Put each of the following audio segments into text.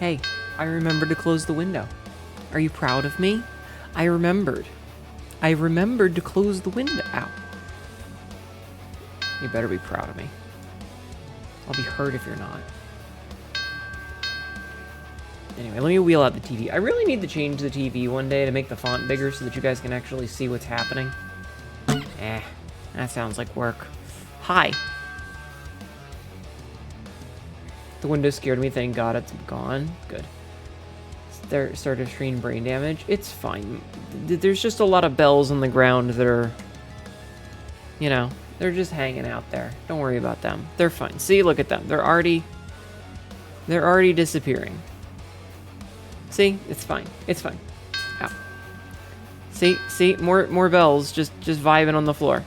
Hey, I remembered to close the window. Are you proud of me? I remembered. I remembered to close the window. Ow. You better be proud of me. I'll be hurt if you're not. Anyway, let me wheel out the TV. I really need to change the TV one day to make the font bigger so that you guys can actually see what's happening. That sounds like work. Hi. The window scared me. Thank God it's gone. Good. Started screen brain damage. It's fine. There's just a lot of bells on the ground that are, you know, they're just hanging out there. Don't worry about them. They're fine. See, look at them. They're already disappearing. See, it's fine. It's fine. Ow. See, more bells just vibing on the floor.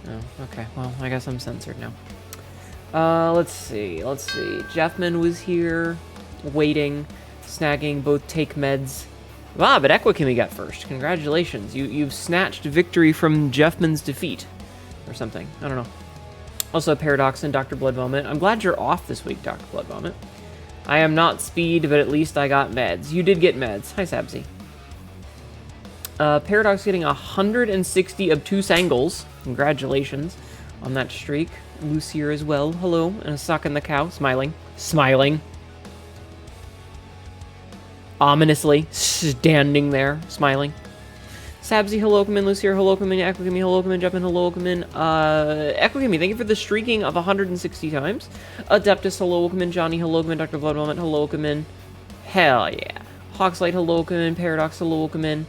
Oh, okay. Well, I guess I'm censored now. Let's see. Jeffman was here, waiting, snagging both take meds. Ah, but Equikimi got first. Congratulations. You've snatched victory from Jeffman's defeat. Or something. I don't know. Also, Paradox and Dr. Blood Vomit. I'm glad you're off this week, Dr. Blood Vomit. I am not speed, but at least I got meds. You did get meds. Hi, Sabsy. Paradox getting 160 obtuse angles. Congratulations on that streak. Lucier as well. Hello. And a sock in the cow. Smiling. Smiling. Ominously. Standing there. Smiling. Sabsy, hello, come in. Lucier, hello, come in. Equikimi, hello, come in. Jumpin, hello, come in. Equikimi, thank you for the streaking of 160 times. Adeptus, hello, come in. Johnny, hello, come in. Dr. Blood Moment, hello, come in. Hell yeah. Hawkslight, hello, come in. Paradox, hello, come in.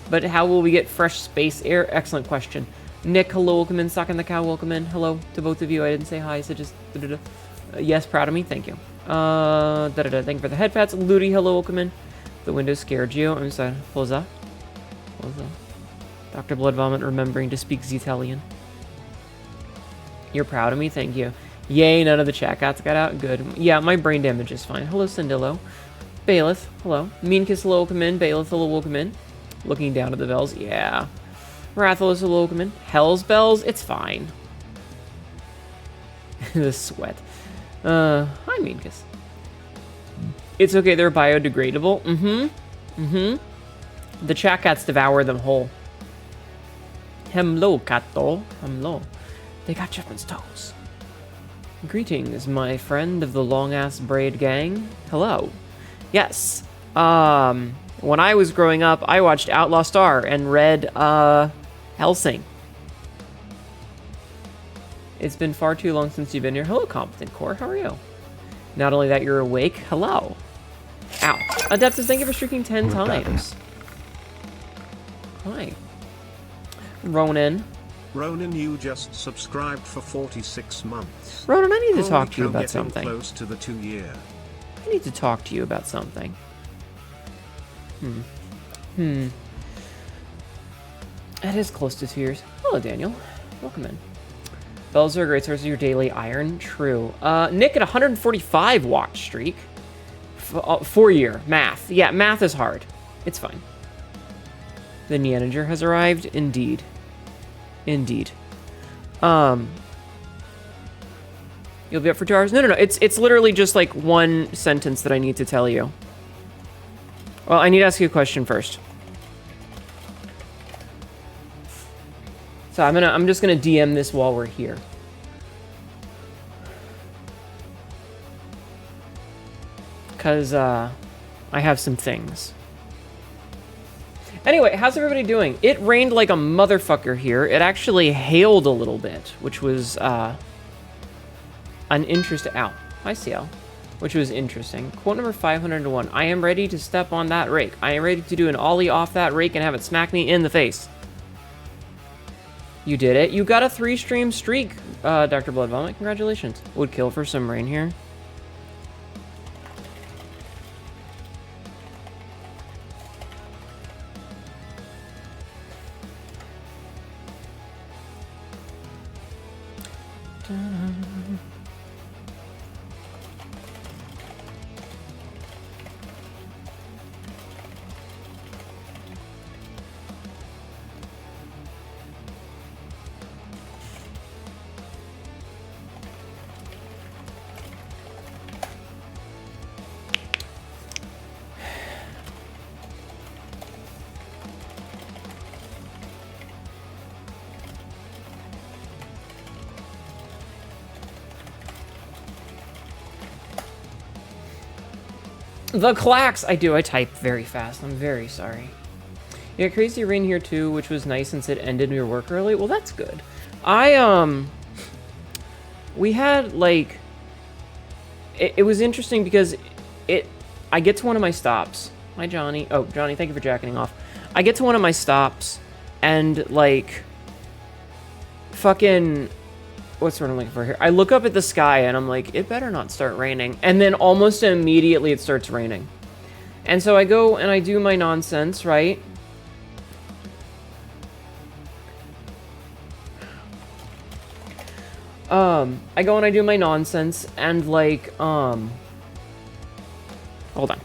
But how will we get fresh space air? Excellent question. Nick, hello, welcome in. Sock in the cow, welcome in. Hello to both of you. I didn't say hi, so just yes, proud of me. Thank you. Thank you for the head pats. Ludi, hello, welcome in. The window scared you. I'm sorry. Poza. Dr. Blood Vomit remembering to speak Italian. You're proud of me? Thank you. Yay, none of the chat cats got out. Good. Yeah, my brain damage is fine. Hello, Sindillo. Bailiff, hello. Mean Kiss, hello, welcome in. Bailiff, hello, welcome in. Looking down at the bells. Yeah. Rathalos, hello, welcome in. Hell's bells? It's fine. The sweat. Hi, Mean Kiss. It's okay, they're biodegradable. The chat cats devour them whole. Hello, Kato. Hello. They got Chipman's toes. Greetings, my friend of the long-ass braid gang. Hello. Yes. When I was growing up, I watched Outlaw Star and read, Hellsing. It's been far too long since you've been here. Hello, Competent Core. How are you? Not only that, you're awake. Hello. Ow. Adeptus, thank you for streaking 10 times. Hi. Ronan. Ronan, you just subscribed for 46 months. Ronan, I need to talk to you about something. Close to the 2-year. I need to talk to you about something. It is close to 2 years. Hello, Daniel. Welcome in. Bells are a great source of your daily iron. True. Nick at 145 watch streak. 4-year. Math. Yeah, math is hard. It's fine. The Neanager has arrived. Indeed. Indeed. You'll be up for 2 hours? No. It's literally just like one sentence that I need to tell you. Well, I need to ask you a question first. So I'm just gonna DM this while we're here. Cause I have some things. Anyway, how's everybody doing? It rained like a motherfucker here. It actually hailed a little bit, which was an interesting. Ow, hi CL. Which was interesting. Quote number 501. I am ready to step on that rake. I am ready to do an ollie off that rake and have it smack me in the face. You did it. You got a 3-stream streak, Dr. Blood Vomit. Congratulations. Would kill for some rain here. The clacks! I do, I type very fast. I'm very sorry. Yeah, crazy rain here too, which was nice since it ended your work early. Well, that's good. We had, like... It was interesting because I get to one of my stops. Hi, Johnny. Oh, Johnny, thank you for jacking off. I get to one of my stops, and, like... Fucking... What's the word I'm looking for here? I look up at the sky, and I'm like, it better not start raining. And then almost immediately it starts raining. And so I go and I do my nonsense, right? I go and I do my nonsense, and, like, hold on.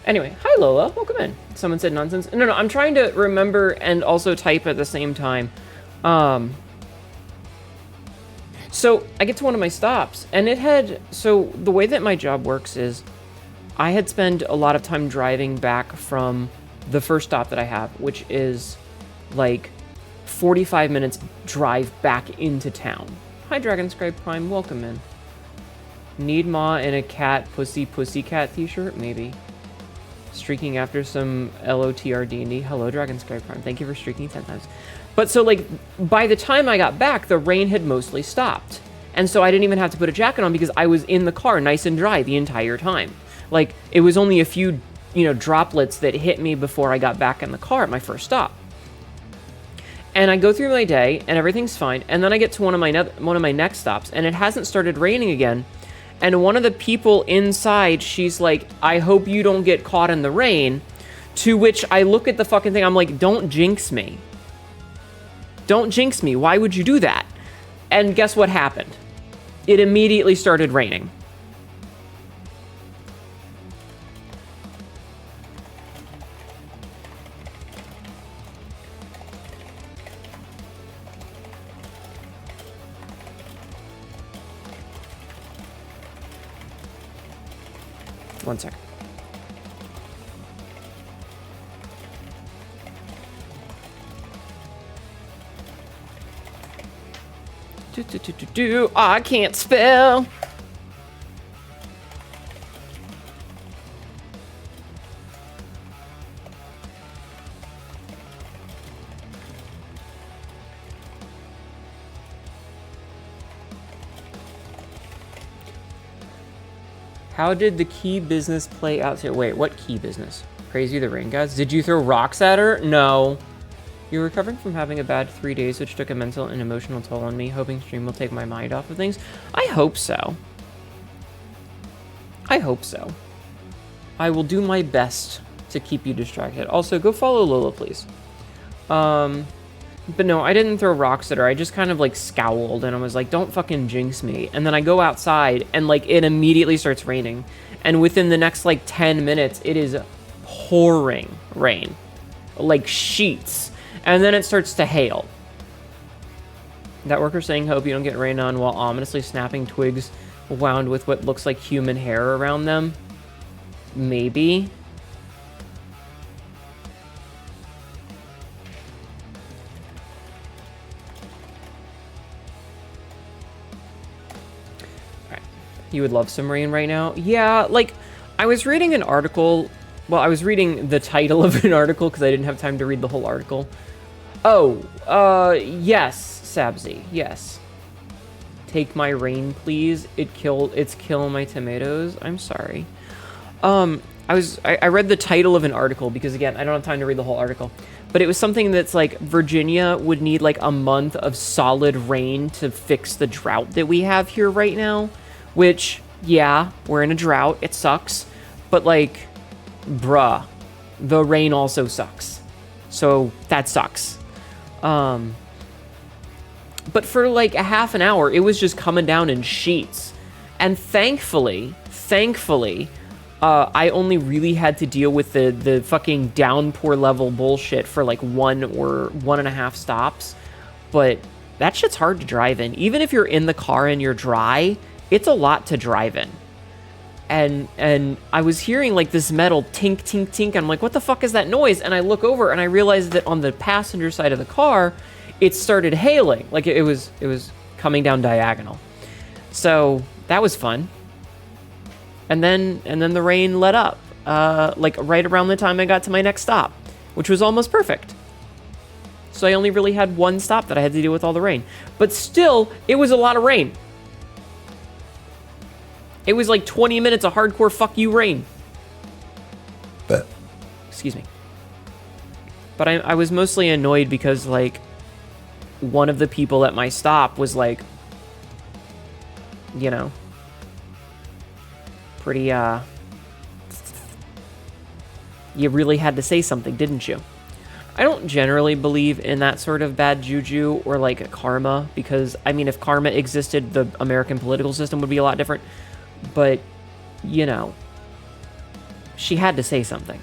Anyway, hi Lola, welcome in. Someone said nonsense. No, I'm trying to remember and also type at the same time. So I get to one of my stops, and so the way that my job works is I had spent a lot of time driving back from the first stop that I have, which is like 45 minutes drive back into town. Hi Dragonscribe Prime, welcome in. Need Ma in a cat pussycat t-shirt? Maybe. Streaking after some LOTR D&D. Hello, Dragonscribe Prime. Thank you for streaking 10 times. But so, like, by the time I got back, the rain had mostly stopped. And so I didn't even have to put a jacket on because I was in the car nice and dry the entire time. Like, it was only a few, droplets that hit me before I got back in the car at my first stop. And I go through my day, and everything's fine. And then I get to one of my next stops, and it hasn't started raining again. And one of the people inside, she's like, I hope you don't get caught in the rain. To which I look at the fucking thing, I'm like, don't jinx me. Don't jinx me. Why would you do that? And guess what happened? It immediately started raining. One second. I can't spell. How did the key business play out here? Wait, what key business? Crazy the rain gods? Did you throw rocks at her? No. You're recovering from having a bad 3 days, which took a mental and emotional toll on me. Hoping stream will take my mind off of things. I hope so. I hope so. I will do my best to keep you distracted. Also, go follow Lola, please. But no, I didn't throw rocks at her. I just kind of, like, scowled, and I was like, don't fucking jinx me. And then I go outside, and, like, it immediately starts raining. And within the next, like, 10 minutes, it is pouring rain. Like, sheets. And then it starts to hail. That worker saying, hope you don't get rained on, while ominously snapping twigs wound with what looks like human hair around them. Maybe. You would love some rain right now? Yeah, like, I was reading an article. Well, I was reading the title of an article because I didn't have time to read the whole article. Oh, yes, Sabzi, yes. Take my rain, please. It's kill my tomatoes. I'm sorry. I read the title of an article because, again, I don't have time to read the whole article. But it was something that's like Virginia would need like a month of solid rain to fix the drought that we have here right now. Which, yeah, we're in a drought. It sucks. But, like, bruh, the rain also sucks. So, that sucks. But for, like, a half an hour, it was just coming down in sheets. And thankfully, I only really had to deal with the fucking downpour level bullshit for like 1 or 1.5 stops. But that shit's hard to drive in. Even if you're in the car and you're dry, it's a lot to drive in. And I was hearing like this metal tink, tink, tink. I'm like, what the fuck is that noise? And I look over and I realized that on the passenger side of the car, it started hailing. Like it was coming down diagonal. So that was fun. And then the rain let up, like right around the time I got to my next stop, which was almost perfect. So I only really had 1 stop that I had to deal with all the rain. But still, it was a lot of rain. It was like 20 minutes of hardcore fuck you rain. But Excuse me. But I was mostly annoyed because, like, one of the people at my stop was, like, you know, pretty, you really had to say something, didn't you? I don't generally believe in that sort of bad juju or, like, karma, because, I mean, if karma existed, the American political system would be a lot different. But, you know, she had to say something.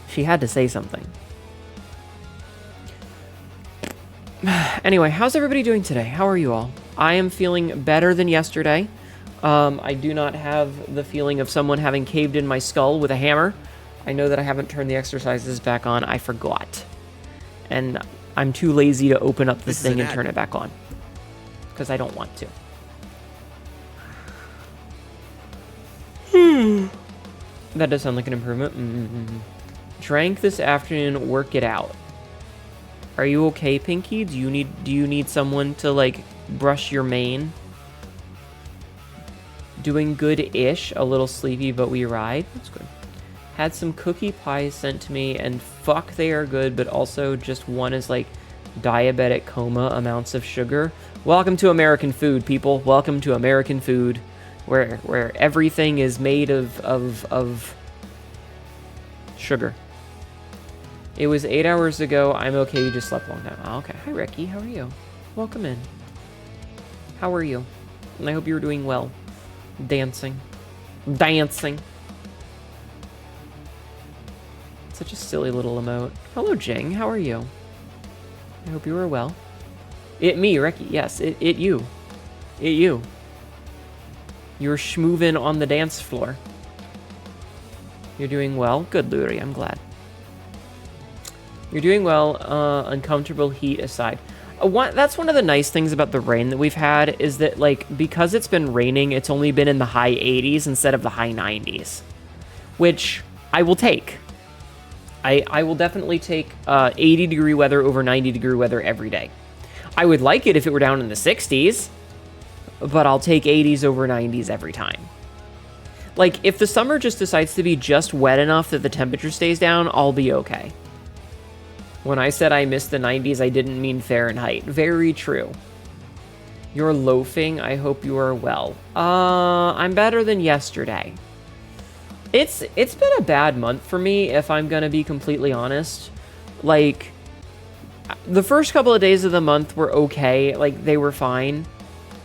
She had to say something. Anyway, how's everybody doing today? How are you all? I am feeling better than yesterday. I do not have the feeling of someone having caved in my skull with a hammer. I know that I haven't turned the exercises back on. I forgot. And I'm too lazy to open up this thing and turn it back on. Because I don't want to. That does sound like an improvement. Drank this afternoon, work it out. Are you okay, Pinky? Do you need someone to, like, brush your mane? Doing good-ish. A little sleepy, but we ride. That's good. Had some cookie pies sent to me, and fuck, they are good, but also just one is, like, diabetic coma amounts of sugar. Welcome to American food, people. Welcome to American food. Where everything is made of sugar. It was 8 hours ago. I'm okay. You just slept a long time. Oh, okay. Hi, Ricky. How are you? Welcome in. How are you? And I hope you're doing well. Dancing. Such a silly little emote. Hello, Jing. How are you? I hope you are well. Me, Ricky. Yes, it you. It you. You're schmoovin' on the dance floor. You're doing well. Good, Luri. I'm glad. You're doing well, uncomfortable heat aside. That's one of the nice things about the rain that we've had, is that, like, because it's been raining, it's only been in the high 80s instead of the high 90s. Which I will take. I will definitely take 80-degree weather over 90-degree weather every day. I would like it if it were down in the 60s. But I'll take 80s over 90s every time. Like, if the summer just decides to be just wet enough that the temperature stays down, I'll be okay. When I said I missed the 90s, I didn't mean Fahrenheit. Very true. You're loafing. I hope you are well. I'm better than yesterday. It's been a bad month for me, if I'm gonna be completely honest. Like, the first couple of days of the month were okay. Like, they were fine.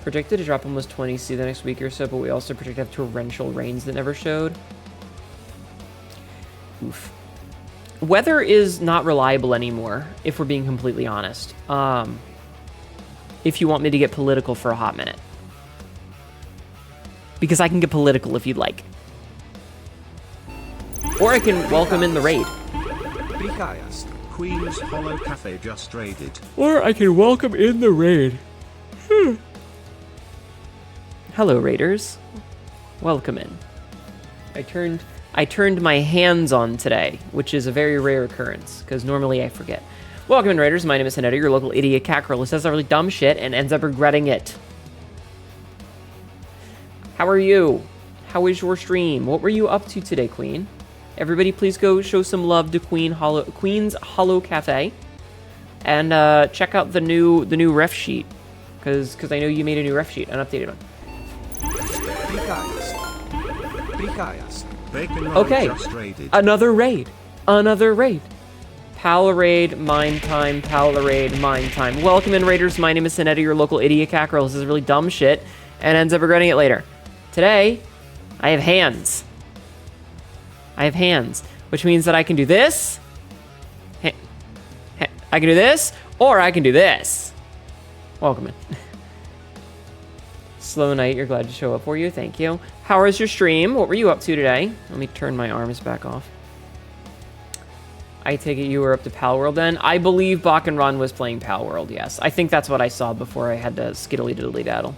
Predicted to drop almost 20 C the next week or so, but we also predict to have torrential rains that never showed. Oof. Weather is not reliable anymore, if we're being completely honest. If you want me to get political for a hot minute. Because I can get political if you'd like. Or I can welcome in the raid. Queen's Hollow Cafe just raided. Or I can welcome in the raid. Hello, raiders. Welcome in. I turned my hands on today, which is a very rare occurrence, because normally I forget. Welcome in, raiders. My name is Hnetu, your local idiot cat girl who says some really dumb shit and ends up regretting it. How are you? How is your stream? What were you up to today, Queen? Everybody, please go show some love to Queen's Hollow Cafe, and check out the new ref sheet, because I know you made a new ref sheet, an updated one. Okay, another raid. Pal raid, mine time, pal raid, mine time. Welcome in, raiders. My name is Hnetu, your local idiot cat girl. This is really dumb shit, and ends up regretting it later. Today, I have hands. I have hands, which means that I can do this. I can do this, or I can do this. Welcome in. Slow night, you're glad to show up for you. Thank you. How was your stream? What were you up to today? Let me turn my arms back off. I take it you were up to Pal World then? I believe Bach and Ron was playing Pal World, yes. I think that's what I saw before I had to skiddly-diddly-daddle.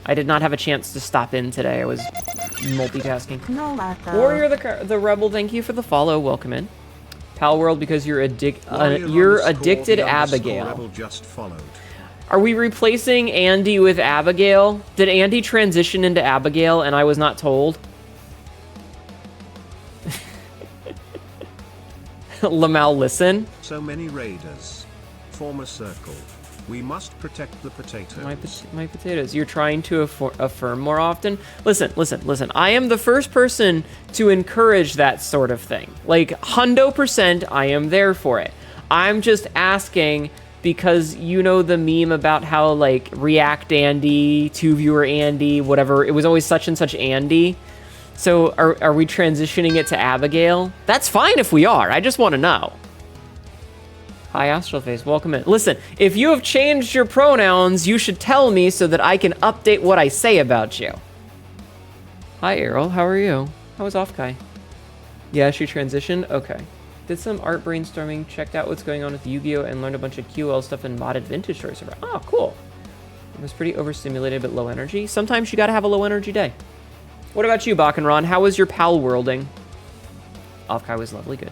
I did not have a chance to stop in today. I was multitasking. Warrior the Rebel, thank you for the follow. Welcome in. Pal World because you're addicted Abigail. Rebel just followed. Are we replacing Andy with Abigail? Did Andy transition into Abigail and I was not told? Lamal, listen. So many raiders. Form a circle. We must protect the potatoes. My potatoes. You're trying to affirm more often? Listen. I am the first person to encourage that sort of thing. Like, 100%, I am there for it. I'm just asking because you know the meme about how, like, React Andy, two-viewer Andy, whatever. It was always such and such Andy. So are we transitioning it to Abigail? That's fine if we are. I just want to know. Hi, Astralface. Welcome in. Listen, if you have changed your pronouns, you should tell me so that I can update what I say about you. Hi, Errol. How are you? How was Offkai? Yeah, she transitioned? Okay. Did some art brainstorming, checked out what's going on with Yu-Gi-Oh! And learned a bunch of QL stuff and modded Vintage Story server. Oh, cool. It was pretty overstimulated but low energy. Sometimes you gotta have a low energy day. What about you, Bakenron? How was your pal worlding? Offkai was lovely, good.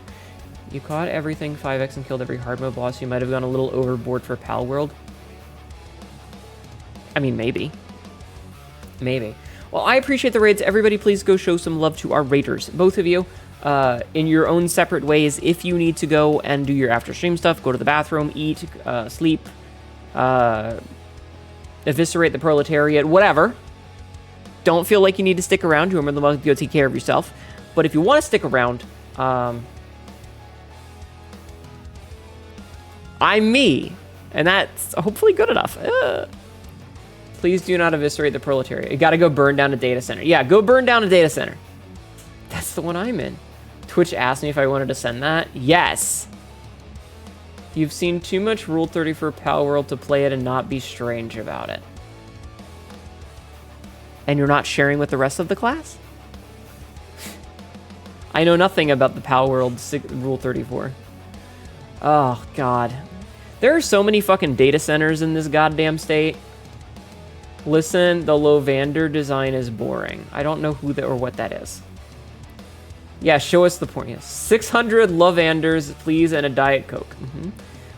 You caught everything 5x and killed every hard mode boss. You might have gone a little overboard for Pal World. I mean, maybe. Maybe. Well, I appreciate the raids. Everybody, please go show some love to our raiders. Both of you, in your own separate ways. If you need to go and do your after-stream stuff, go to the bathroom, eat, sleep, eviscerate the proletariat, whatever. Don't feel like you need to stick around. You're more than welcome to go take care of yourself. But if you want to stick around, I'm me, and that's hopefully good enough. Please do not eviscerate the proletariat. You gotta go burn down a data center. Yeah, go burn down a data center. That's the one I'm in. Twitch asked me if I wanted to send that. Yes. You've seen too much Rule 30 for Pal World to play it and not be strange about it. And you're not sharing with the rest of the class? I know nothing about the Pal World Rule 34. Oh, God. There are so many fucking data centers in this goddamn state. Listen, the Lovander design is boring. I don't know who or what that is. Yeah, show us the point. Yes. 600 Lovanders, please, and a Diet Coke.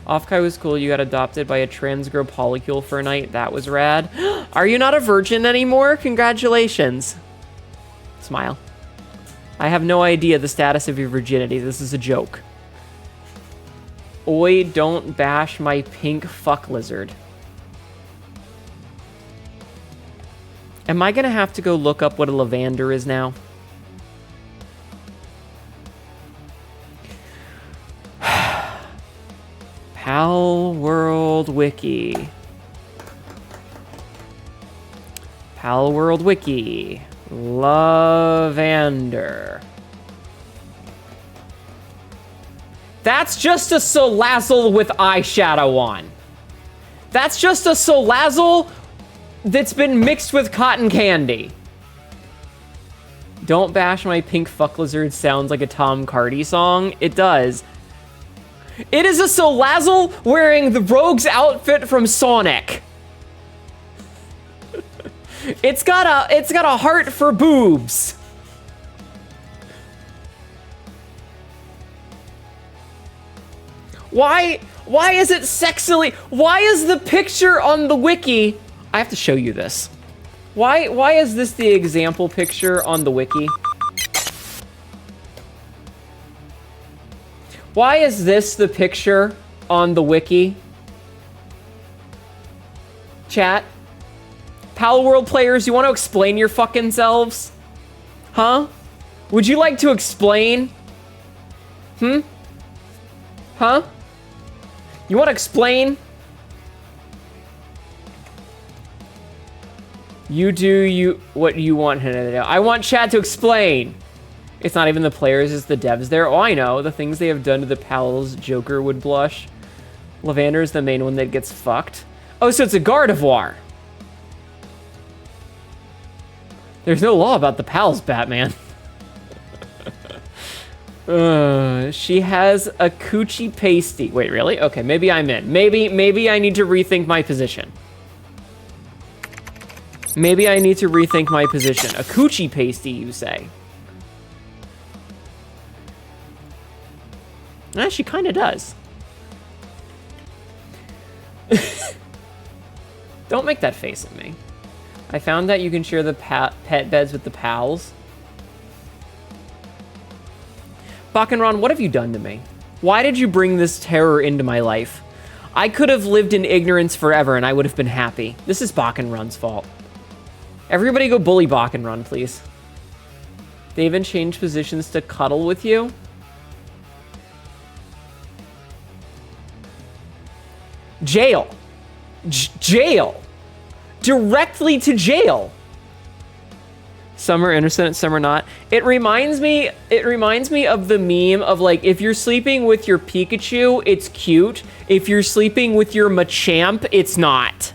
Offkai was cool. You got adopted by a transgro polycule for a night. That was rad. Are you not a virgin anymore? Congratulations. Smile. I have no idea the status of your virginity. This is a joke. Oi, don't bash my pink fuck lizard. Am I gonna have to go look up what a Lavander is now? Pal World Wiki. Pal World Wiki. Lavander. That's just a Salazzle with eyeshadow on. That's just a Salazzle that's been mixed with cotton candy. Don't bash my pink fuck lizard sounds like a Tom Cardy song. It does. It is a Salazzle wearing the Rogue's outfit from Sonic. It's got a heart for boobs. Why is it sexily? Why is the picture on the wiki? I have to show you this. Why is this the example picture on the wiki? Why is this the picture on the wiki? Chat. Pal World players, you want to explain your fucking selves? Huh? Would you like to explain? Huh? You want to explain? You do what you want Hnetu to do. I want chat to explain. It's not even the players, it's the devs there. Oh, I know. The things they have done to the pals, Joker would blush. Lavander is the main one that gets fucked. Oh, so it's a Gardevoir. There's no law about the pals, Batman. She has a coochie pasty. Wait, really? Okay, maybe I'm in. Maybe I need to rethink my position. Maybe I need to rethink my position. A coochie pasty, you say? She kind of does. Don't make that face at me. I found that you can share the pet beds with the pals. Bakenron, what have you done to me? Why did you bring this terror into my life? I could have lived in ignorance forever and I would have been happy. This is Bakenron's fault. Everybody go bully Bakenron, please. They even changed positions to cuddle with you? Jail. Jail. Directly to jail. Some are innocent, some are not. It reminds me of the meme of like, if you're sleeping with your Pikachu, it's cute. If you're sleeping with your Machamp, it's not.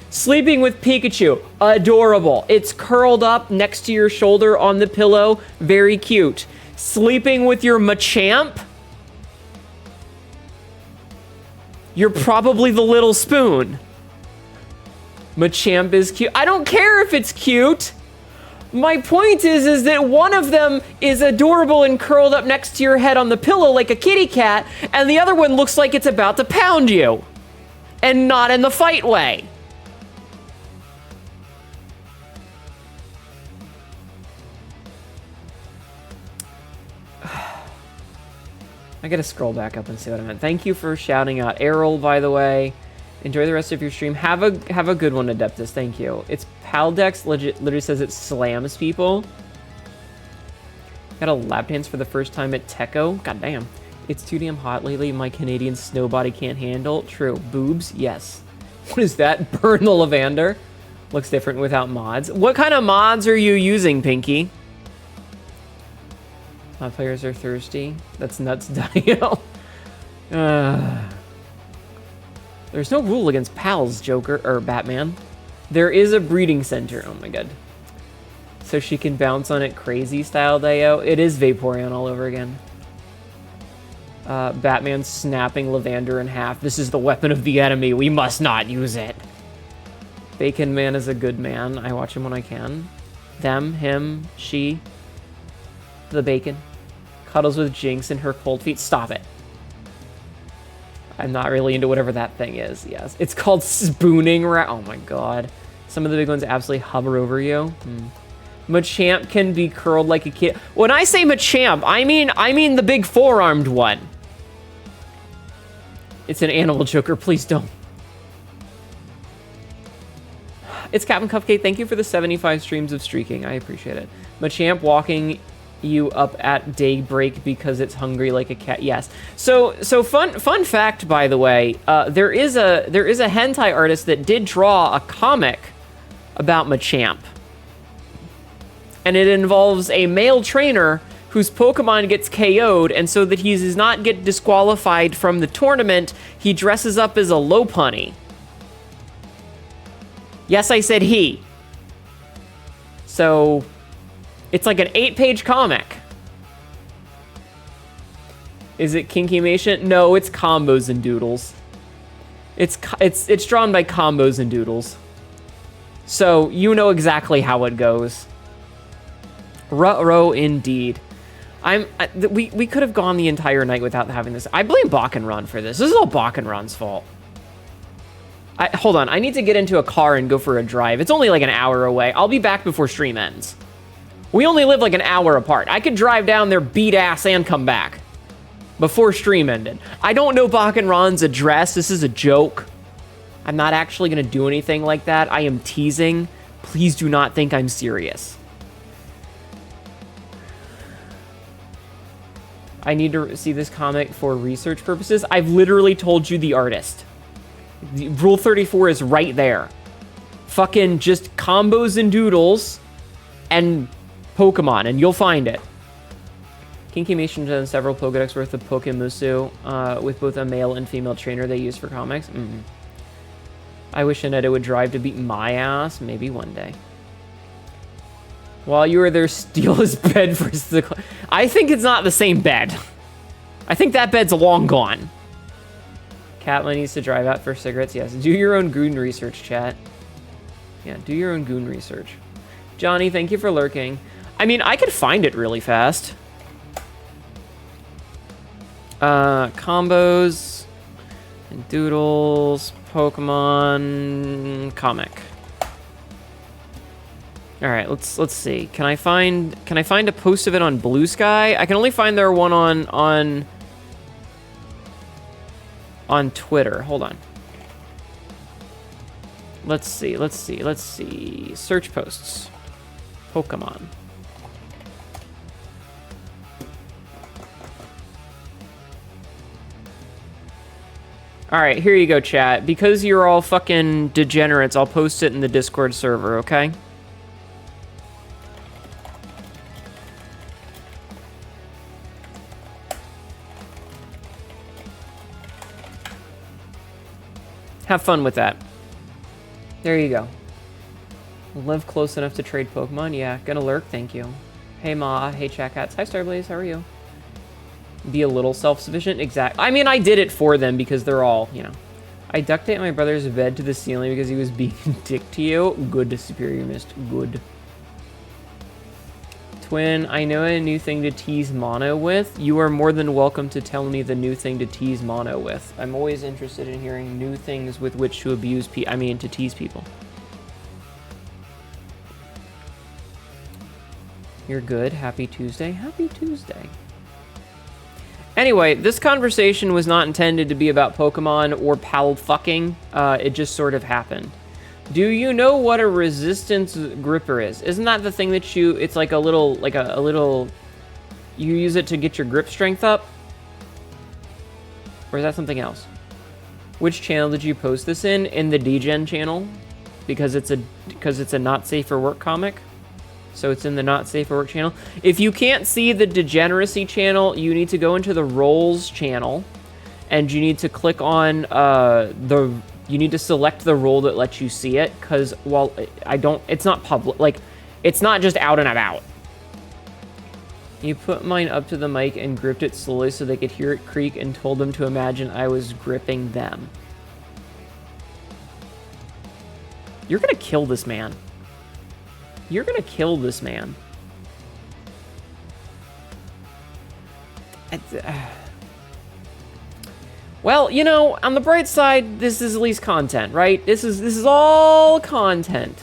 Sleeping with Pikachu, adorable. It's curled up next to your shoulder on the pillow, very cute. Sleeping with your Machamp, you're probably the little spoon. Machamp is cute. I don't care if it's cute. My point is that one of them is adorable and curled up next to your head on the pillow like a kitty cat, and the other one looks like it's about to pound you. And not in the fight way. I gotta scroll back up and see what I meant. Thank you for shouting out Errol, by the way. Enjoy the rest of your stream. Have a good one, Adeptus. Thank you. It's Paldex literally says it slams people. Got a lap dance for the first time at Techo. God damn. It's too damn hot lately. My Canadian snow body can't handle. True. Boobs? Yes. What is that? Burn the Lavander. Looks different without mods. What kind of mods are you using, Pinky? Players are thirsty. That's nuts, Dio. There's no rule against pals, Joker, or Batman. There is a breeding center. Oh my god. So she can bounce on it crazy style, Dio. It is Vaporeon all over again. Batman snapping Lavander in half. This is the weapon of the enemy. We must not use it. Bacon Man is a good man. I watch him when I can. Them, him, she. The bacon. Cuddles with Jinx and her cold feet. Stop it. I'm not really into whatever that thing is. Yes. It's called spooning. Oh my god. Some of the big ones absolutely hover over you. Machamp can be curled like a kid. When I say Machamp, I mean the big four-armed one. It's an animal, Joker. Please don't. It's Captain Cupcake. Thank you for the 75 streams of streaking. I appreciate it. Machamp walking you up at daybreak because it's hungry like a cat. Yes. So fun fact, by the way, there is a hentai artist that did draw a comic about Machamp. And it involves a male trainer whose Pokemon gets KO'd, and so that he does not get disqualified from the tournament, he dresses up as a Lopunny. Yes, I said he. So it's like an 8-page comic. Is it Kinkymation? No, it's Combos and Doodles. It's drawn by Combos and Doodles. So you know exactly how it goes. Ruh-roh indeed. We could have gone the entire night without having this. I blame Bakenron for this. This is all Bakenron's fault. Hold on, I need to get into a car and go for a drive. It's only like an hour away. I'll be back before stream ends. We only live like an hour apart. I could drive down there, beat ass, and come back before stream ended. I don't know Bakenron's address. This is a joke. I'm not actually going to do anything like that. I am teasing. Please do not think I'm serious. I need to see this comic for research purposes. I've literally told you the artist. Rule 34 is right there. fucking just combos and doodles and Pokemon, and you'll find it. Kinky Mation done several Pokedex worth of Pokemusu with both a male and female trainer they use for comics. I wish Hnetu would drive to beat my ass. Maybe one day. While you were there, steal his bed for the... I think it's not the same bed. I think that bed's long gone. Catman needs to drive out for cigarettes. Yes, do your own goon research, chat. Yeah, do your own goon research. Johnny, thank you for lurking. I mean, I could find it really fast. Combos and doodles, Pokemon comic. All right, let's see. Can I find a post of it on Blue Sky? I can only find their one on Twitter. Hold on. Let's see. Search posts. Pokemon. Alright, here you go, chat. Because you're all fucking degenerates, I'll post it in the Discord server, okay? Have fun with that. There you go. Live close enough to trade Pokemon? Yeah, gonna lurk, thank you. Hey Ma, hey Chat Cats. Hi Starblaze, how are you? Be a little self-sufficient? Exact. I mean, I did it for them because they're all, you know. I duct taped my brother's bed to the ceiling because he was being a dick to you. Good, Superior Mist. Good. Twin, I know a new thing to tease Mono with. You are more than welcome to tell me the new thing to tease Mono with. I'm always interested in hearing new things with which to abuse to tease people. You're good. Happy Tuesday. Happy Tuesday. Anyway, this conversation was not intended to be about Pokemon or pal fucking. It just sort of happened. Do you know what a resistance gripper is? Isn't that the thing that it's like a little, you use it to get your grip strength up? Or is that something else? Which channel did you post this in? In the DGen channel? Because it's a not safe for work comic? So it's in the Not Safe for Work channel. If you can't see the Degeneracy channel, you need to go into the Roles channel, and you need to click on you need to select the role that lets you see it, because while it's not public, like, it's not just out and about. You put mine up to the mic and gripped it slowly so they could hear it creak and told them to imagine I was gripping them. You're gonna kill this man. You're gonna kill this man. Well, you know, on the bright side, this is at least content, right? This is all content.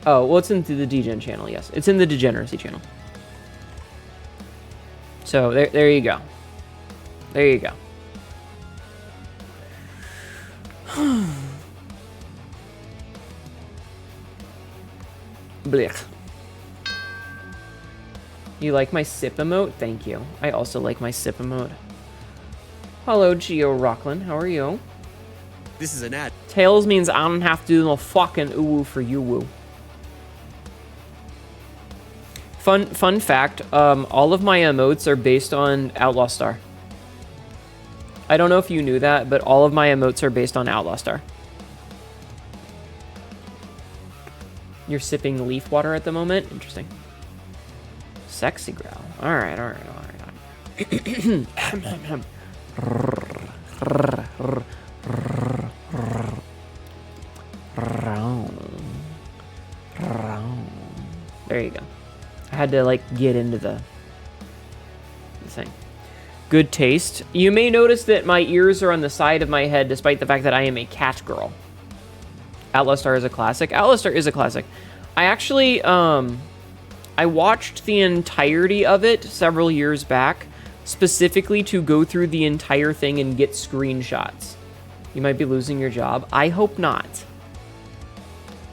Oh, well, it's in the DGen channel, yes. It's in the Degeneracy channel. So, there you go. There you go. Blech. You like my sip emote? Thank you. I also like my sip emote. Hello, Geo Rocklin. How are you? This is an ad. Tails means I don't have to do no fucking ooh for you woo. Fun fact, all of my emotes are based on Outlaw Star. I don't know if you knew that, but all of my emotes are based on Outlaw Star. You're sipping leaf water at the moment? Interesting. Sexy growl. Alright. There you go. I had to, like, get into the thing. Good taste. You may notice that my ears are on the side of my head despite the fact that I am a cat girl. Outlaw Star is a classic. Outlaw Star is a classic. I actually, I watched the entirety of it several years back, specifically to go through the entire thing and get screenshots. You might be losing your job. I hope not.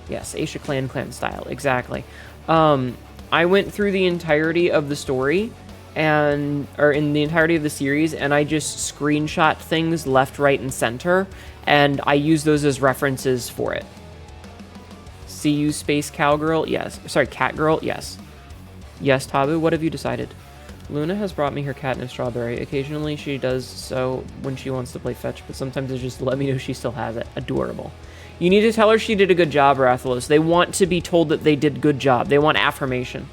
Yes, Asia Clan style, exactly. I went through the entirety of the story, or in the entirety of the series, and I just screenshot things left, right, and center, and I use those as references for it. See you, space cowgirl. Yes. Sorry, cat girl. Yes. Yes, Tabu. What have you decided? Luna has brought me her catnip strawberry. Occasionally she does so when she wants to play fetch, but sometimes it's just to let me know she still has it. Adorable. You need to tell her she did a good job, Rathalos. They want to be told that they did a good job. They want affirmation.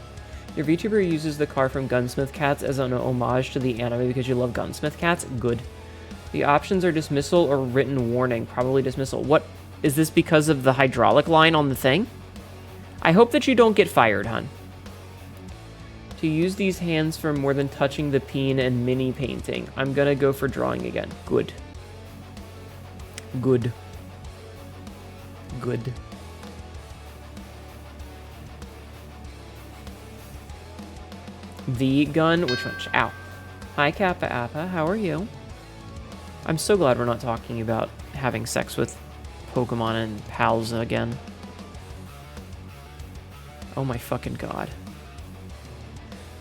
Your VTuber uses the car from Gunsmith Cats as an homage to the anime because you love Gunsmith Cats? Good. The options are dismissal or written warning. Probably dismissal. What? Is this because of the hydraulic line on the thing? I hope that you don't get fired, hun. To use these hands for more than touching the peen and mini painting. I'm gonna go for drawing again. Good. Good. Good. The gun, which one? Ow. Hi, Kappa Appa, how are you? I'm so glad we're not talking about having sex with Pokemon and pals again. Oh my fucking god.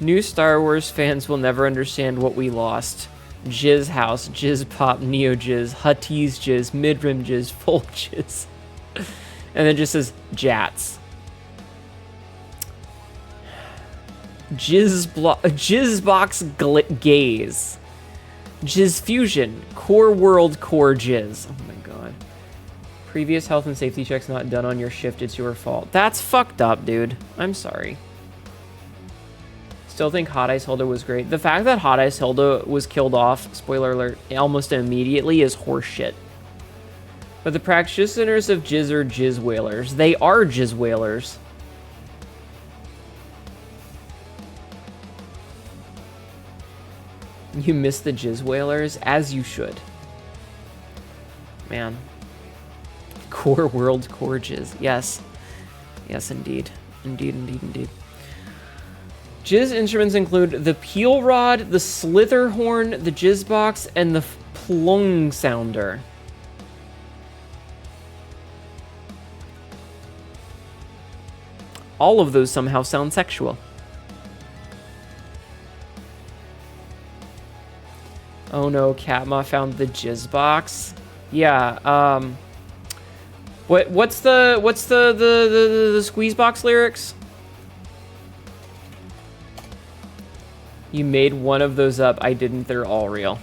New Star Wars fans will never understand what we lost. Jizz House, Jizz Pop, Neo Jizz, Huttese Jizz, Midrim Jizz, Full Jizz. And then just says Jats. Jizzbox Gaze. Jizz Fusion. Core World Core Jizz. Oh my god. Previous health and safety checks not done on your shift. It's your fault. That's fucked up, dude. I'm sorry. Still think Hot Ice Hilda was great. The fact that Hot Ice Hilda was killed off, spoiler alert, almost immediately is horseshit. But the practitioners of Jizz are Jizz Whalers. They are Jizz Whalers. You miss the Jizz Whalers, as you should. Man. Core World Core Jizz. Yes. Yes, indeed. Indeed, indeed, indeed. Jizz instruments include the Peel Rod, the Slither Horn, the Jizz Box, and the Plung Sounder. All of those somehow sound sexual. Oh no, Katma found the Jizz Box. Yeah, what's the Squeeze Box lyrics? You made one of those up. I didn't. They're all real.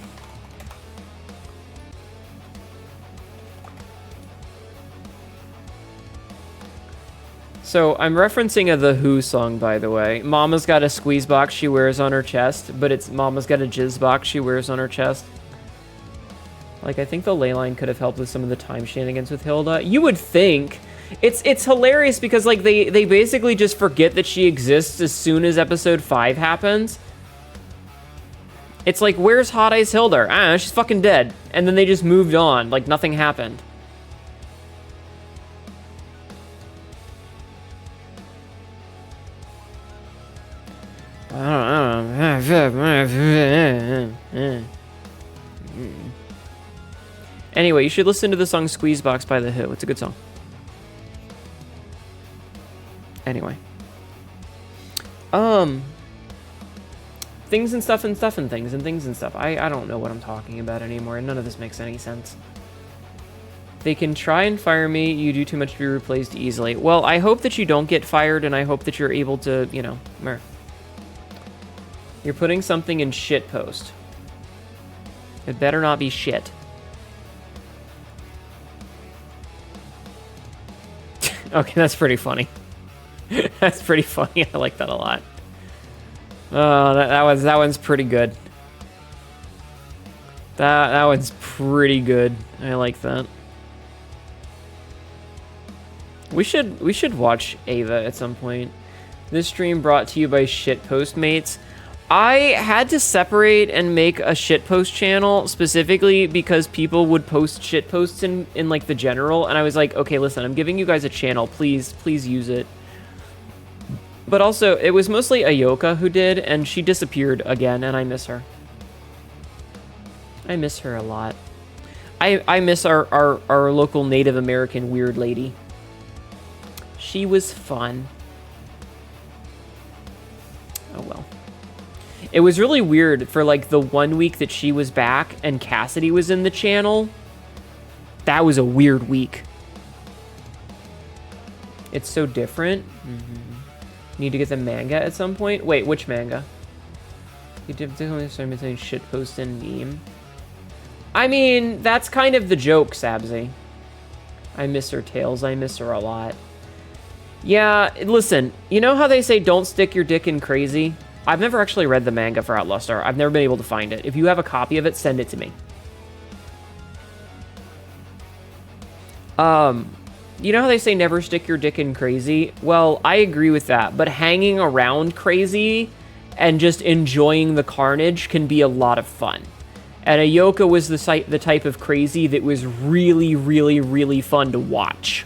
So I'm referencing a The Who song, by the way. Mama's got a squeeze box she wears on her chest, but it's Mama's got a jizz box she wears on her chest. Like, I think the ley line could have helped with some of the time shenanigans with Hilda. You would think. It's hilarious because, like, they basically just forget that she exists as soon as episode 5 happens. It's like, where's Hot Ice Hilda? I don't know, she's fucking dead. And then they just moved on, like nothing happened. Anyway, you should listen to the song Squeeze Box by The Who. It's a good song. Anyway. Things and stuff and stuff and things and things and stuff. I don't know what I'm talking about anymore, and none of this makes any sense. They can try and fire me. You do too much to be replaced easily. Well, I hope that you don't get fired, and I hope that you're able to, you know... You're putting something in shit post. It better not be shit. Okay, that's pretty funny. That's pretty funny. I like that a lot. Oh, that one's pretty good. That one's pretty good. I like that. We should watch Ava at some point. This stream brought to you by Shit Postmates. I had to separate and make a shitpost channel specifically because people would post shitposts in like the general, and I was like, okay, listen, I'm giving you guys a channel, please use it. But also, it was mostly Ayoka who did, and she disappeared again, and I miss her. I miss her a lot. I miss our local Native American weird lady. She was fun. Oh well. It was really weird for like the 1 week that she was back and Cassidy was in the channel. That was a weird week. It's so different. Need to get the manga at some point. Wait, which manga? You definitely start saying shitpost and meme. I mean, that's kind of the joke, Sabzi. I miss her tales. I miss her a lot. Yeah, listen, you know how they say don't stick your dick in crazy? I've never actually read the manga for Outlaw Star. I've never been able to find it. If you have a copy of it, send it to me. You know how they say never stick your dick in crazy? Well, I agree with that, but hanging around crazy and just enjoying the carnage can be a lot of fun. And Ayoka was the type of crazy that was really, really, really fun to watch.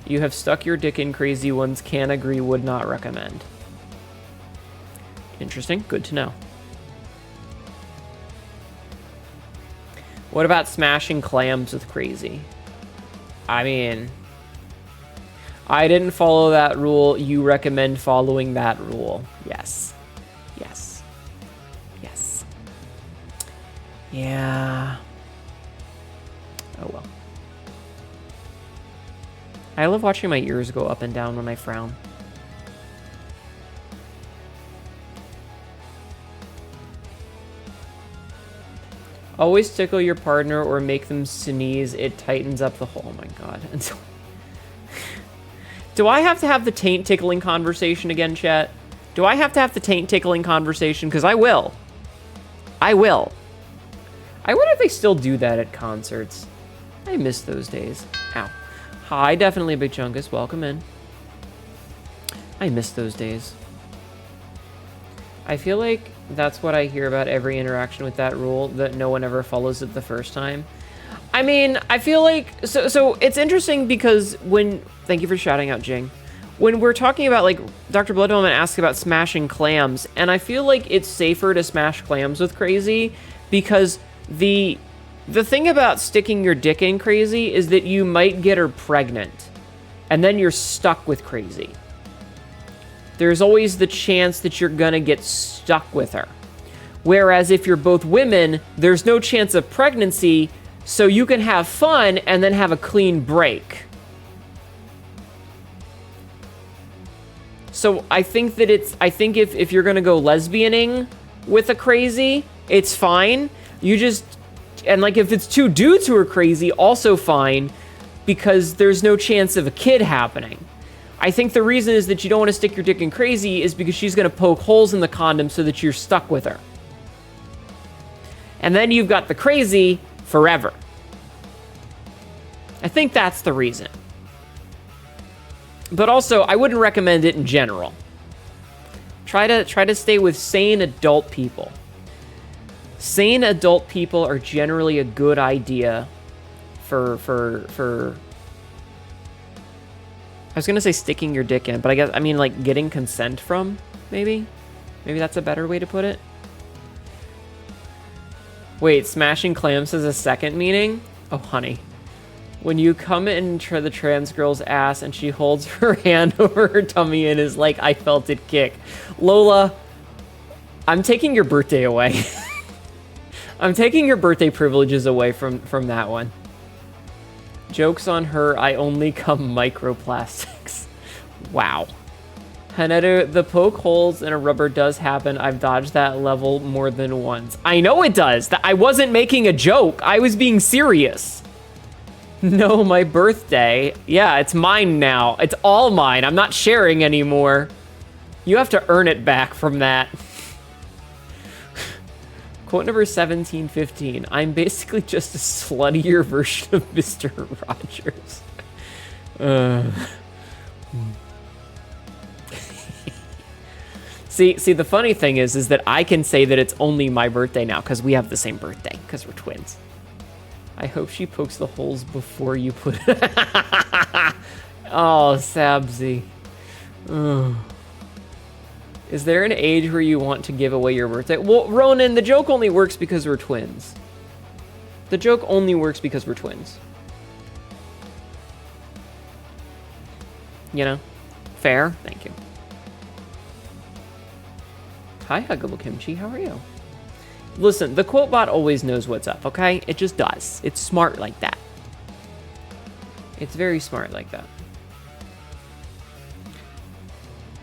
You have stuck your dick in crazy ones, can agree, would not recommend. Interesting, good to know. What about smashing clams with crazy? I mean, I didn't follow that rule. You recommend following that rule. Yes. Yes. Yes. Yeah. Oh well. I love watching my ears go up and down when I frown. Always tickle your partner or make them sneeze. It tightens up the whole. Oh my god. Do I have to have the taint tickling conversation again, chat? Do I have to have the taint tickling conversation? Because I will. I will. I wonder if they still do that at concerts. I miss those days. Ow. Hi, definitely Big Chungus. Welcome in. I miss those days. I feel like that's what I hear about every interaction with that rule, that no one ever follows it the first time. I mean, I feel like... So it's interesting because when... Thank you for shouting out, Jing. When we're talking about, like, Dr. Bloodwoman asked about smashing clams, and I feel like it's safer to smash clams with crazy because the thing about sticking your dick in crazy is that you might get her pregnant, and then you're stuck with crazy. There's always the chance that you're gonna get stuck with her. Whereas if you're both women, there's no chance of pregnancy, so you can have fun and then have a clean break. So I think that if you're gonna go lesbianing with a crazy, it's fine. You just, and like if it's two dudes who are crazy, also fine, because there's no chance of a kid happening. I think the reason is that you don't want to stick your dick in crazy is because she's going to poke holes in the condom so that you're stuck with her. And then you've got the crazy forever. I think that's the reason. But also, I wouldn't recommend it in general. Try to stay with sane adult people. Sane adult people are generally a good idea for I was gonna say sticking your dick in, but I mean like getting consent from, maybe? Maybe that's a better way to put it. Wait, smashing clams has a second meaning? Oh, honey. When you come into the trans girl's ass and she holds her hand over her tummy and is like, I felt it kick. Lola, I'm taking your birthday away. I'm taking your birthday privileges away from that one. Joke's on her, I only come microplastics. Wow. Hnetu, the poke holes in a rubber does happen. I've dodged that level more than once. I know it does. I wasn't making a joke. I was being serious. No, my birthday. Yeah, it's mine now. It's all mine. I'm not sharing anymore. You have to earn it back from that. Quote number 1715. I'm basically just a sluttier version of Mr. Rogers. See, the funny thing is that I can say that it's only my birthday now because we have the same birthday because we're twins. I hope she pokes the holes before you put it. Oh, Sabzi. Ugh. Is there an age where you want to give away your birthday? Well, Ronan, the joke only works because we're twins. The joke only works because we're twins. You know? Fair? Thank you. Hi, Huggable Kimchi. How are you? Listen, the quote bot always knows what's up, okay? It just does. It's smart like that. It's very smart like that.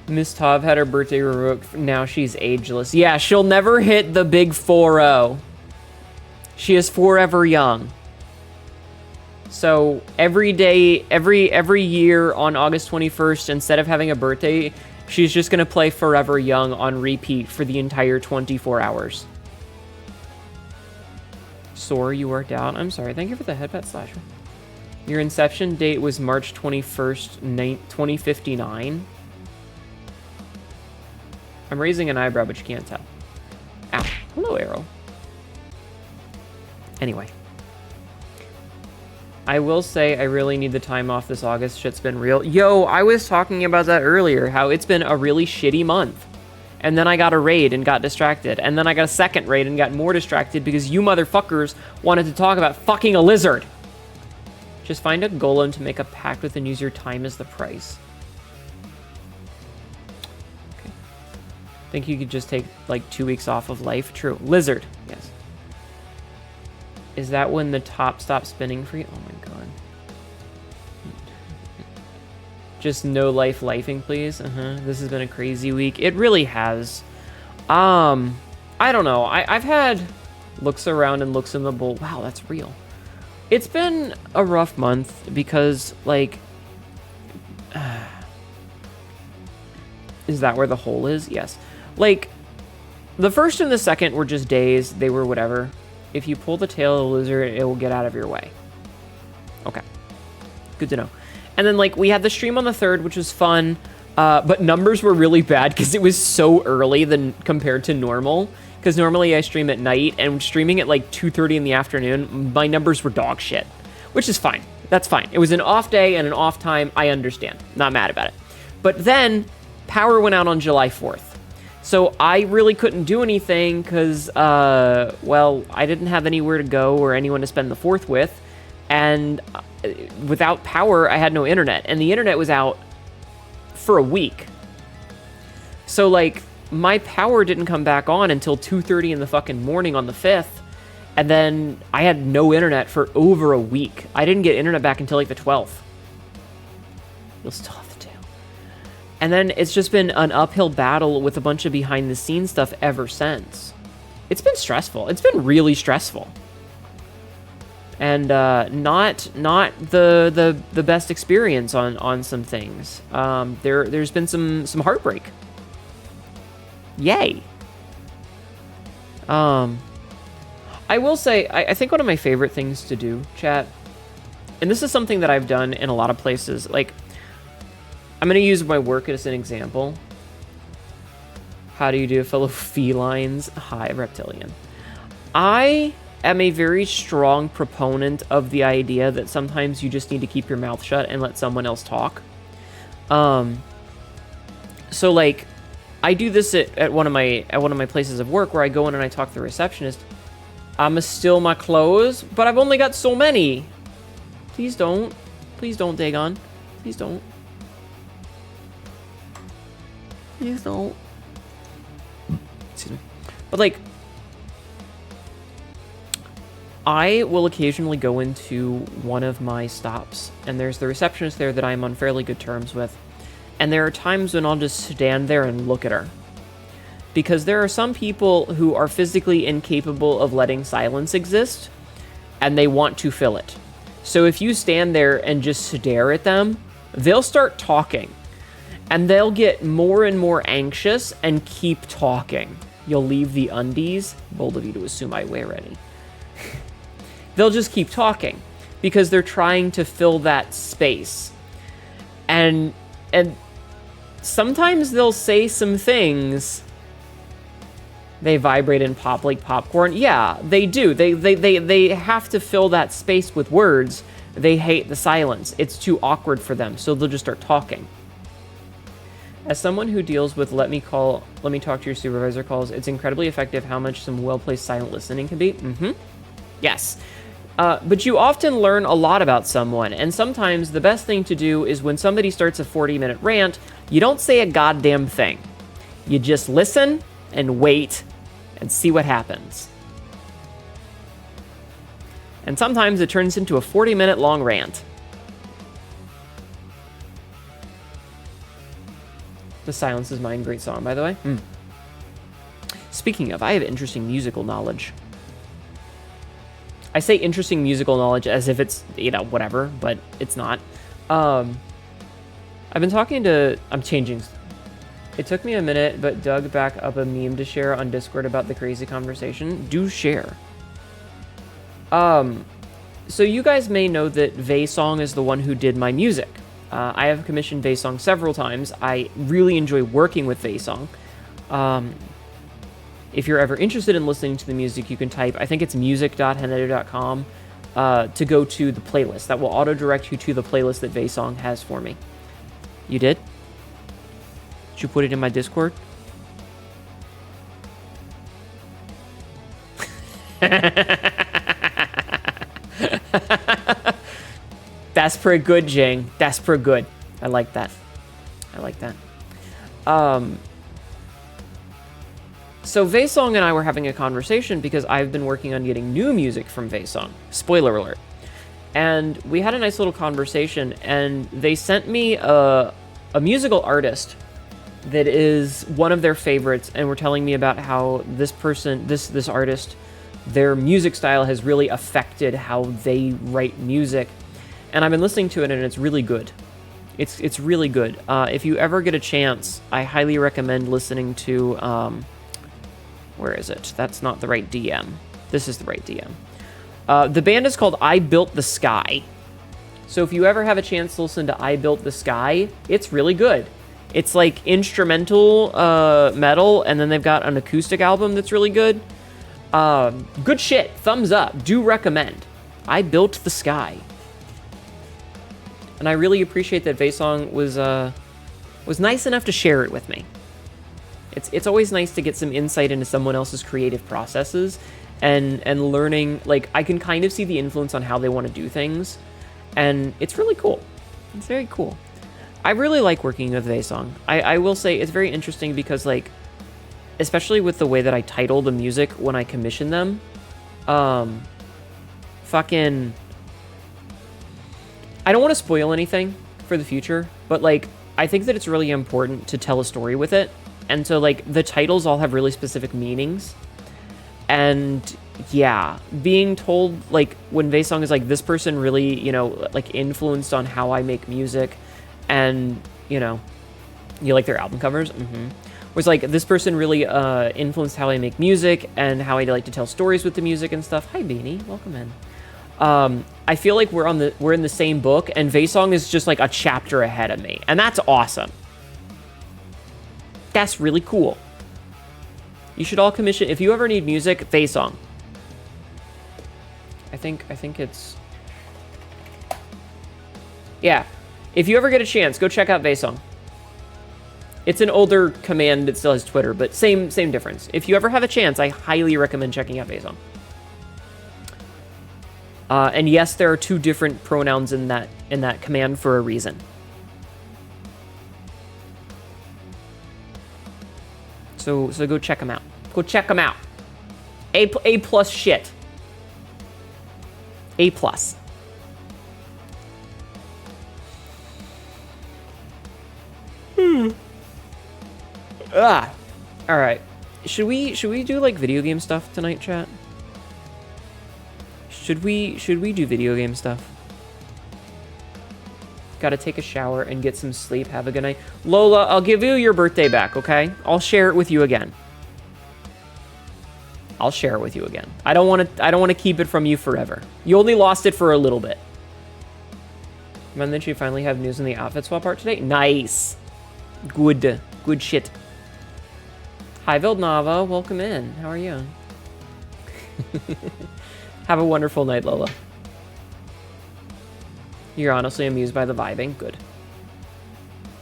Miss Tav had her birthday revoked. Now she's ageless. Yeah, she'll never hit the big 4-0. She is forever young. So every day, every year on August 21st, instead of having a birthday, she's just gonna play Forever Young on repeat for the entire 24 hours. Sore, you worked out. I'm sorry. Thank you for the headpet slasher. Your inception date was March 21st, 2059. I'm raising an eyebrow, but you can't tell. Ow. Hello, Arrow. Anyway. I will say I really need the time off this August. Shit's been real. Yo, I was talking about that earlier, how it's been a really shitty month. And then I got a raid and got distracted. And then I got a second raid and got more distracted because you motherfuckers wanted to talk about fucking a lizard. Just find a golem to make a pact with and use your time as the price. Okay. Think you could just take like 2 weeks off of life? True. Lizard. Yes. Is that when the top stops spinning for you? Oh my god. Just no life lifing, please. This has been a crazy week. It really has. I don't know. I've had looks around and looks in the bowl. Wow, that's real. It's been a rough month because, like... is that where the hole is? Yes. Like, the first and the second were just days. They were whatever. If you pull the tail of the lizard, it will get out of your way. Okay. Good to know. And then, like, we had the stream on the 3rd, which was fun, but numbers were really bad because it was so early than compared to normal. Because normally I stream at night, and streaming at, like, 2:30 in the afternoon, my numbers were dog shit. Which is fine. That's fine. It was an off day and an off time. I understand. Not mad about it. But then, power went out on July 4th. So I really couldn't do anything because, well, I didn't have anywhere to go or anyone to spend the 4th with. And without power, I had no internet. And the internet was out for a week. So, like, my power didn't come back on until 2:30 in the fucking morning on the 5th. And then I had no internet for over a week. I didn't get internet back until, like, the 12th. You'll still have the tail. And then it's just been an uphill battle with a bunch of behind-the-scenes stuff ever since. It's been stressful. It's been really stressful. And not the best experience on some things. There's been some heartbreak. Yay. I will say, I think one of my favorite things to do, chat, and this is something that I've done in a lot of places, like, I'm going to use my work as an example. How do you do, fellow felines? Hi, reptilian. I am a very strong proponent of the idea that sometimes you just need to keep your mouth shut and let someone else talk. So, like, I do this at one of my places of work where I go in and I talk to the receptionist. I'ma steal my clothes, but I've only got so many. Please don't. Please don't, Dagon. Please don't. Please don't. Excuse me. But, like, I will occasionally go into one of my stops, and there's the receptionist there that I'm on fairly good terms with. And there are times when I'll just stand there and look at her. Because there are some people who are physically incapable of letting silence exist, and they want to fill it. So if you stand there and just stare at them, they'll start talking. And they'll get more and more anxious and keep talking. You'll leave the undies. Bold of you to assume I wear any. They'll just keep talking. Because they're trying to fill that space. And sometimes they'll say some things. They vibrate and pop like popcorn. Yeah, they do. They have to fill that space with words. They hate the silence. It's too awkward for them, so they'll just start talking. As someone who deals with let me talk to your supervisor calls, it's incredibly effective how much some well-placed silent listening can be. Yes. But you often learn a lot about someone, and sometimes the best thing to do is when somebody starts a 40-minute rant, you don't say a goddamn thing. You just listen and wait and see what happens. And sometimes it turns into a 40-minute long rant. The Silence is Mine, great song, by the way. Speaking of, I have interesting musical knowledge. I say interesting musical knowledge as if it's, whatever, but it's not. I've been talking to... I'm changing. It took me a minute, but dug back up a meme to share on Discord about the crazy conversation. Do share. So you guys may know that Vaesong is the one who did my music. I have commissioned Vaesong several times. I really enjoy working with Vaesong. If you're ever interested in listening to the music, you can type, I think it's music.hnetu.com, to go to the playlist. That will auto-direct you to the playlist that Vaesong has for me. You did? Did you put it in my Discord? That's pretty good, Jing. That's pretty good. I like that. I like that. So Vaesong and I were having a conversation because I've been working on getting new music from Vaesong. Spoiler alert. And we had a nice little conversation, and they sent me a musical artist that is one of their favorites, and were telling me about how this person, this artist, their music style has really affected how they write music. And I've been listening to it, and it's really good. It's really good. If you ever get a chance, I highly recommend listening to... where is it? That's not the right DM. This is the right DM. The band is called I Built the Sky. So if you ever have a chance to listen to I Built the Sky, it's really good. It's like instrumental metal, and then they've got an acoustic album that's really good. Good shit. Thumbs up. Do recommend. I Built the Sky. And I really appreciate that Vaesong was nice enough to share it with me. It's always nice to get some insight into someone else's creative processes and learning, like, I can kind of see the influence on how they want to do things, and it's really cool. It's very cool. I really like working with Vaesong. I will say it's very interesting because, like, especially with the way that I title the music when I commission them, fucking... I don't want to spoil anything for the future, but, like, I think that it's really important to tell a story with it. And so, like, the titles all have really specific meanings. And, yeah, being told, like, when Vaesong is like, this person really, like, influenced on how I make music, and, you like their album covers? Was like, this person really influenced how I make music, and how I like to tell stories with the music and stuff. Hi, Beanie. Welcome in. I feel like we're in the same book, and Vaesong is just, like, a chapter ahead of me. And that's awesome. That's really cool. You should all commission... If you ever need music, Vaesong. I think it's... Yeah. If you ever get a chance, go check out Vaesong. It's an older command that still has Twitter, but same difference. If you ever have a chance, I highly recommend checking out Vaesong. And yes, there are 2 different pronouns in that command for a reason. So go check them out. Go check them out. A plus shit. A plus. All right. Should we do like video game stuff tonight, chat? Should we do video game stuff? Gotta take a shower and get some sleep. Have a good night. Lola, I'll give you your birthday back, okay? I'll share it with you again. I'll share it with you again. I don't want to keep it from you forever. You only lost it for a little bit. And then she finally have news on the outfit swap art today. Nice. Good shit. Hi, Vildnava. Welcome in. How are you? Have a wonderful night, Lola. You're honestly amused by the vibing? Good.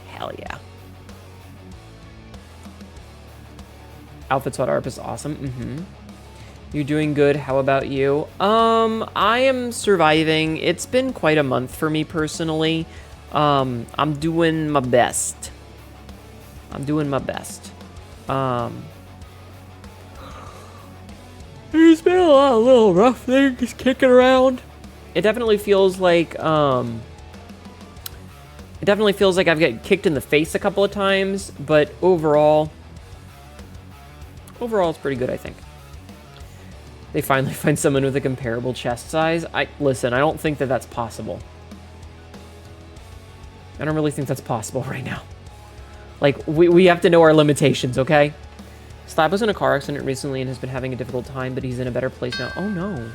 Hell yeah. Outfit swap art is awesome. You're doing good. How about you? I am surviving. It's been quite a month for me personally. I'm doing my best. There's been a lot of little rough things kicking around. It definitely feels like, It definitely feels like I've got kicked in the face a couple of times, but overall it's pretty good, I think. They finally find someone with a comparable chest size. Listen, I don't think that that's possible. I don't really think that's possible right now. Like, we have to know our limitations, okay? Slab was in a car accident recently and has been having a difficult time, but he's in a better place now. Oh, no.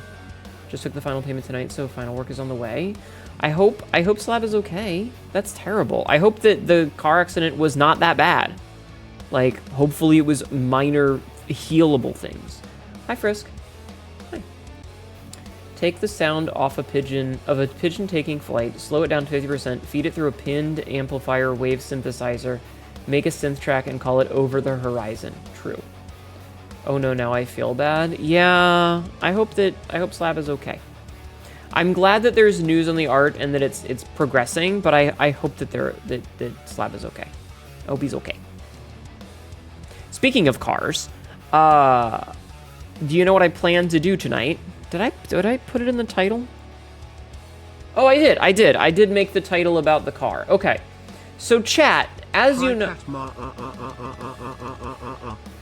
Just took the final payment tonight, so final work is on the way. I hope Slab is okay. That's terrible. I hope that the car accident was not that bad. Like, hopefully it was minor healable things. Hi, Frisk. Hi. Take the sound off a pigeon taking flight, slow it down to 50%, feed it through a pinned amplifier wave synthesizer, make a synth track, and call it Over the Horizon. True. Oh no, now I feel bad. Yeah, I hope Slab is okay. I'm glad that there's news on the art and that it's progressing, but I hope that that Slab is okay. I hope he's okay. Speaking of cars, do you know what I plan to do tonight? Did I put it in the title? Oh, I did. I did make the title about the car. Okay. So chat, as you know...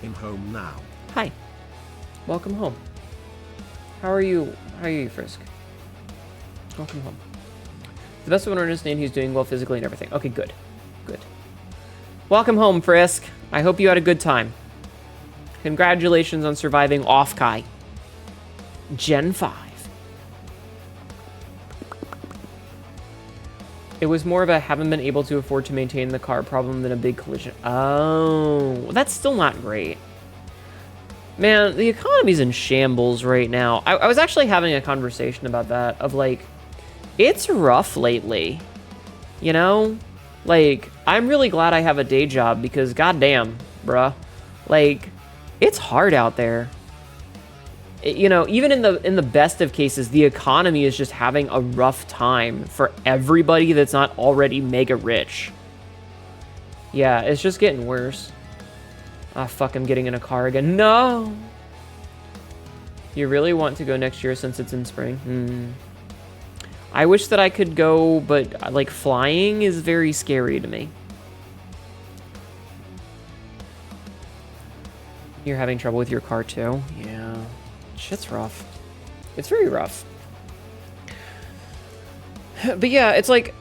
I'm home now. Hi. Welcome home. How are you, Frisk? Welcome home. The best of an understand he's doing well physically and everything. Okay, good. Good. Welcome home, Frisk. I hope you had a good time. Congratulations on surviving Offkai. Gen 5. It was more of a haven't been able to afford to maintain the car problem than a big collision. Oh, that's still not great. Man, the economy's in shambles right now. I was actually having a conversation about that, of like, it's rough lately. You know? Like, I'm really glad I have a day job because goddamn, bruh. Like, it's hard out there. You know, even in the best of cases, the economy is just having a rough time for everybody that's not already mega rich. Yeah, it's just getting worse. Ah, fuck, I'm getting in a car again. No! You really want to go next year since it's in spring? I wish that I could go, but, like, flying is very scary to me. You're having trouble with your car, too? Yeah. Shit's rough. It's very rough. But yeah, it's like...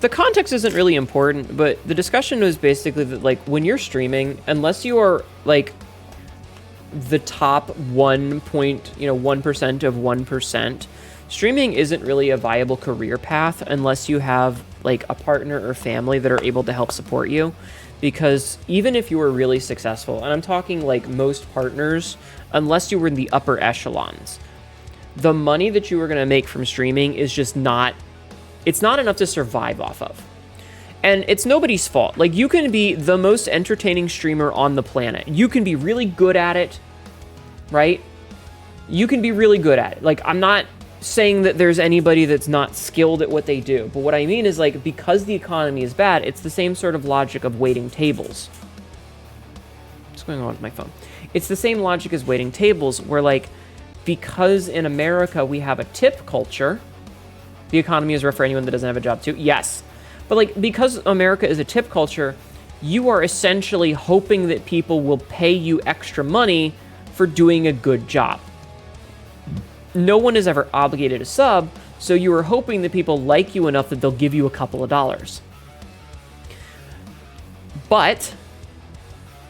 The context isn't really important, but the discussion was basically that, like, when you're streaming, unless you are, like, the top 1% of 1%, streaming isn't really a viable career path unless you have, like, a partner or family that are able to help support you. Because even if you were really successful, and I'm talking, like, most partners, unless you were in the upper echelons, the money that you were going to make from streaming is just not... It's not enough to survive off of. And it's nobody's fault. Like, you can be the most entertaining streamer on the planet. You can be really good at it, right? You can be really good at it. Like, I'm not saying that there's anybody that's not skilled at what they do. But what I mean is, like, because the economy is bad, it's the same sort of logic of waiting tables. What's going on with my phone? It's the same logic as waiting tables, where, like, because in America we have a tip culture... The economy is rough for anyone that doesn't have a job too. Yes. But like, because America is a tip culture, you are essentially hoping that people will pay you extra money for doing a good job. No one is ever obligated to sub, so you are hoping that people like you enough that they'll give you a couple of dollars. But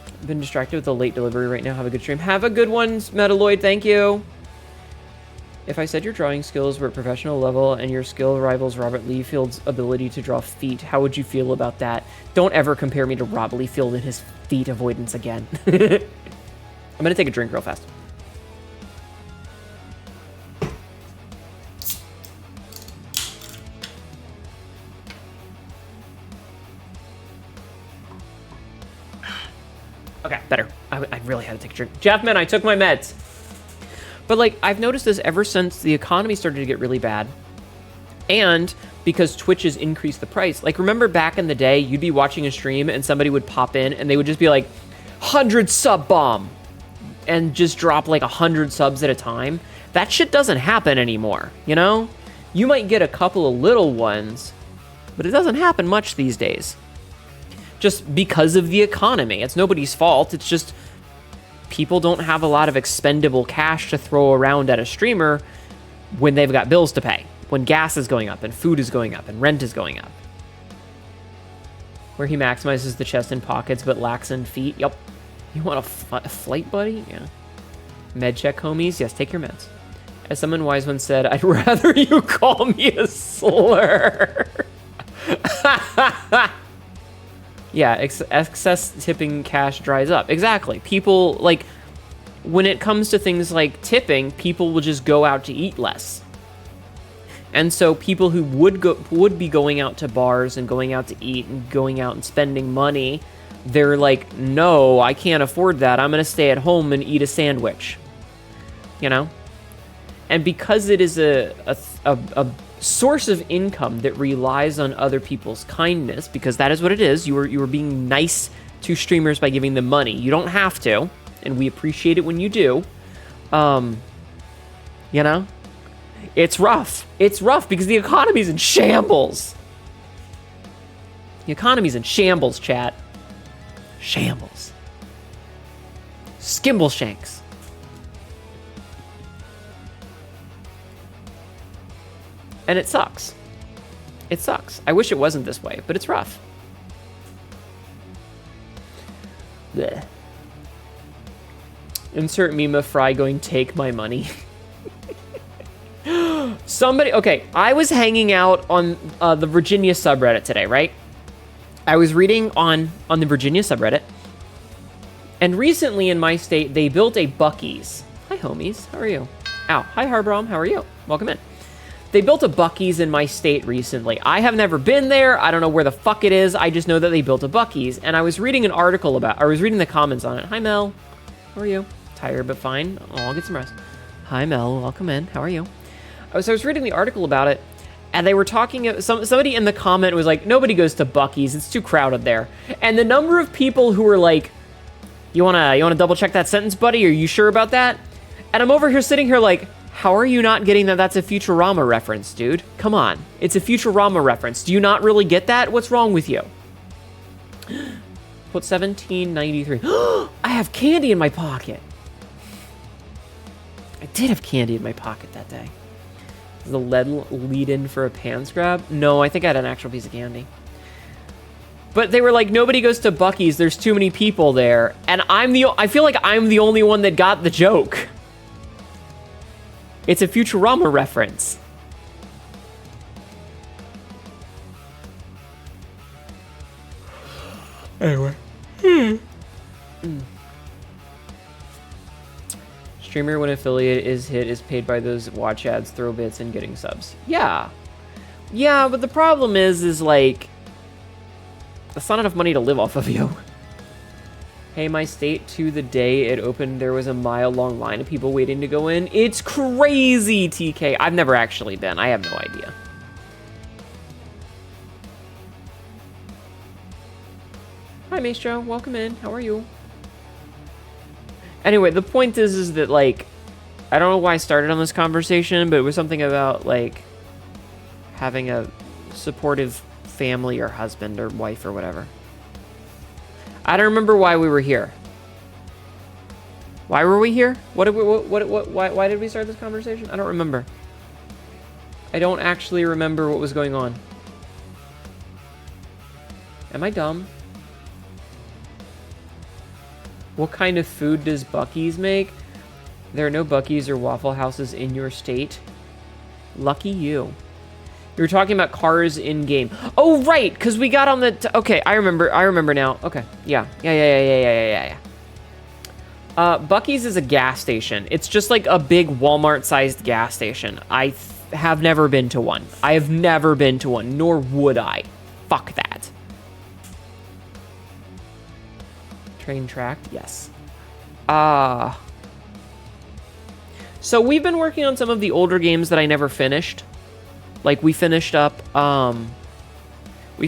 I've been distracted with a late delivery right now. Have a good stream. Have a good one, Metaloid. Thank you. If I said your drawing skills were at professional level and your skill rivals Robert Liefield's ability to draw feet, how would you feel about that? Don't ever compare me to Rob Liefeld and his feet avoidance again. I'm gonna take a drink real fast. Okay, better. I really had to take a drink. Jeffman, I took my meds. But, like, I've noticed this ever since the economy started to get really bad. And because Twitch has increased the price. Like, remember back in the day, you'd be watching a stream and somebody would pop in and they would just be like, 100 sub bomb. And just drop, like, 100 subs at a time. That shit doesn't happen anymore, you know? You might get a couple of little ones, but it doesn't happen much these days. Just because of the economy. It's nobody's fault. It's just people don't have a lot of expendable cash to throw around at a streamer when they've got bills to pay, when gas is going up and food is going up and rent is going up. Where he maximizes the chest and pockets but lacks in feet. Yep. You want a flight buddy? Yeah. Med check, homies. Yes, take your meds. As someone wise once said, I'd rather you call me a slur. Yeah, excess tipping cash dries up. Exactly. People, like, when it comes to things like tipping, people will just go out to eat less. And so people who would be going out to bars and going out to eat and going out and spending money, they're like, no, I can't afford that. I'm going to stay at home and eat a sandwich. You know? And because it is a source of income that relies on other people's kindness, because that is what it is. You are being nice to streamers by giving them money. You don't have to, and we appreciate it when you do. You know? It's rough. It's rough because the economy's in shambles. The economy's in shambles, chat. Shambles. Skimble shanks. And it sucks. It sucks. I wish it wasn't this way, but it's rough. Blech. Insert meme of Fry going, take my money. Somebody, okay, I was hanging out on the Virginia subreddit today, right? I was reading on the Virginia subreddit. And recently in my state, they built a Buc-ee's. Hi, homies. How are you? Ow. Hi, Harbrom. How are you? Welcome in. They built a Buc-ee's in my state recently. I have never been there. I don't know where the fuck it is. I just know that they built a Buc-ee's. And I was reading an article about, I was reading the comments on it. Hi, Mel. How are you? Tired, but fine. Oh, I'll get some rest. Hi, Mel. Welcome in. How are you? So I was reading the article about it, and they were talking, somebody in the comment was like, nobody goes to Buc-ee's. It's too crowded there. And the number of people who were like, you wanna double check that sentence, buddy? Are you sure about that? And I'm over here sitting here like, how are you not getting that that's a Futurama reference, dude? Come on. It's a Futurama reference. Do you not really get that? What's wrong with you? Put 1793. I have candy in my pocket. I did have candy in my pocket that day. Is the lead in for a pants grab? No, I think I had an actual piece of candy. But they were like, nobody goes to Buc-ee's. There's too many people there. And I feel like I'm the only one that got the joke. It's a Futurama reference. Anyway. Streamer, when affiliate is hit, is paid by those watch ads, throw bits, and getting subs. Yeah. Yeah, but the problem is like, that's not enough money to live off of you. Hey, my state, to the day it opened, there was a mile-long line of people waiting to go in. It's crazy, TK. I've never actually been. I have no idea. Hi, Maestro. Welcome in. How are you? Anyway, the point is that, like, I don't know why I started on this conversation, but it was something about, like, having a supportive family or husband or wife or whatever. I don't remember why we were here. Why were we here? Why did we start this conversation? I don't remember. I don't actually remember what was going on. Am I dumb? What kind of food does Buc-ee's make? There are no Buc-ee's or Waffle Houses in your state. Lucky you. You were talking about cars in game. Oh, right, because we got on the... okay, I remember now. Okay, yeah. Buc-ee's is a gas station. It's just like a big Walmart-sized gas station. I have never been to one. I have never been to one, nor would I. Fuck that. Train tracked? Yes. So we've been working on some of the older games that I never finished. Like, we finished up the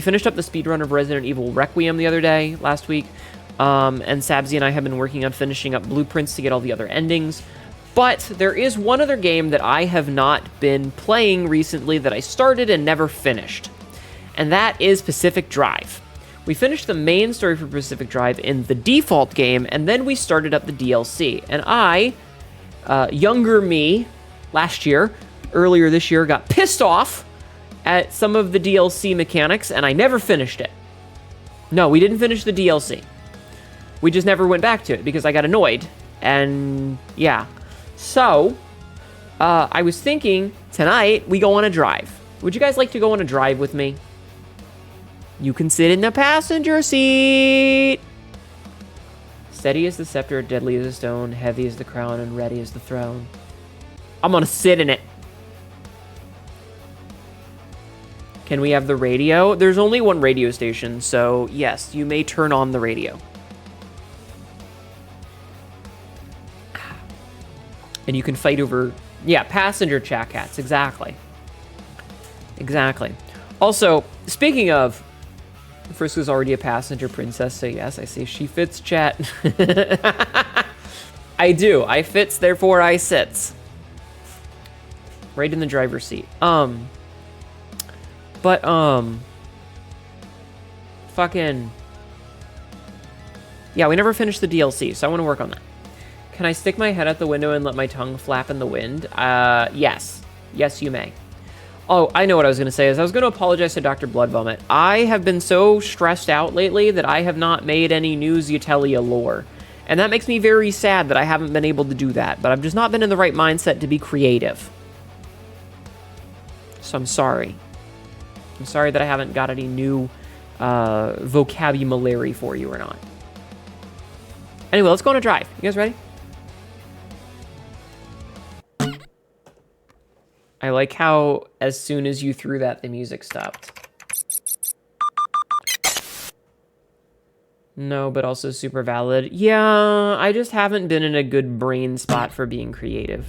speedrun of Resident Evil Requiem the other day, last week. And Sabzi and I have been working on finishing up blueprints to get all the other endings. But there is one other game that I have not been playing recently that I started and never finished. and that is Pacific Drive. We finished the main story for Pacific Drive in the default game, and then we started up the DLC. And I, younger me, earlier this year, got pissed off at some of the DLC mechanics, and I never finished it. No, we didn't finish the DLC. We just never went back to it because I got annoyed. And yeah. So, I was thinking tonight we go on a drive. Would you guys like to go on a drive with me? You can sit in the passenger seat. Steady as the scepter, deadly as a stone, heavy as the crown, and ready as the throne. I'm gonna sit in it. Can we have the radio? There's only one radio station, so yes, you may turn on the radio. And you can fight over, yeah, passenger chat cats, exactly. Exactly. Also, speaking of, Frisko's already a passenger princess, so yes, I see she fits chat. I do. I fits, therefore I sits. Right in the driver's seat. Fucking... Yeah, we never finished the DLC, so I want to work on that. Can I stick my head out the window and let my tongue flap in the wind? Yes. Yes, you may. Oh, I know what I was going to say. I was going to apologize to Dr. Blood Vomit. I have been so stressed out lately that I have not made any new Zetelia lore. And that makes me very sad that I haven't been able to do that. But I've just not been in the right mindset to be creative. So I'm sorry. I'm sorry that I haven't got any new vocabulary for you or not. Anyway, let's go on a drive. You guys ready? I like how as soon as you threw that, the music stopped. No, but also super valid. Yeah, I just haven't been in a good brain spot for being creative.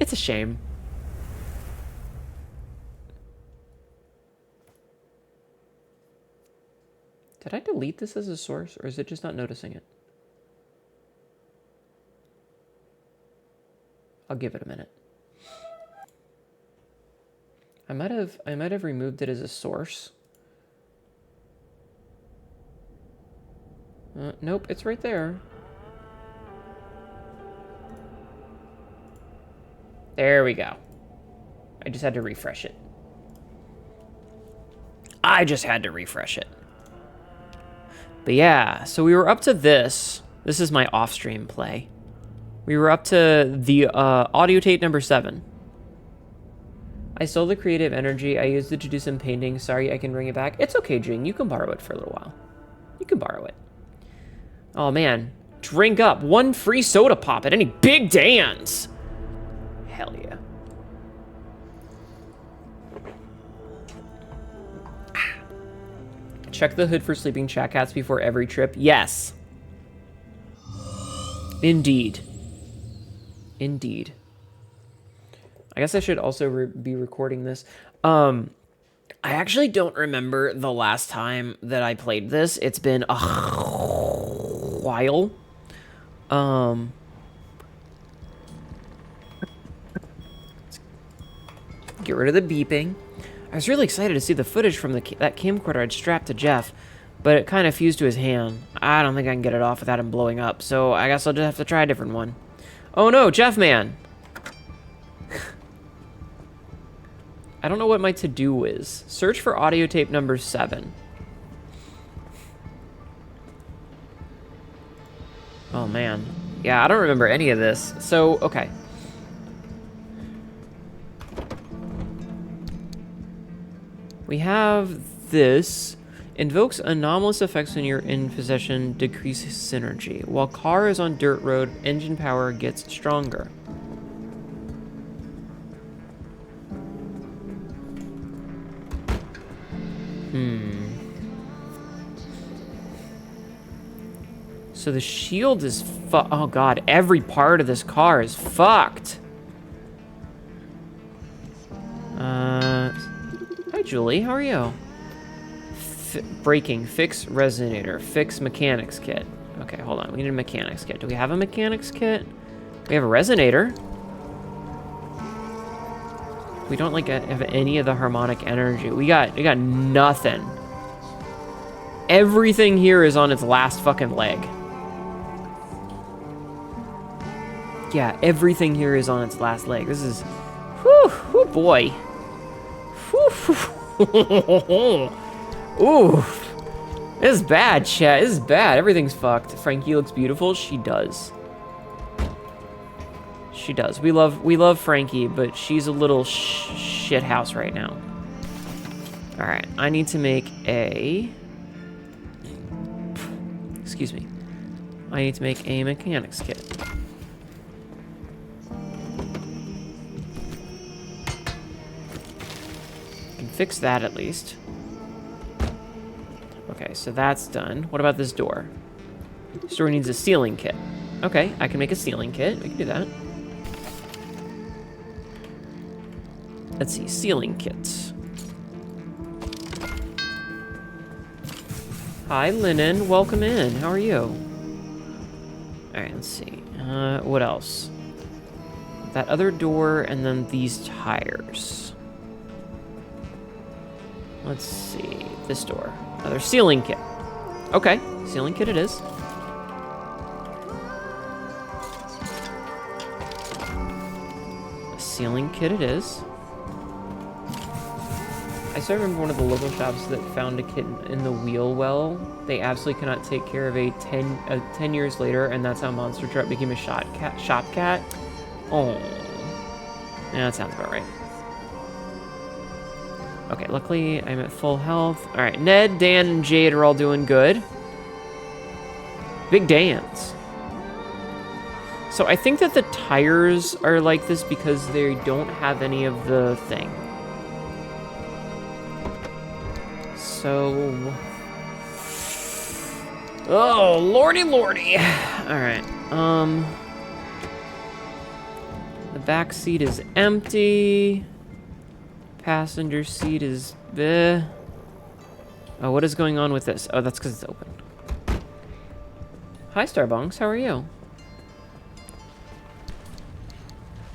It's a shame. Did I delete this as a source, or is it just not noticing it? I'll give it a minute. I might have removed it as a source. Nope, it's right there. There we go. I just had to refresh it. But yeah, so we were up to this. This is my off-stream play. We were up to the audio tape number 7. I stole the creative energy. I used it to do some painting. Sorry, I can bring it back. It's okay, Jing. You can borrow it for a little while. You can borrow it. Oh, man. Drink up. 1 free soda pop at any Big Dan's. Hell yeah. Check the hood for sleeping chat cats before every trip. Yes. Indeed. Indeed. I guess I should also be recording this. I actually don't remember the last time that I played this. It's been a while. Get rid of the beeping. I was really excited to see the footage from that camcorder I'd strapped to Jeff, but it kind of fused to his hand. I don't think I can get it off without him blowing up, so I guess I'll just have to try a different one. Oh no, Jeff man! I don't know what my to-do is. Search for audio tape number 7. Oh, man. Yeah, I don't remember any of this. So, okay. We have this. Invokes anomalous effects when you're in possession, decreases synergy. While car is on dirt road, engine power gets stronger. So the shield is oh god, every part of this car is fucked. Hi Julie, how are you? Braking, fix resonator, fix mechanics kit. Okay, hold on, we need a mechanics kit. Do we have a mechanics kit? We have a resonator. We don't like have any of the harmonic energy. We got nothing. Everything here is on its last fucking leg. Yeah, everything here is on its last leg. This is, whew boy. Whew. Ooh. This is bad, chat. This is bad. Everything's fucked. Frankie looks beautiful. She does. She does. We love Frankie, but she's a little shit house right now. All right, I need to make a. Excuse me. I need to make a mechanics kit. Can fix that at least. Okay, so that's done. What about this door? This door needs a ceiling kit. Okay, I can make a ceiling kit. We can do that. Let's see, ceiling kits. Hi, Linen. Welcome in. How are you? All right, let's see. What else? That other door and then these tires. Let's see. This door. Another ceiling kit. Okay, ceiling kit it is. A ceiling kit it is. I still remember one of the local shops that found a kit in the wheel well. They absolutely cannot take care of a 10 years later, and that's how Monster Truck became a shop cat. Oh, yeah, that sounds about right. Okay, luckily I'm at full health. All right, Ned, Dan, and Jade are all doing good. Big Dan's. So I think that the tires are like this because they don't have any of the thing. So... Oh, lordy. All right, the back seat is empty. Passenger seat is bleh. Oh, what is going on with this? Oh, that's because it's open. Hi, Starbunks. How are you?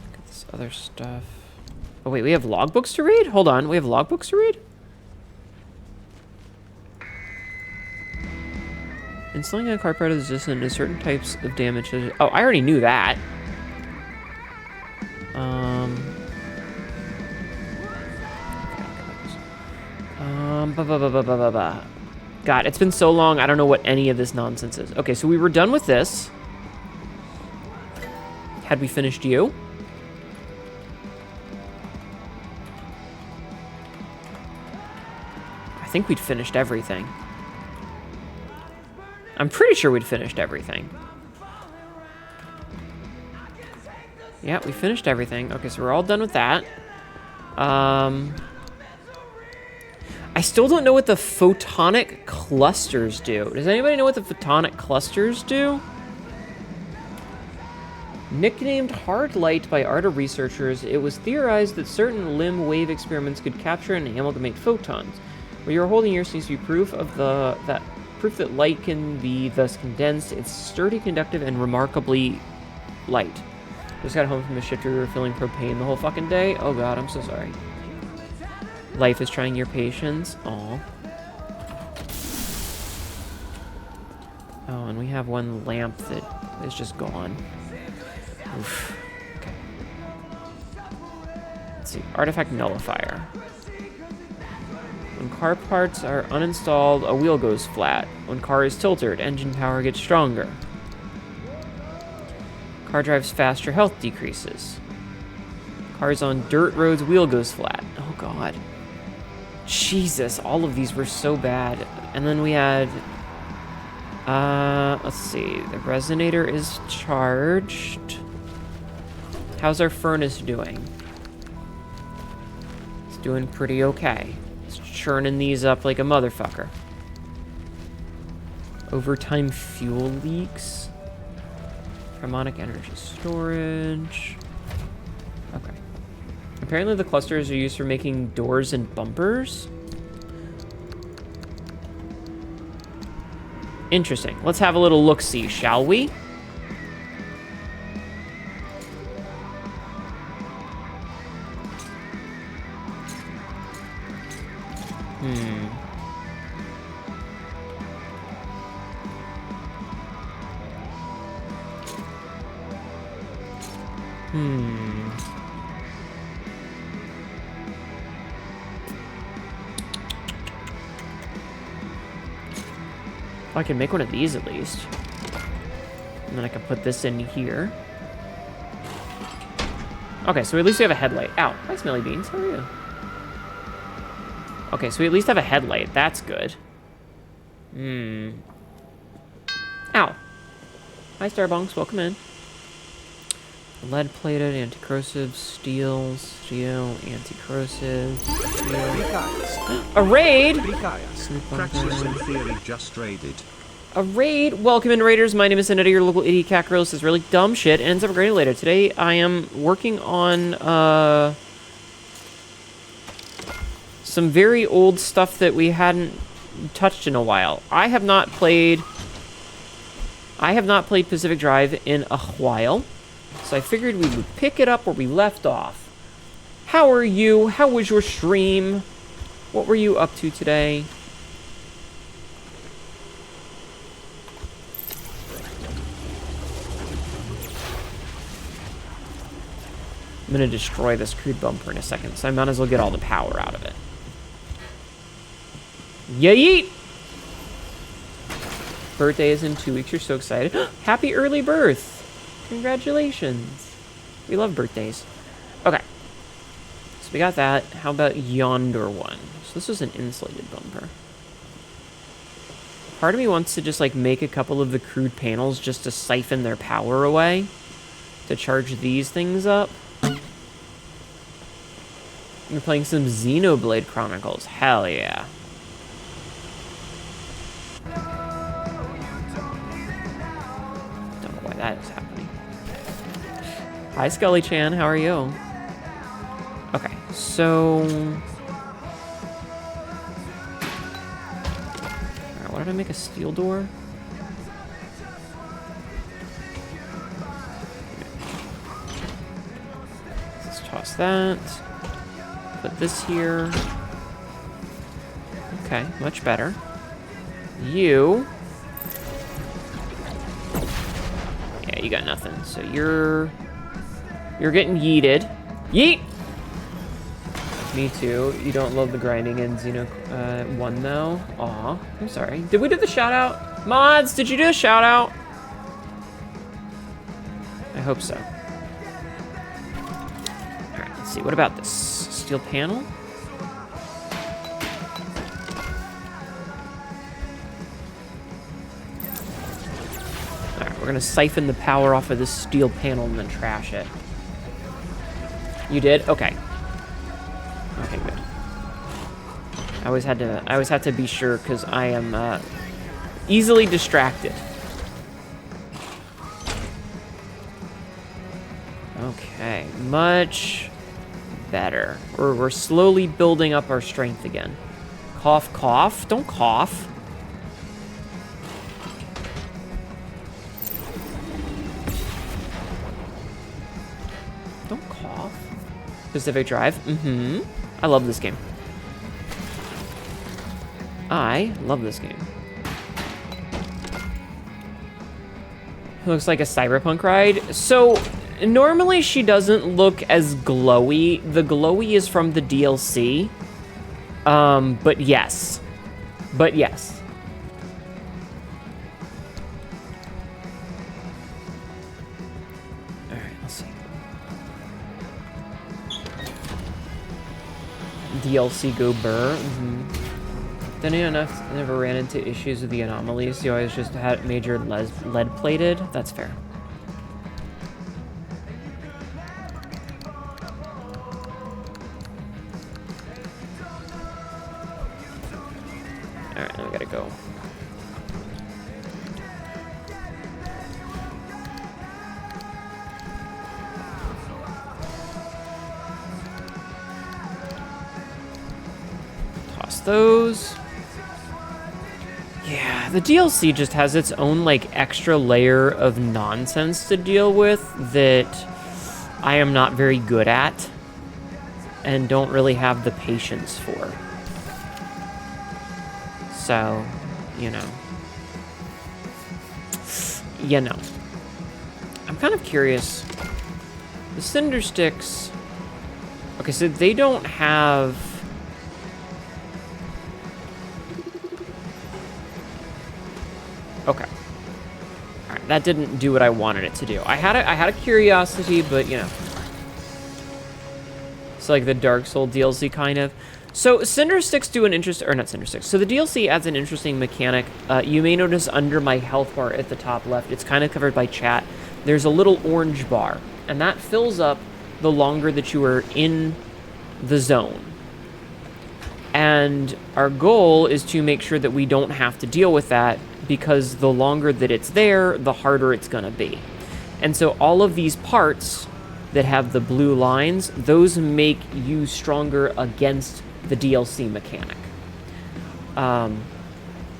Look at this other stuff. Oh, wait. We have logbooks to read? Hold on. We have logbooks to read? Installing a car part is resistant to certain types of damage. Oh, I already knew that. God, it's been so long, I don't know what any of this nonsense is. Okay, so we were done with this. Had we finished you? I think we'd finished everything. I'm pretty sure we'd finished everything. Yeah, we finished everything. Okay, so we're all done with that. I still don't know what the photonic clusters do. Does anybody know what the photonic clusters do? Nicknamed hard light by ARDA researchers, it was theorized that certain limb wave experiments could capture and amalgamate photons. What you're holding here seems to be proof that light can be thus condensed. It's sturdy, conductive, and remarkably light. Just got home from the shifter. We were feeling propane the whole fucking day. Oh god, I'm so sorry. Life is trying your patience. Aw. Oh, and we have one lamp that is just gone. Oof. Okay. Let's see. Artifact nullifier. When car parts are uninstalled, a wheel goes flat. When car is tilted, engine power gets stronger. Car drives faster, health decreases. Cars on dirt roads, wheel goes flat. Oh god. Jesus, all of these were so bad. And then we had... let's see. The resonator is charged. How's our furnace doing? It's doing pretty okay. It's churning these up like a motherfucker. Overtime fuel leaks. Harmonic energy storage. Okay. Apparently the clusters are used for making doors and bumpers. Interesting. Let's have a little look-see, shall we? I can make one of these at least. And then I can put this in here. Okay, so at least we have a headlight. Ow. Hi, Smelly Beans. How are you? Okay, so we at least have a headlight. That's good. Ow. Hi, Starbonks. Welcome in. Lead-plated, anti-corrosive, steel, anti-corrosive, steel. A raid! Praxis in theory just raided. A raid! Welcome in, Raiders. My name is Hnetu, your local idiot cat girl. This is really dumb shit, and ends up grading later. Today, I am working on, some very old stuff that we hadn't touched in a while. I have not played Pacific Drive in a while, so I figured we would pick it up where we left off. How are you? How was your stream? What were you up to today? I'm gonna destroy this crude bumper in a second, so I might as well get all the power out of it. Yeet! Birthday is in 2 weeks. You're so excited. Happy early birth! Congratulations. We love birthdays. Okay. So we got that. How about yonder one? So this is an insulated bumper. Part of me wants to just like make a couple of the crude panels just to siphon their power away. To charge these things up. We're playing some Xenoblade Chronicles. Hell yeah. Don't know why that is happening. Hi, Scully Chan. How are you? Okay, so... Alright, why did I make a steel door? Let's toss that. Put this here. Okay, much better. You. Yeah, you got nothing. So you're getting yeeted. Yeet! Me too. You don't love the grinding in Xeno 1 though? Aw, I'm sorry. Did we do the shout out? Mods, did you do a shout out? I hope so. Alright, let's see. What about this? Steel panel? Alright, we're gonna siphon the power off of this steel panel and then trash it. You did? Okay. Okay, good. I always have to be sure because I am easily distracted. Okay, much better. We're slowly building up our strength again. Cough, cough. Don't cough. Don't cough. Pacific Drive. Mm-hmm. I love this game. I love this game. Looks like a cyberpunk ride. So, normally she doesn't look as glowy. The glowy is from the DLC. But yes. But yes. Alright, let's see. DLC go burr. Funny enough, I never ran into issues with the anomalies. You always just had major lead plated. That's fair. Alright, now we gotta go. Toss those. Yeah, the DLC just has its own, like, extra layer of nonsense to deal with that I am not very good at and don't really have the patience for. So, you know. You know. I'm kind of curious. The Cinder Sticks... Okay, so they don't have... Okay. Alright, that didn't do what I wanted it to do. I had a curiosity, but, you know. It's like the Dark Soul DLC, kind of. So, Cinder Sticks do an interest... Or, not Cinder Sticks. So, the DLC adds an interesting mechanic. You may notice under my health bar at the top left, it's kind of covered by chat. There's a little orange bar. And that fills up the longer that you are in the zone. And our goal is to make sure that we don't have to deal with that, because the longer that it's there, the harder it's going to be. And so all of these parts that have the blue lines, those make you stronger against the DLC mechanic.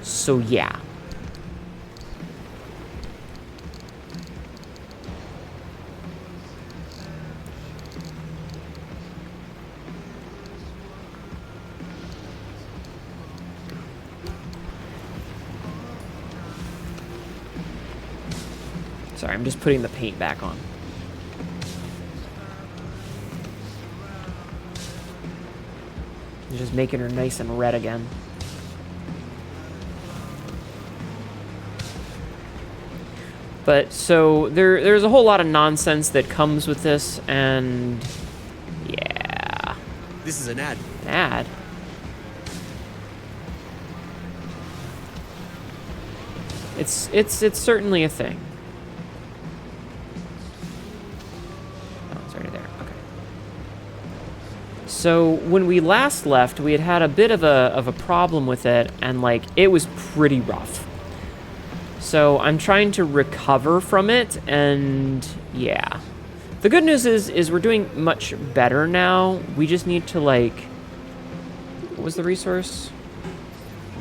So yeah. Sorry, I'm just putting the paint back on. Just making her nice and red again. But, so, there's a whole lot of nonsense that comes with this, and... yeah. This is an ad. Ad? It's certainly a thing. So when we last left, we had a bit of a problem with it, and like it was pretty rough. So I'm trying to recover from it, and yeah. The good news is we're doing much better now. We just need to like, what was the resource?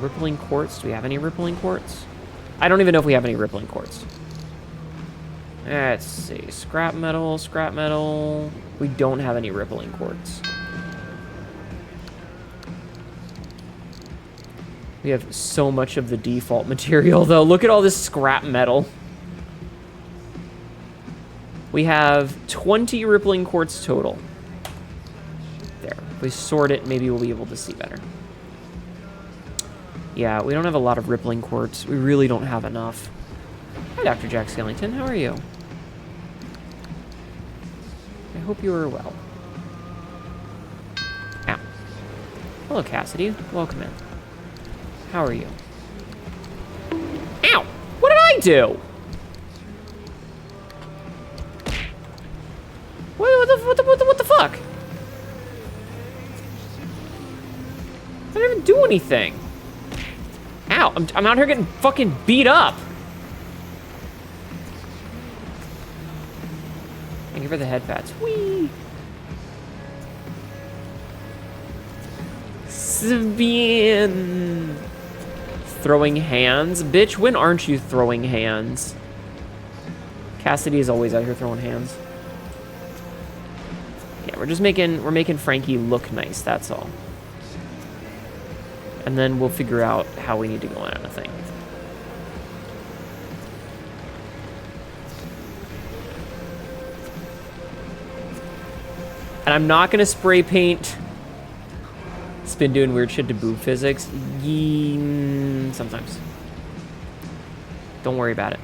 Rippling quartz. Do we have any rippling quartz? I don't even know if we have any rippling quartz. Let's see. Scrap metal, scrap metal. We don't have any rippling quartz. We have so much of the default material, though. Look at all this scrap metal. We have 20 rippling quartz total. There. If we sort it, maybe we'll be able to see better. Yeah, we don't have a lot of rippling quartz. We really don't have enough. Hi, Dr. Jack Skellington. How are you? I hope you are well. Ow. Hello, Cassidy. Welcome in. How are you? Ow! What did I do? What the fuck? I didn't even do anything. Ow! I'm out here getting fucking beat up. Thank you for the head pats. Whee! Svian. Throwing hands? Bitch, when aren't you throwing hands? Cassidy is always out here throwing hands. Yeah, we're making Frankie look nice, that's all. And then we'll figure out how we need to go on a thing. And I'm not gonna spray paint. It's been doing weird shit to boob physics. Sometimes. Don't worry about it.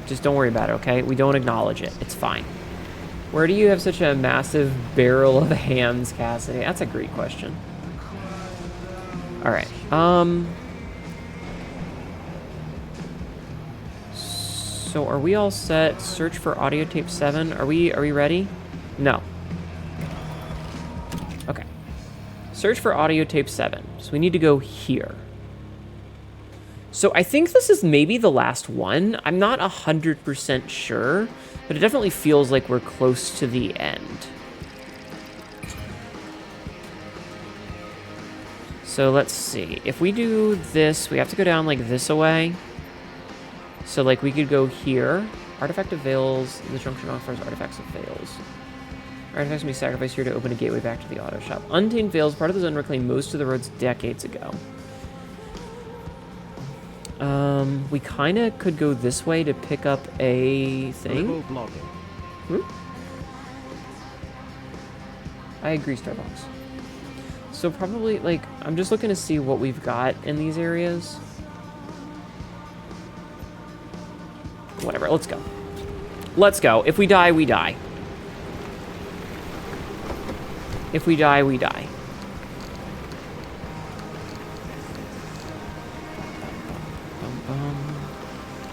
Just don't worry about it, okay? We don't acknowledge it. It's fine. Where do you have such a massive barrel of hands, Cassidy? That's a great question. Alright. So are we all set? Search for audio tape 7. Are we ready? No. Okay. Search for audio tape 7. So we need to go here. So I think this is maybe the last one. I'm not 100% sure, but it definitely feels like we're close to the end. So let's see. If we do this, we have to go down like this away. So like we could go here. Artifact of Veils. The junction offers artifacts of Veils. Artifacts can be sacrificed here to open a gateway back to the auto shop. Untamed Veils, part of the zone reclaimed most of the roads decades ago. We kind of could go this way to pick up a thing. Little blogging. I agree, Starbucks. So probably, like, I'm just looking to see what we've got in these areas. Whatever, let's go. Let's go. If we die, we die. If we die, we die.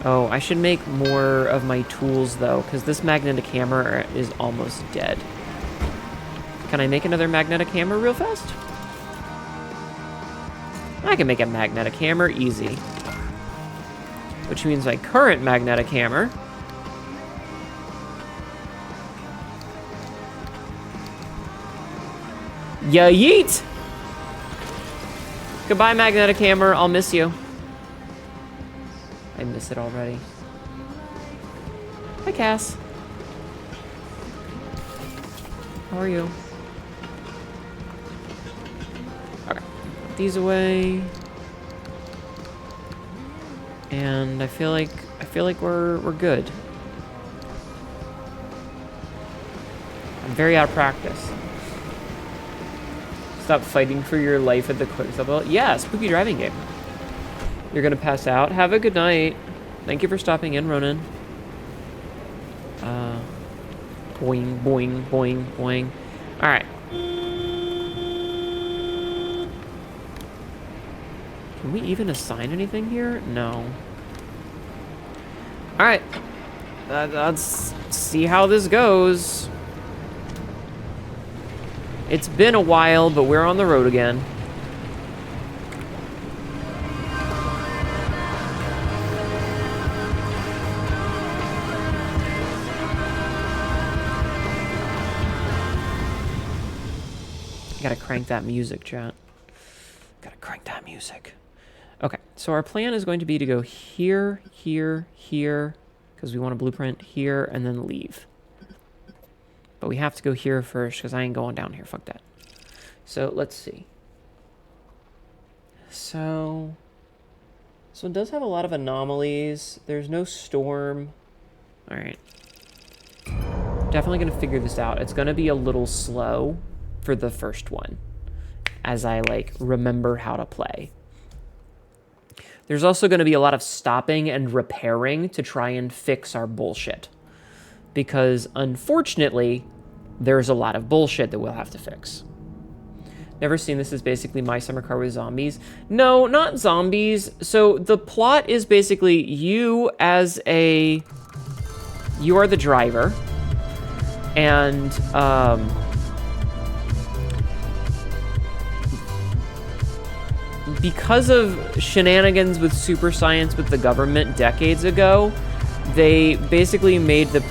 Oh, I should make more of my tools, though, because this magnetic hammer is almost dead. Can I make another magnetic hammer real fast? I can make a magnetic hammer easy. Which means my current magnetic hammer... Ya yeet! Goodbye, magnetic hammer. I'll miss you. I miss it already. Hi, Cass. How are you? Okay. Put these away. And I feel like we're good. I'm very out of practice. Stop fighting for your life at the quick stop. Yeah, spooky driving game. You're gonna pass out. Have a good night. Thank you for stopping in, Ronan. Boing, boing, boing, boing. All right. Can we even assign anything here? No. All right. Let's see how this goes. It's been a while, but we're on the road again. Gotta crank that music, chat. Gotta crank that music. Okay, so our plan is going to be to go here, here, here, because we want a blueprint here, and then leave. But we have to go here first, because I ain't going down here. Fuck that. So, let's see. So it does have a lot of anomalies. There's no storm. Alright. Definitely going to figure this out. It's going to be a little slow for the first one, as I, like, remember how to play. There's also going to be a lot of stopping and repairing to try and fix our bullshit. Because, unfortunately, there's a lot of bullshit that we'll have to fix. Never seen this as basically My Summer Car with zombies. No, not zombies. So, the plot is basically you as a... You are the driver. And, because of shenanigans with super science with the government decades ago, they basically made the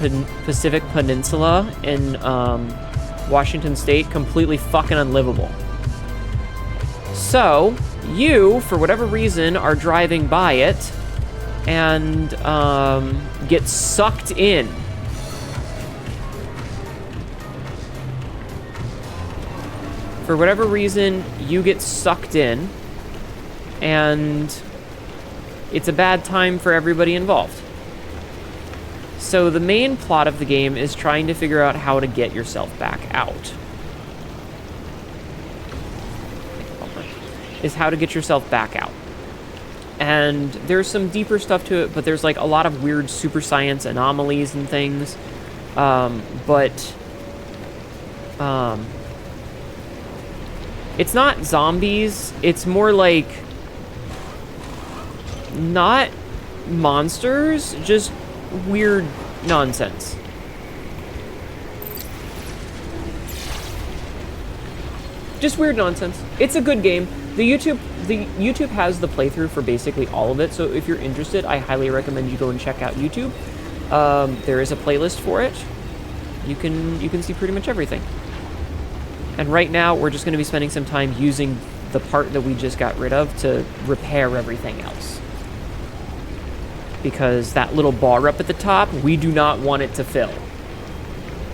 Pacific Peninsula in Washington State completely fucking unlivable. So, you, for whatever reason, are driving by it and get sucked in. For whatever reason, you get sucked in. And it's a bad time for everybody involved. So the main plot of the game is trying to figure out how to get yourself back out. Is how to get yourself back out. And there's some deeper stuff to it, but there's like a lot of weird super science anomalies and things. It's not zombies, it's more like... Not monsters, just weird nonsense. Just weird nonsense. It's a good game. The YouTube has the playthrough for basically all of it, so if you're interested, I highly recommend you go and check out YouTube. There is a playlist for it. You can see pretty much everything. And right now, we're just going to be spending some time using the part that we just got rid of to repair everything else. Because that little bar up at the top, we do not want it to fill.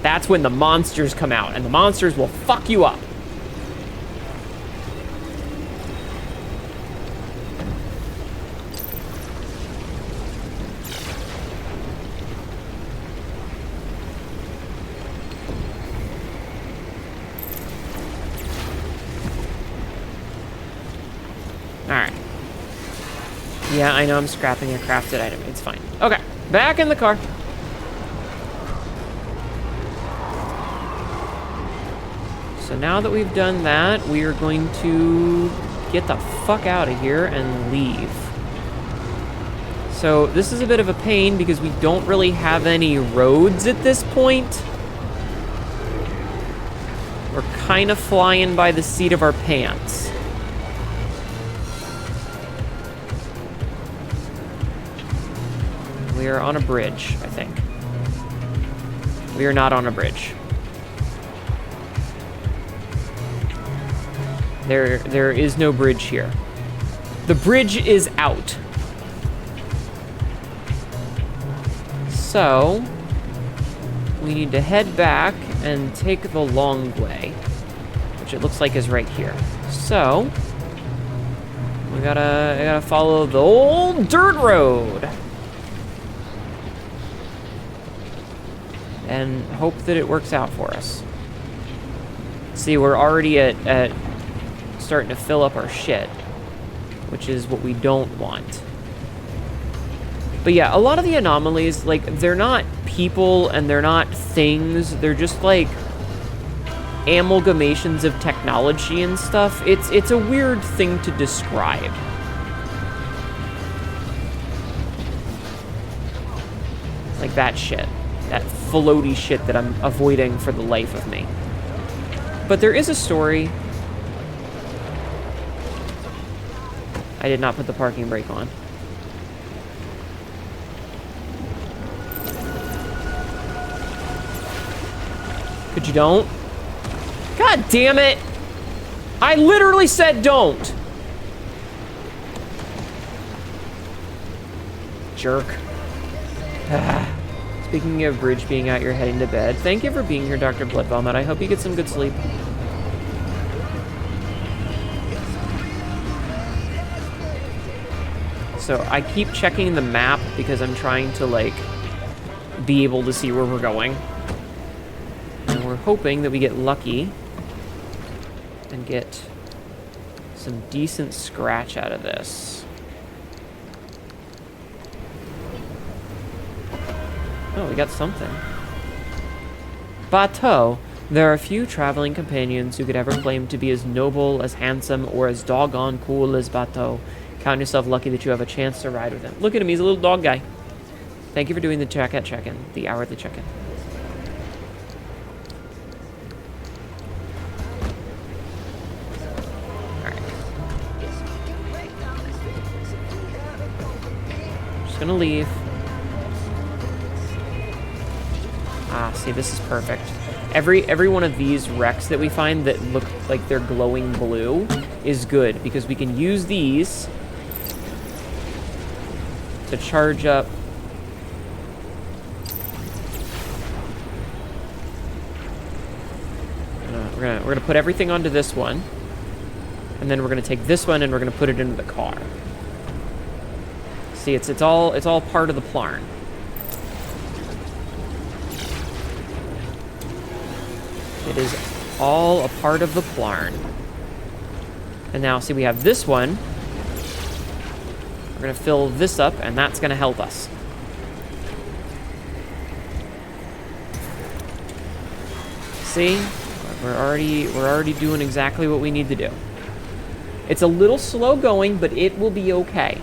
That's when the monsters come out, and the monsters will fuck you up. Yeah, I know I'm scrapping a crafted item. It's fine. Okay, back in the car. So now that we've done that, we are going to get the fuck out of here and leave. So this is a bit of a pain because we don't really have any roads at this point. We're kind of flying by the seat of our pants. We are on a bridge, I think. We are not on a bridge. There is no bridge here. The bridge is out. So, we need to head back and take the long way, which it looks like is right here. So, we gotta follow the old dirt road. And hope that it works out for us. See, we're already at starting to fill up our shit, which is what we don't want. But yeah, a lot of the anomalies, like, they're not people and they're not things. They're just, like, amalgamations of technology and stuff. It's a weird thing to describe. Like that shit. That floaty shit that I'm avoiding for the life of me. But there is a story. I did not put the parking brake on. Could you don't? God damn it! I literally said don't! Jerk. Speaking of bridge being out, you're heading to bed. Thank you for being here, Dr. Blood Vomit. I hope you get some good sleep. So I keep checking the map because I'm trying to, like, be able to see where we're going. And we're hoping that we get lucky and get some decent scratch out of this. Oh, we got something. Bateau. There are few traveling companions who could ever claim to be as noble, as handsome, or as doggone cool as Bateau. Count yourself lucky that you have a chance to ride with him. Look at him, he's a little dog guy. Thank you for doing the check-in, the hourly check-in. Alright. Just gonna leave. Ah, see, this is perfect. Every one of these wrecks that we find that look like they're glowing blue is good, because we can use these to charge up we're gonna put everything onto this one, and then we're gonna take this one and we're gonna put it into the car. See, it's all part of the plan. It is all a part of the plan. And now, see, we have this one. We're gonna fill this up, and that's gonna help us. See? We're already doing exactly what we need to do. It's a little slow going, but it will be okay.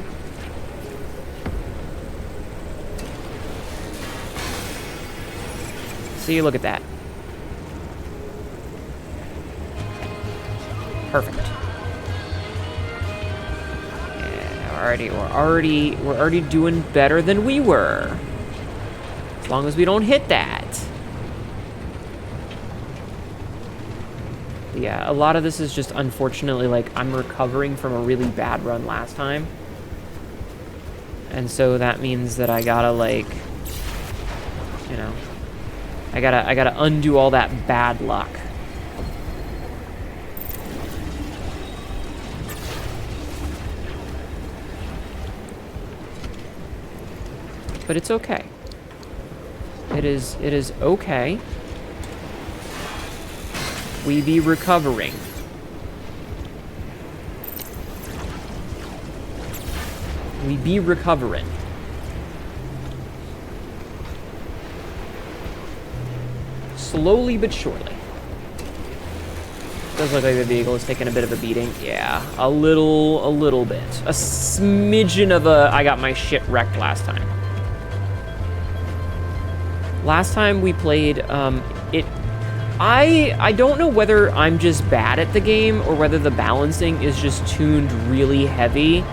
See, look at that. Perfect. Yeah, we're already doing better than we were. As long as we don't hit that. Yeah, a lot of this is just, unfortunately, like, I'm recovering from a really bad run last time. And so that means that I gotta, like, you know, I gotta undo all that bad luck. But it's okay. It is okay. We be recovering. We be recovering. Slowly but surely. Does look like the vehicle is taking a bit of a beating. Yeah, a little bit. A smidgen of a, I got my shit wrecked last time. Last time we played, I don't know whether I'm just bad at the game or whether the balancing is just tuned really heavy,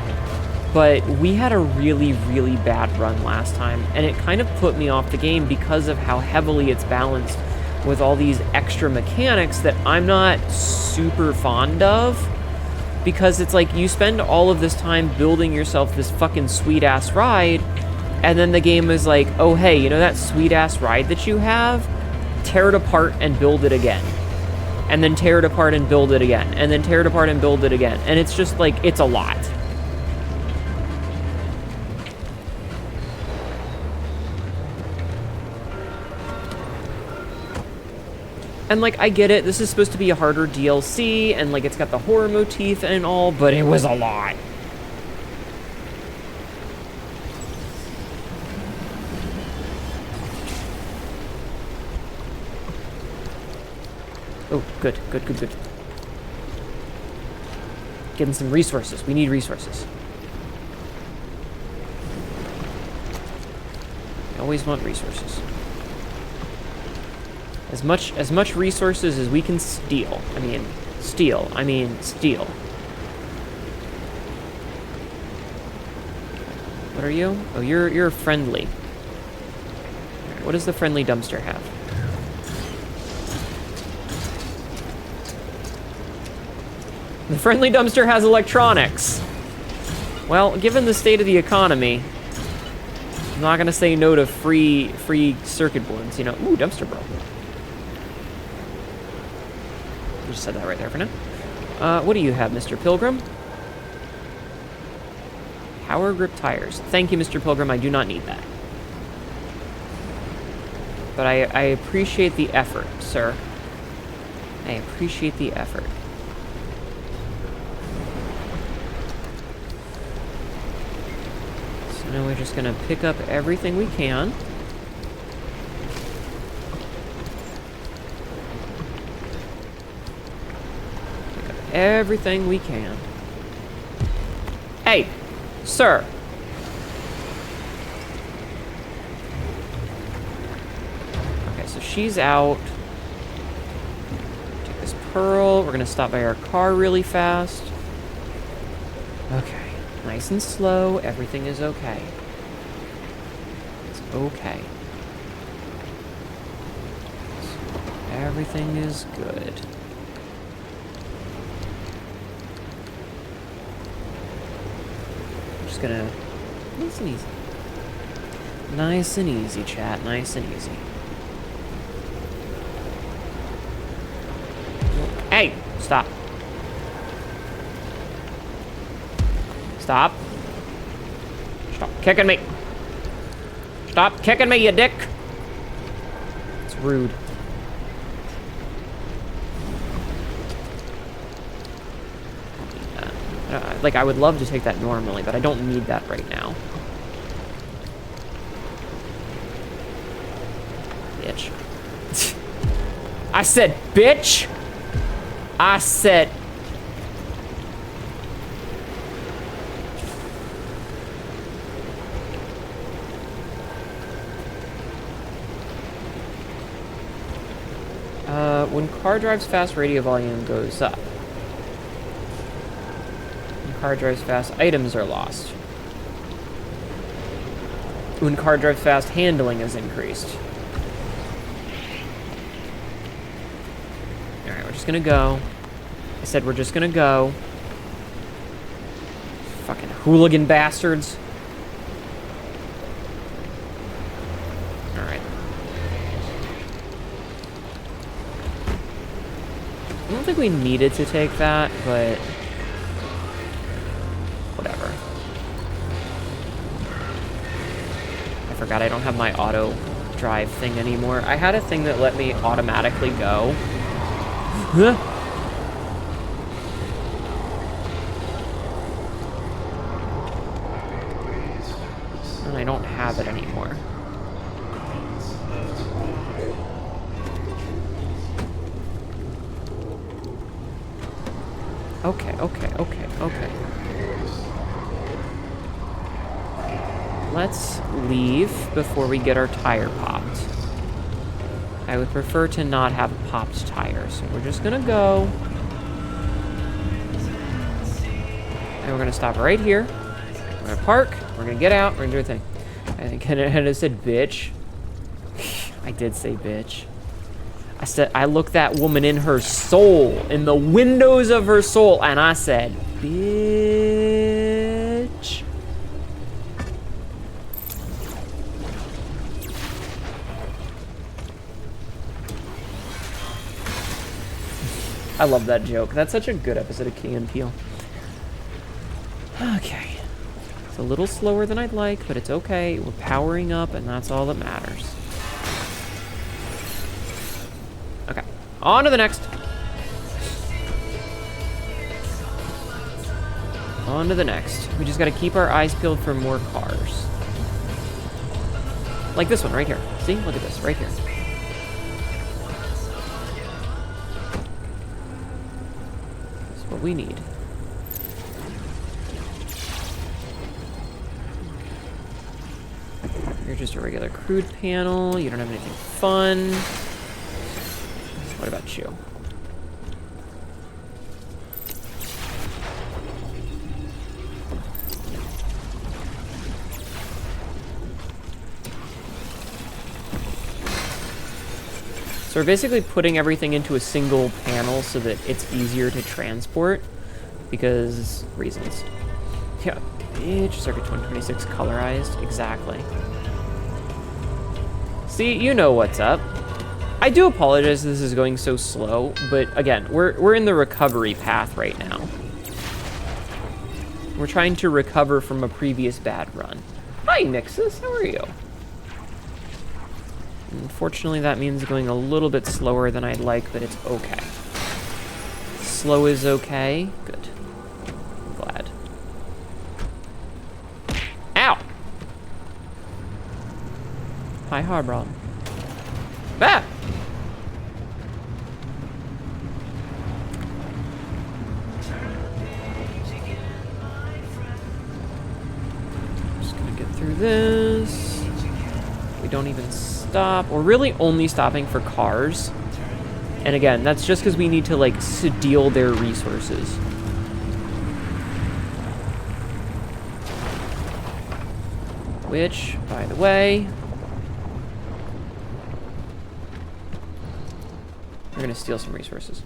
but we had a really bad run last time, and it kind of put me off the game because of how heavily it's balanced with all these extra mechanics that I'm not super fond of, because it's like you spend all of this time building yourself this fucking sweet-ass ride, and then the game is like, oh hey, you know that sweet-ass ride that you have? Tear it apart and build it again. And then tear it apart and build it again. And then tear it apart and build it again. And it's just like, it's a lot. And, like, I get it, this is supposed to be a harder DLC, and, like, it's got the horror motif and all, but it was a lot. Oh, good. Getting some resources. We need resources. We always want resources. As much resources as we can steal. I mean, steal. What are you? Oh, you're friendly. Right, what does the friendly dumpster have? The friendly dumpster has electronics. Well, given the state of the economy, I'm not gonna say no to free circuit boards, you know. Ooh, dumpster broke. Just said that right there for now. What do you have, Mr. Pilgrim? Power grip tires. Thank you, Mr. Pilgrim. I do not need that. But I appreciate the effort, sir. I appreciate the effort. So now we're just gonna pick up everything we can. Everything we can. Hey, sir. Okay, so she's out. Take this pearl. We're gonna stop by our car really fast. Okay, nice and slow. Everything is okay. It's okay. Everything is good. Gonna nice and easy. Nice and easy, chat. Nice and easy. Hey! Stop. Stop. Stop kicking me. Stop kicking me, you dick! It's rude. Like, I would love to take that normally, but I don't need that right now. Bitch. I said, bitch! I said... When car drives fast, radio volume goes up. Car drives fast, items are lost. When car drives fast, handling is increased. Alright, we're just gonna go. I said we're just gonna go. Fucking hooligan bastards. Alright. I don't think we needed to take that, but... whatever. I forgot I don't have my auto drive thing anymore. I had a thing that let me automatically go. I don't have it anymore. Okay. Let's leave before we get our tire popped. I would prefer to not have a popped tire, so we're just gonna go. And we're gonna stop right here. We're gonna park, we're gonna get out, we're gonna do a thing. I think Hnetu said bitch. I did say bitch. I looked that woman in her soul, in the windows of her soul, and I said, bitch. I love that joke. That's such a good episode of Key and Peele. Okay. It's a little slower than I'd like, but it's okay. We're powering up, and that's all that matters. Okay. On to the next. On to the next. We just gotta keep our eyes peeled for more cars. Like this one right here. See? Look at this right here. That's what we need. You're just a regular crude panel. You don't have anything fun. What about you? So we're basically putting everything into a single panel so that it's easier to transport because reasons. Yeah, bitch, circuit 2026 colorized, exactly. See, you know what's up. I do apologize this is going so slow, but again, we're in the recovery path right now. We're trying to recover from a previous bad run. Hi, Nixus, how are you? Unfortunately, that means going a little bit slower than I'd like, but it's okay. Slow is okay. Good. I'm glad. Ow! Hi, Harbron. Ah! Just gonna get through this. We don't even stop. We're really only stopping for cars. And again, that's just because we need to, like, steal their resources. Which, by the way, we're gonna steal some resources.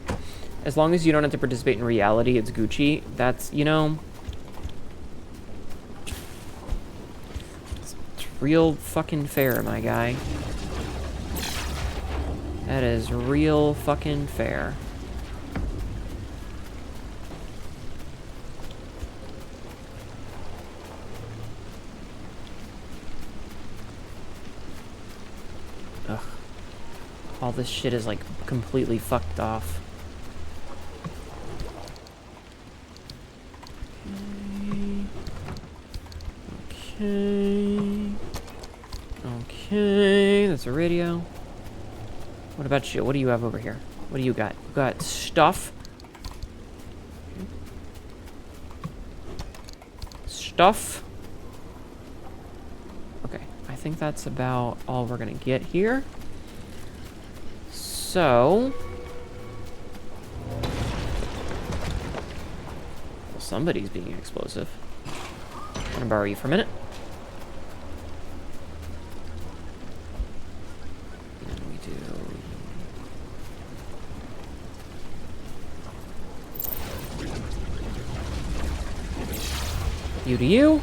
As long as you don't have to participate in reality, it's Gucci. That's, you know, it's real fucking fair, my guy. That is real fucking fair. Ugh. All this shit is like completely fucked off. Okay. Okay, that's a radio. What about you? What do you have over here? What do you got? You got stuff. Stuff. Okay, I think that's about all we're gonna get here. So, well, somebody's being explosive. I'm gonna borrow you for a minute. And we do. You to you.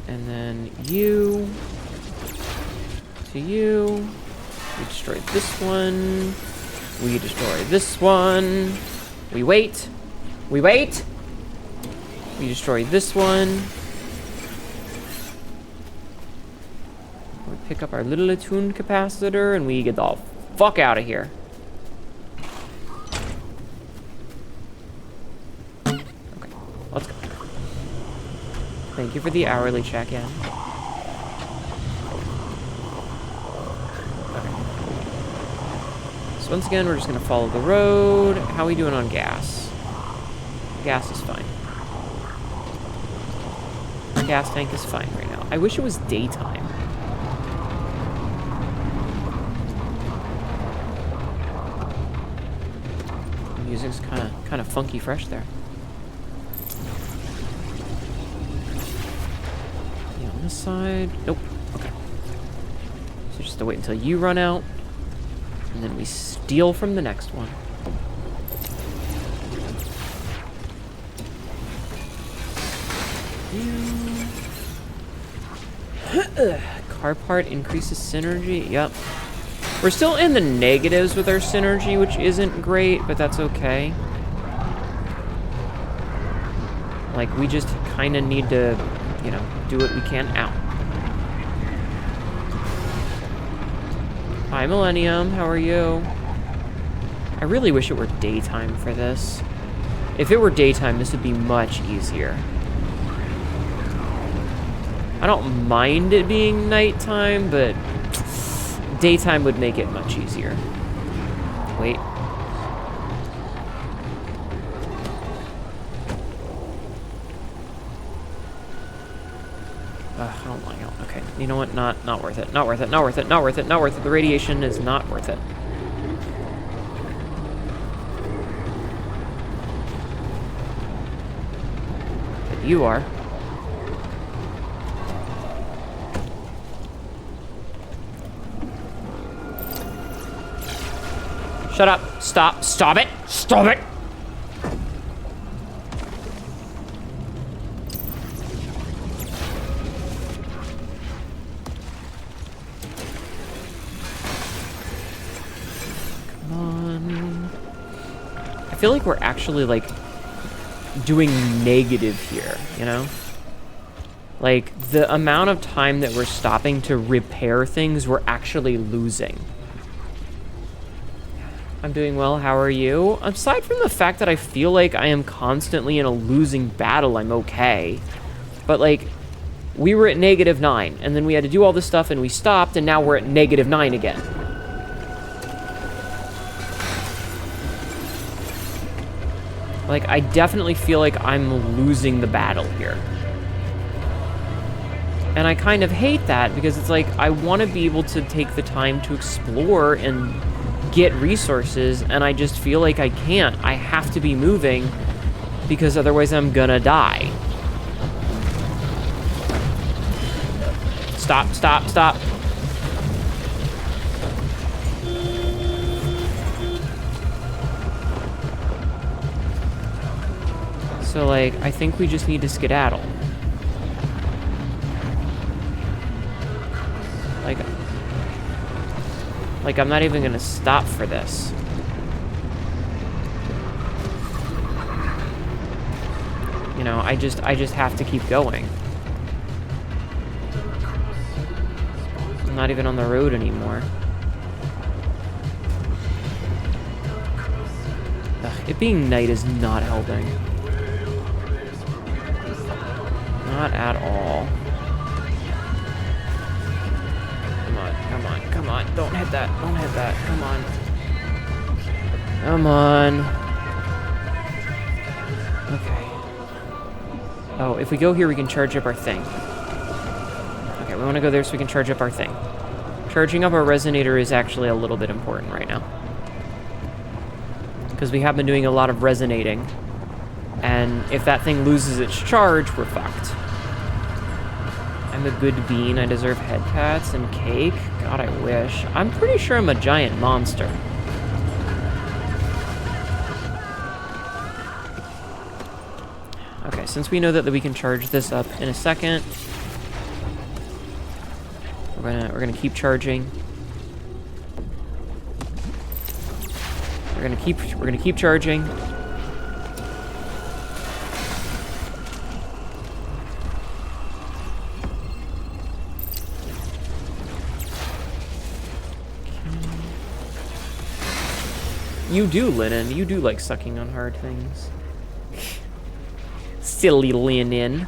And then you to you. We destroyed this one. We destroy this one. We wait. We wait. We destroy this one. We pick up our little attuned capacitor and we get the fuck out of here. Okay, let's go. Thank you for the hourly check-in. Okay. So once again, we're just gonna follow the road. How are we doing on gas? Gas is fine. Our gas tank is fine right now. I wish it was daytime. The music's kind of funky fresh there. On this side, nope. Okay. So just to wait until you run out, and then we steal from the next one. Car part increases synergy. Yep. We're still in the negatives with our synergy, which isn't great, but that's okay. Like, we just kind of need to, you know, do what we can. Ow. Hi, Millennium. How are you? I really wish it were daytime for this. If it were daytime, this would be much easier. I don't mind it being nighttime, but daytime would make it much easier. Wait. I don't like it. Okay, you know what? Not worth it. Not worth it. Not worth it. Not worth it. Not worth it. The radiation is not worth it. But you are. Shut up. Stop. Stop it. Stop it. Come on. I feel like we're actually, like, doing negative here, you know? Like, the amount of time that we're stopping to repair things, we're actually losing. I'm doing well, how are you? Aside from the fact that I feel like I am constantly in a losing battle, I'm okay. But, like, we were at -9, and then we had to do all this stuff, and we stopped, and now we're at -9 again. Like, I definitely feel like I'm losing the battle here. And I kind of hate that, because it's like, I want to be able to take the time to explore and get resources, and I just feel like I can't. I have to be moving, because otherwise I'm gonna die. Stop, stop, stop. So, like, I think we just need to skedaddle. Like, I'm not even gonna stop for this. You know, I just have to keep going. I'm not even on the road anymore. Ugh, it being night is not helping. Not at all. Come on, come on. Don't hit that. Don't hit that. Come on. Come on. Okay. Oh, if we go here, we can charge up our thing. Okay, we want to go there so we can charge up our thing. Charging up our resonator is actually a little bit important right now. Because we have been doing a lot of resonating. And if that thing loses its charge, we're fucked. I'm a good bean. I deserve head pats and cake. God, I wish. I'm pretty sure I'm a giant monster. Okay, since we know that we can charge this up in a second, we're gonna keep charging. We're gonna keep charging. You do, Linen. You do like sucking on hard things. Silly Linen.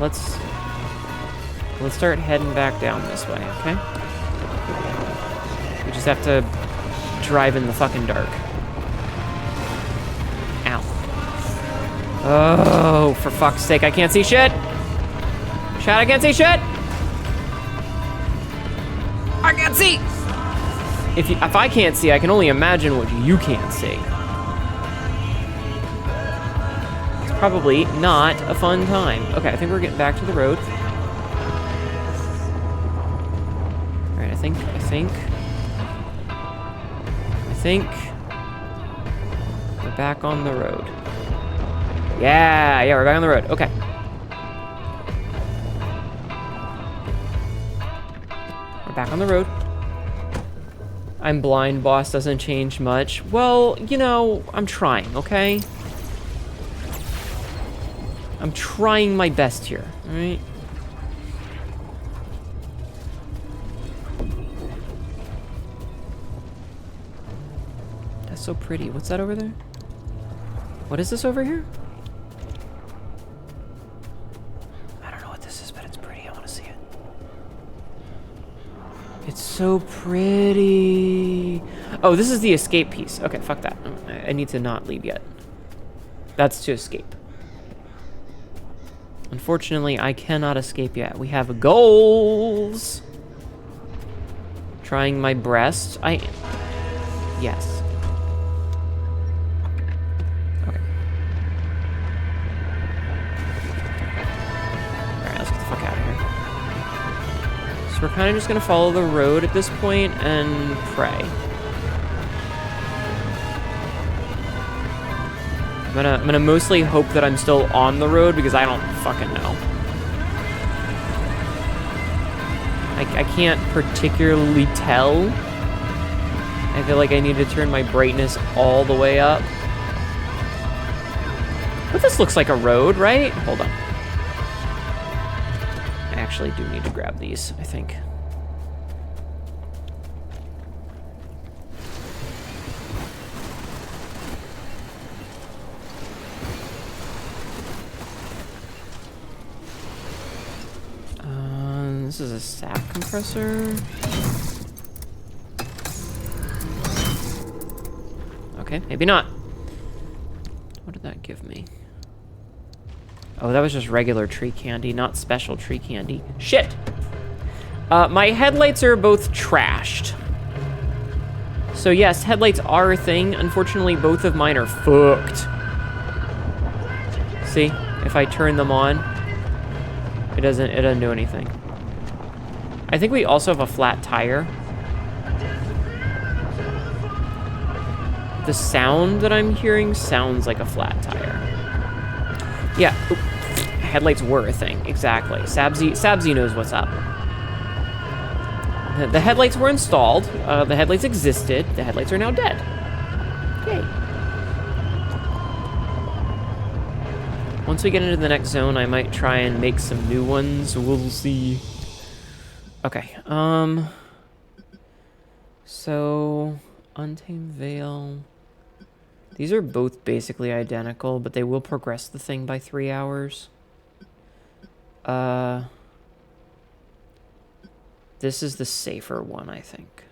let's start heading back down this way, okay? We just have to drive in the fucking dark. Ow. Oh, for fuck's sake, I can't see shit! Chat, I can't see shit! I can't see! If I can't see, I can only imagine what you can't see. It's probably not a fun time. Okay, I think we're getting back to the road. Alright, I think we're back on the road. Yeah, we're back on the road. Okay. We're back on the road. I'm blind, boss doesn't change much. Well, you know, I'm trying, okay? I'm trying my best here, alright? That's so pretty. What's that over there? What is this over here? I don't know what this is, but it's pretty. I want to see it. It's so pretty. Oh, this is the escape piece. Okay, fuck that. I need to not leave yet. That's to escape. Unfortunately, I cannot escape yet. We have goals. Trying my breast. Yes. Okay. Alright, let's get the fuck out of here. So we're kind of just gonna follow the road at this point and pray. I'm gonna mostly hope that I'm still on the road because I don't fucking know. I can't particularly tell. I feel like I need to turn my brightness all the way up. But this looks like a road, right? Hold on. I actually do need to grab these, I think. This is a sap compressor. Okay, maybe not. What did that give me? Oh, that was just regular tree candy, not special tree candy. Shit! My headlights are both trashed. So yes, headlights are a thing. Unfortunately, both of mine are fucked. See? If I turn them on, it doesn't do anything. I think we also have a flat tire. The sound that I'm hearing sounds like a flat tire. Yeah, headlights were a thing, exactly. Sabzi knows what's up. The headlights were installed, the headlights existed, the headlights are now dead. Yay. Once we get into the next zone, I might try and make some new ones, we'll see. Okay, so, Untamed Veil. These are both basically identical, but they will progress the thing by 3 hours. This is the safer one, I think.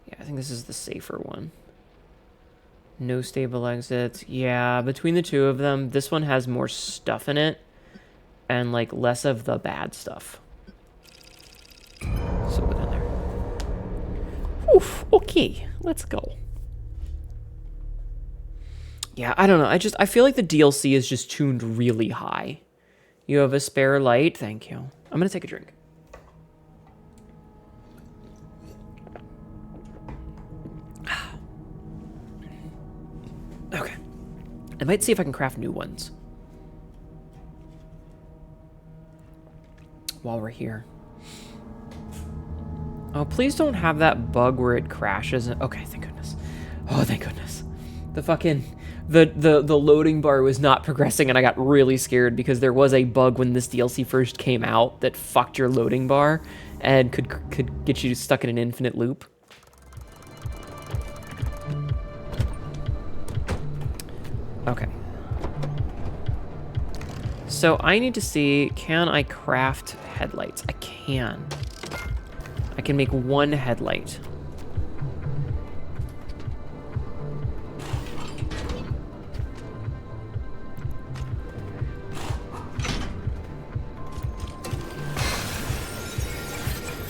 Yeah, I think this is the safer one. No stable exits. Yeah, between the two of them, this one has more stuff in it. And, like, less of the bad stuff. So, get in there. Oof, okay, let's go. Yeah, I don't know. I feel like the DLC is just tuned really high. You have a spare light? Thank you. I'm gonna take a drink. Okay. I might see if I can craft new ones. While we're here. Oh, please don't have that bug where it crashes. Okay, thank goodness. Oh, thank goodness. The fucking... The loading bar was not progressing, and I got really scared because there was a bug when this DLC first came out that fucked your loading bar and could get you stuck in an infinite loop. Okay. So I need to see, can I craft headlights? I can. I can make one headlight.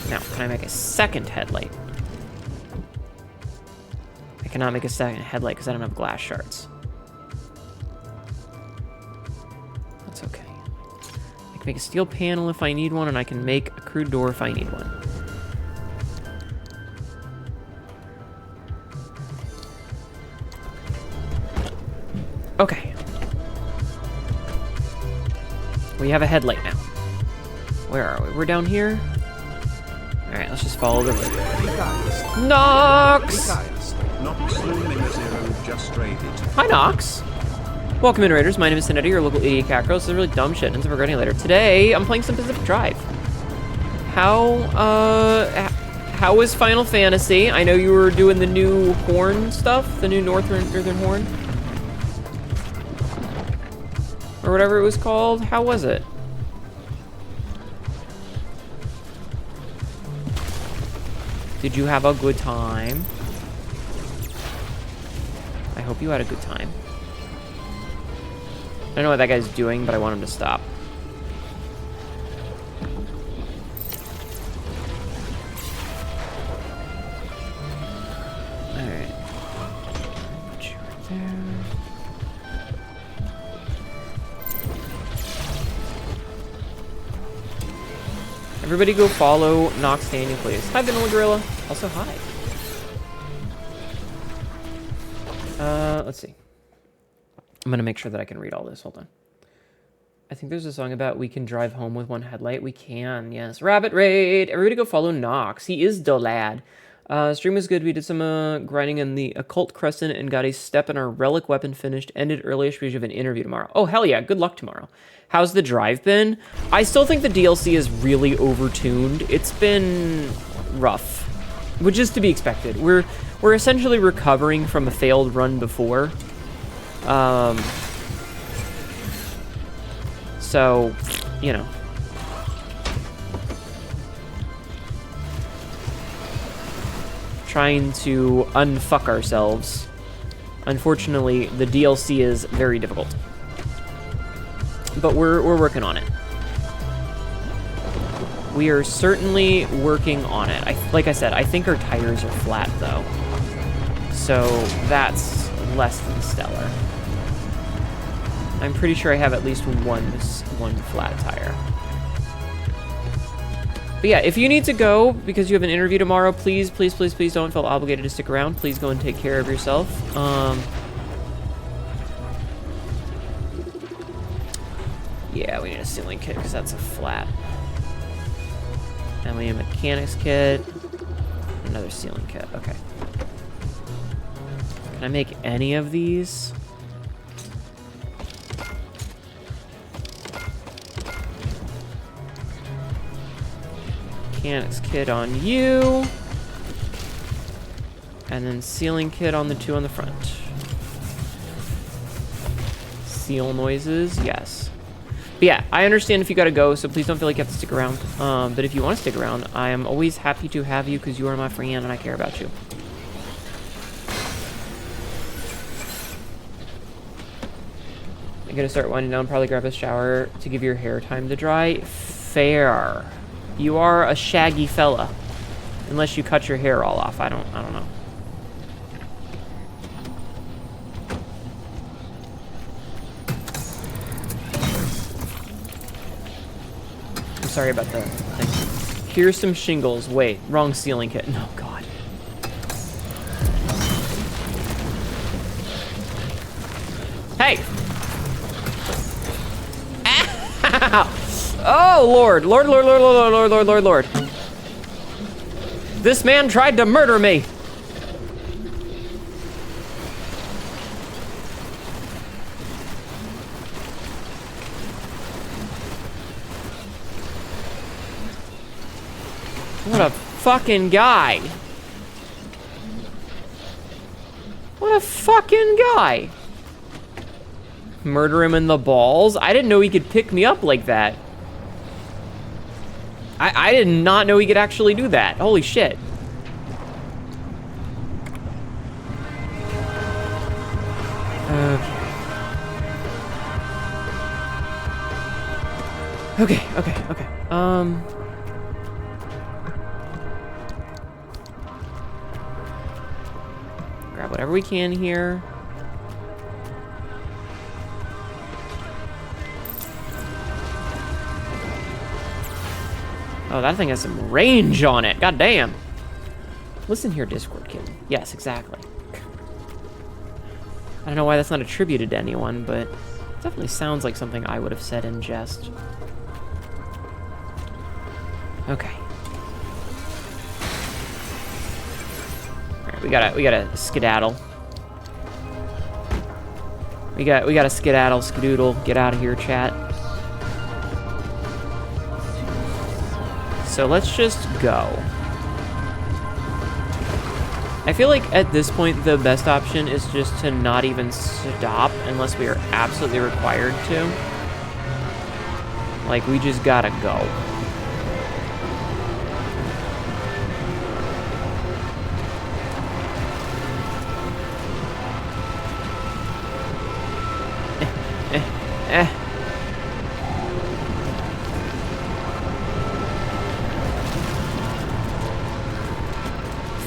Now, can I make a second headlight? I cannot make a second headlight because I don't have glass shards. That's okay. I can make a steel panel if I need one, and I can make a crude door if I need one. Okay. We have a headlight now. Where are we? We're down here? Alright, let's just follow the road. Nox! Hi, Nox. Welcome in, Raiders. My name is Hnetu, your local idiot cat girl. This is really dumb shit, and it's regretting later. Today, I'm playing some Pacific Drive. How was Final Fantasy? I know you were doing the new horn stuff, the new Northern Horn. Or whatever it was called. How was it? Did you have a good time? I hope you had a good time. I don't know what that guy's doing, but I want him to stop. Alright. Put you right there. Everybody go follow Nox Daniel, please. Hi, Vanilla Gorilla. Also, hi. Let's see. I'm gonna make sure that I can read all this. Hold on. I think there's a song about we can drive home with one headlight. We can, yes. Rabbit Raid. Everybody go follow Nox. He is the lad. Stream was good. We did some grinding in the Occult Crescent and got a step in our relic weapon finished. Ended early-ish because you have an interview tomorrow. Oh, hell yeah. Good luck tomorrow. How's the drive been? I still think the DLC is really overtuned. It's been rough, which is to be expected. We're essentially recovering from a failed run before. So, you know. Trying to unfuck ourselves. Unfortunately, the DLC is very difficult. But we're working on it. We are certainly working on it. Like I said, I think our tires are flat, though. So that's less than stellar. I'm pretty sure I have at least one flat tire. But yeah, if you need to go because you have an interview tomorrow, please, please, please, please don't feel obligated to stick around. Please go and take care of yourself. Yeah, we need a ceiling kit because that's a flat. And we need a mechanics kit. Another ceiling kit. Okay. Can I make any of these? Mechanics kit on you. And then ceiling kit on the two on the front. Seal noises, yes. But yeah, I understand if you gotta go, so please don't feel like you have to stick around. But if you want to stick around, I am always happy to have you because you are my friend and I care about you. I'm gonna start winding down, probably grab a shower to give your hair time to dry. Fair. You are a shaggy fella. Unless you cut your hair all off. I don't know. I'm sorry about the thing. Here's some shingles. Wait, wrong ceiling kit. No, God. Hey! Oh, Lord. Lord. This man tried to murder me. What a fucking guy. What a fucking guy. Murder him in the balls? I didn't know he could pick me up like that. I did not know he could actually do that. Holy shit. Okay. Grab whatever we can here. Oh, that thing has some range on it. God damn. Listen here, Discord kid. Yes, exactly. I don't know why that's not attributed to anyone, but it definitely sounds like something I would have said in jest. Okay. Alright, we gotta skedaddle. We gotta skedaddle, skedoodle, get out of here, chat. So let's just go. I feel like at this point the best option is just to not even stop unless we are absolutely required to. Like, we just gotta go.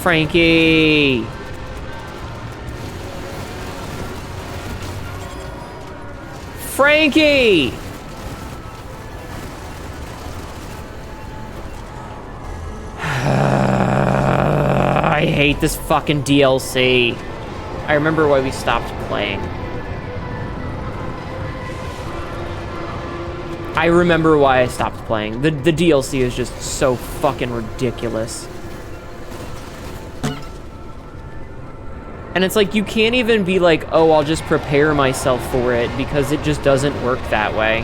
Frankie! Frankie! I hate this fucking DLC. I remember why we stopped playing. I remember why I stopped playing. The DLC is just so fucking ridiculous. And it's like, you can't even be like, oh, I'll just prepare myself for it, because it just doesn't work that way.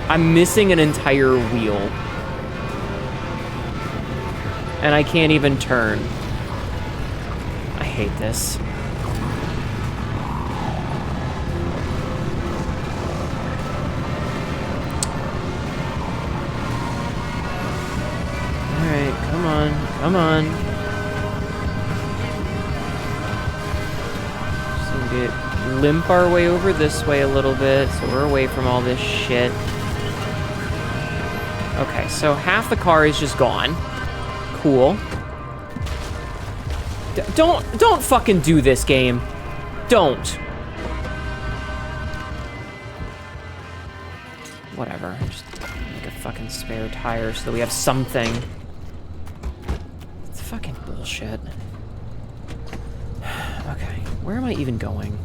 I'm missing an entire wheel. And I can't even turn. I hate this. Come on. Just need to limp our way over this way a little bit so we're away from all this shit. Okay, so half the car is just gone. Cool. Don't fucking do this, game. Don't. Whatever. Just make a fucking spare tire so that we have something. Fucking bullshit. Okay, where am I even going?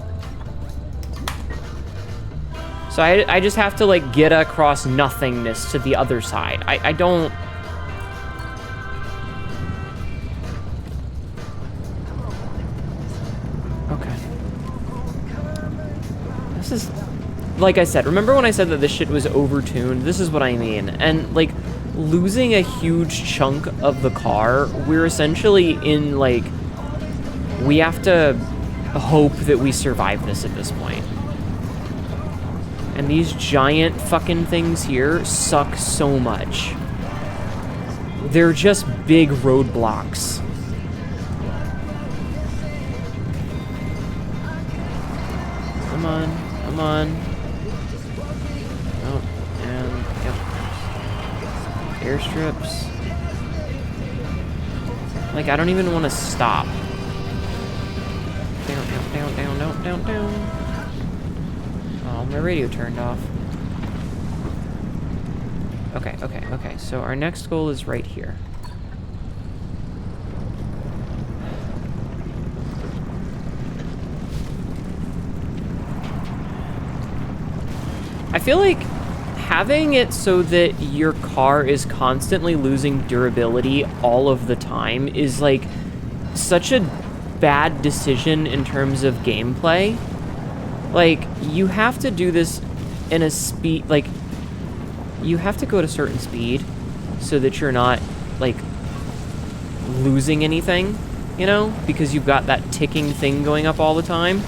So I just have to, like, get across nothingness to the other side. I don't... Okay. This is... Like I said, remember when I said that this shit was overtuned? This is what I mean. And, like, losing a huge chunk of the car, we're essentially in, like, we have to hope that we survive this at this point. And these giant fucking things here suck so much. They're just big roadblocks. Come on, come on. Airstrips. Like, I don't even want to stop. Down. Oh, my radio turned off. Okay. So our next goal is right here. I feel like having it so that your car is constantly losing durability all of the time is, like, such a bad decision in terms of gameplay. Like, you have to do this in a speed, like, you have to go at a certain speed so that you're not, like, losing anything. you know, because you've got that ticking thing going up all the time.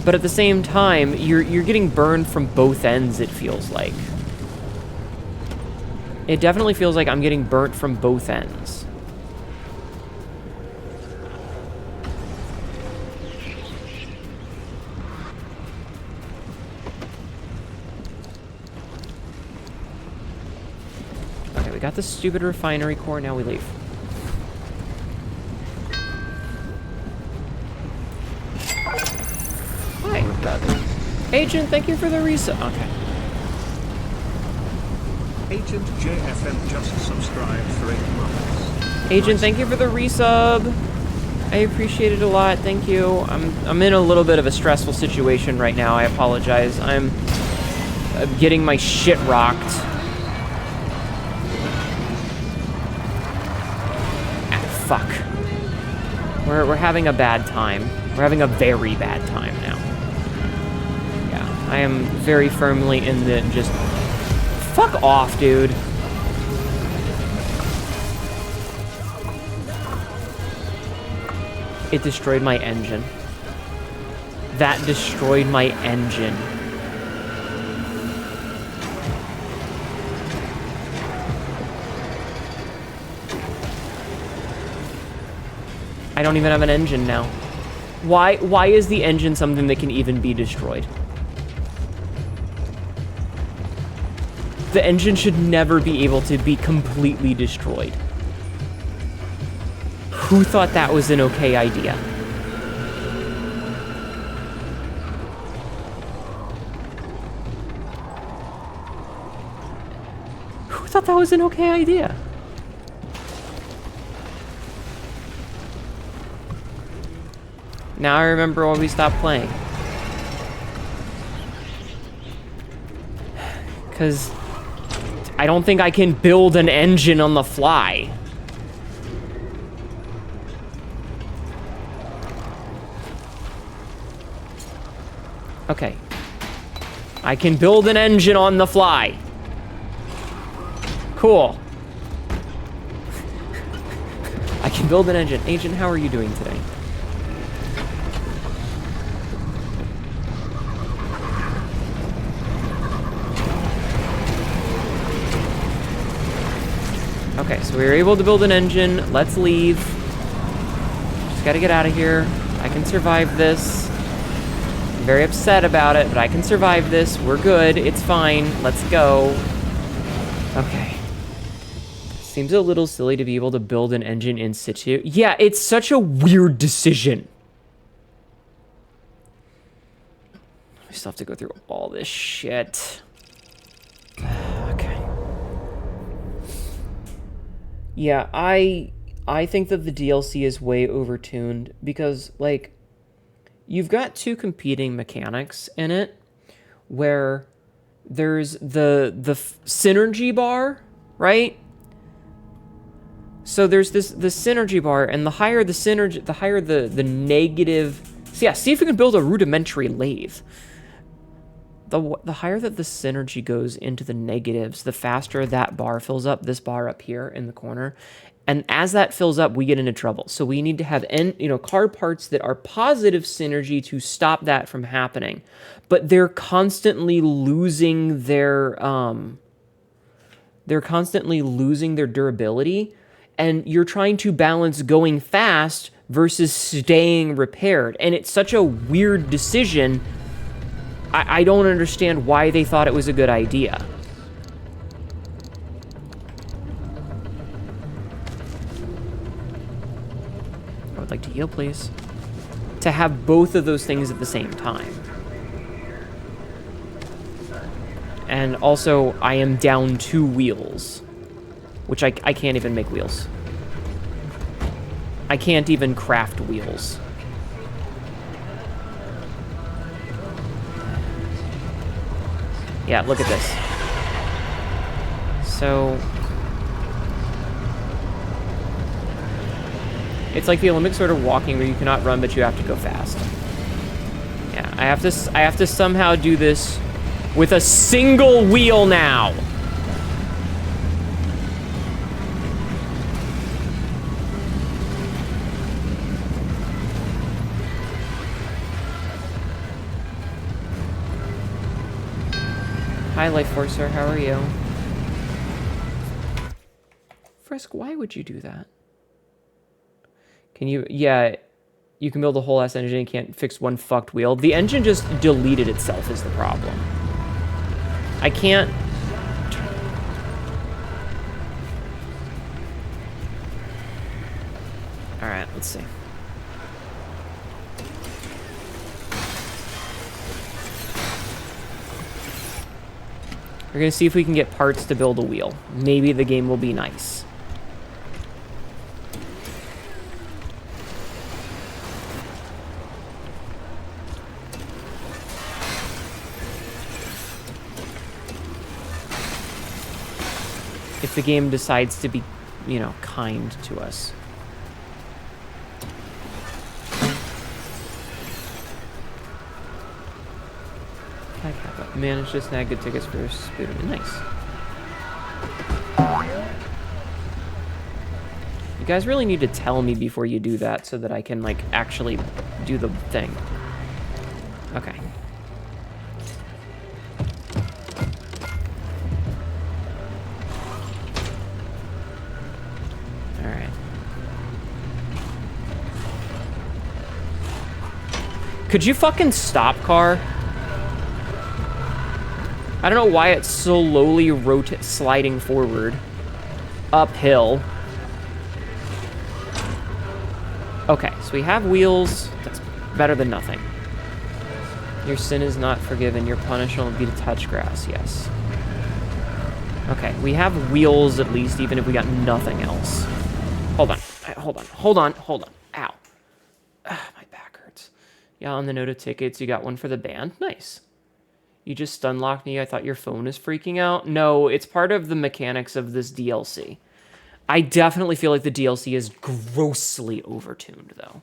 But at the same time, you're getting burned from both ends, it feels like. It definitely feels like I'm getting burnt from both ends. Okay, we got the stupid refinery core, now we leave. Agent, thank you for the reset. Okay. Agent JFM just subscribed for 8 months. Agent, thank you for the resub. I appreciate it a lot. Thank you. I'm in a little bit of a stressful situation right now. I apologize. I'm getting my shit rocked. Ah, fuck. We're having a bad time. We're having a very bad time now. I am very firmly in the just... Fuck off, dude. It destroyed my engine. That destroyed my engine. I don't even have an engine now. Why is the engine something that can even be destroyed? The engine should never be able to be completely destroyed. Who thought that was an okay idea? Who thought that was an okay idea? Now I remember when we stopped playing. Because I don't think I can build an engine on the fly. Okay. I can build an engine on the fly. Cool. I can build an engine. Agent, how are you doing today? Okay, so we were able to build an engine. Let's leave. Just gotta get out of here. I can survive this. I'm very upset about it, but I can survive this. We're good. It's fine. Let's go. Okay. Seems a little silly to be able to build an engine in situ. Yeah, it's such a weird decision. We still have to go through all this shit. Okay. Yeah, I think that the DLC is way overtuned because, like, you've got two competing mechanics in it where there's the synergy bar, right? So there's the synergy bar, and the higher the synergy, the higher the negative. So yeah, see if we can build a rudimentary lathe. The higher that the synergy goes into the negatives, the faster that bar fills up, this bar up here in the corner. And as that fills up, we get into trouble. So we need to have card parts that are positive synergy to stop that from happening. But they're constantly losing their durability, and you're trying to balance going fast versus staying repaired. And it's such a weird decision. I don't understand why they thought it was a good idea. I would like to heal, please. To have both of those things at the same time. And also, I am down 2 wheels. Which I can't even make wheels. I can't even craft wheels. Yeah, look at this. So... it's like the Olympic sort of walking where you cannot run, but you have to go fast. Yeah, I have to somehow do this with a single wheel now. Hi, Life Forcer. How are you? Frisk, why would you do that? Can you... Yeah, you can build a whole ass engine and can't fix one fucked wheel. The engine just deleted itself is the problem. I can't... Alright, let's see. We're gonna see if we can get parts to build a wheel. Maybe the game will be nice. If the game decides to be, you know, kind to us. Managed to snag good tickets for Spiderman. Nice. You guys really need to tell me before you do that so that I can, like, actually do the thing. Okay. Alright. Could you fucking stop, car? I don't know why it's slowly sliding forward. Uphill. Okay, so we have wheels. That's better than nothing. Your sin is not forgiven. Your punishment will be to touch grass. Yes. Okay, we have wheels at least, even if we got nothing else. Hold on. Hold on. Ow. Ugh, my back hurts. Yeah, on the note of tickets, you got one for the band. Nice. You just stun locked me. I thought your phone is freaking out. No, it's part of the mechanics of this DLC. I definitely feel like the DLC is grossly overtuned, though.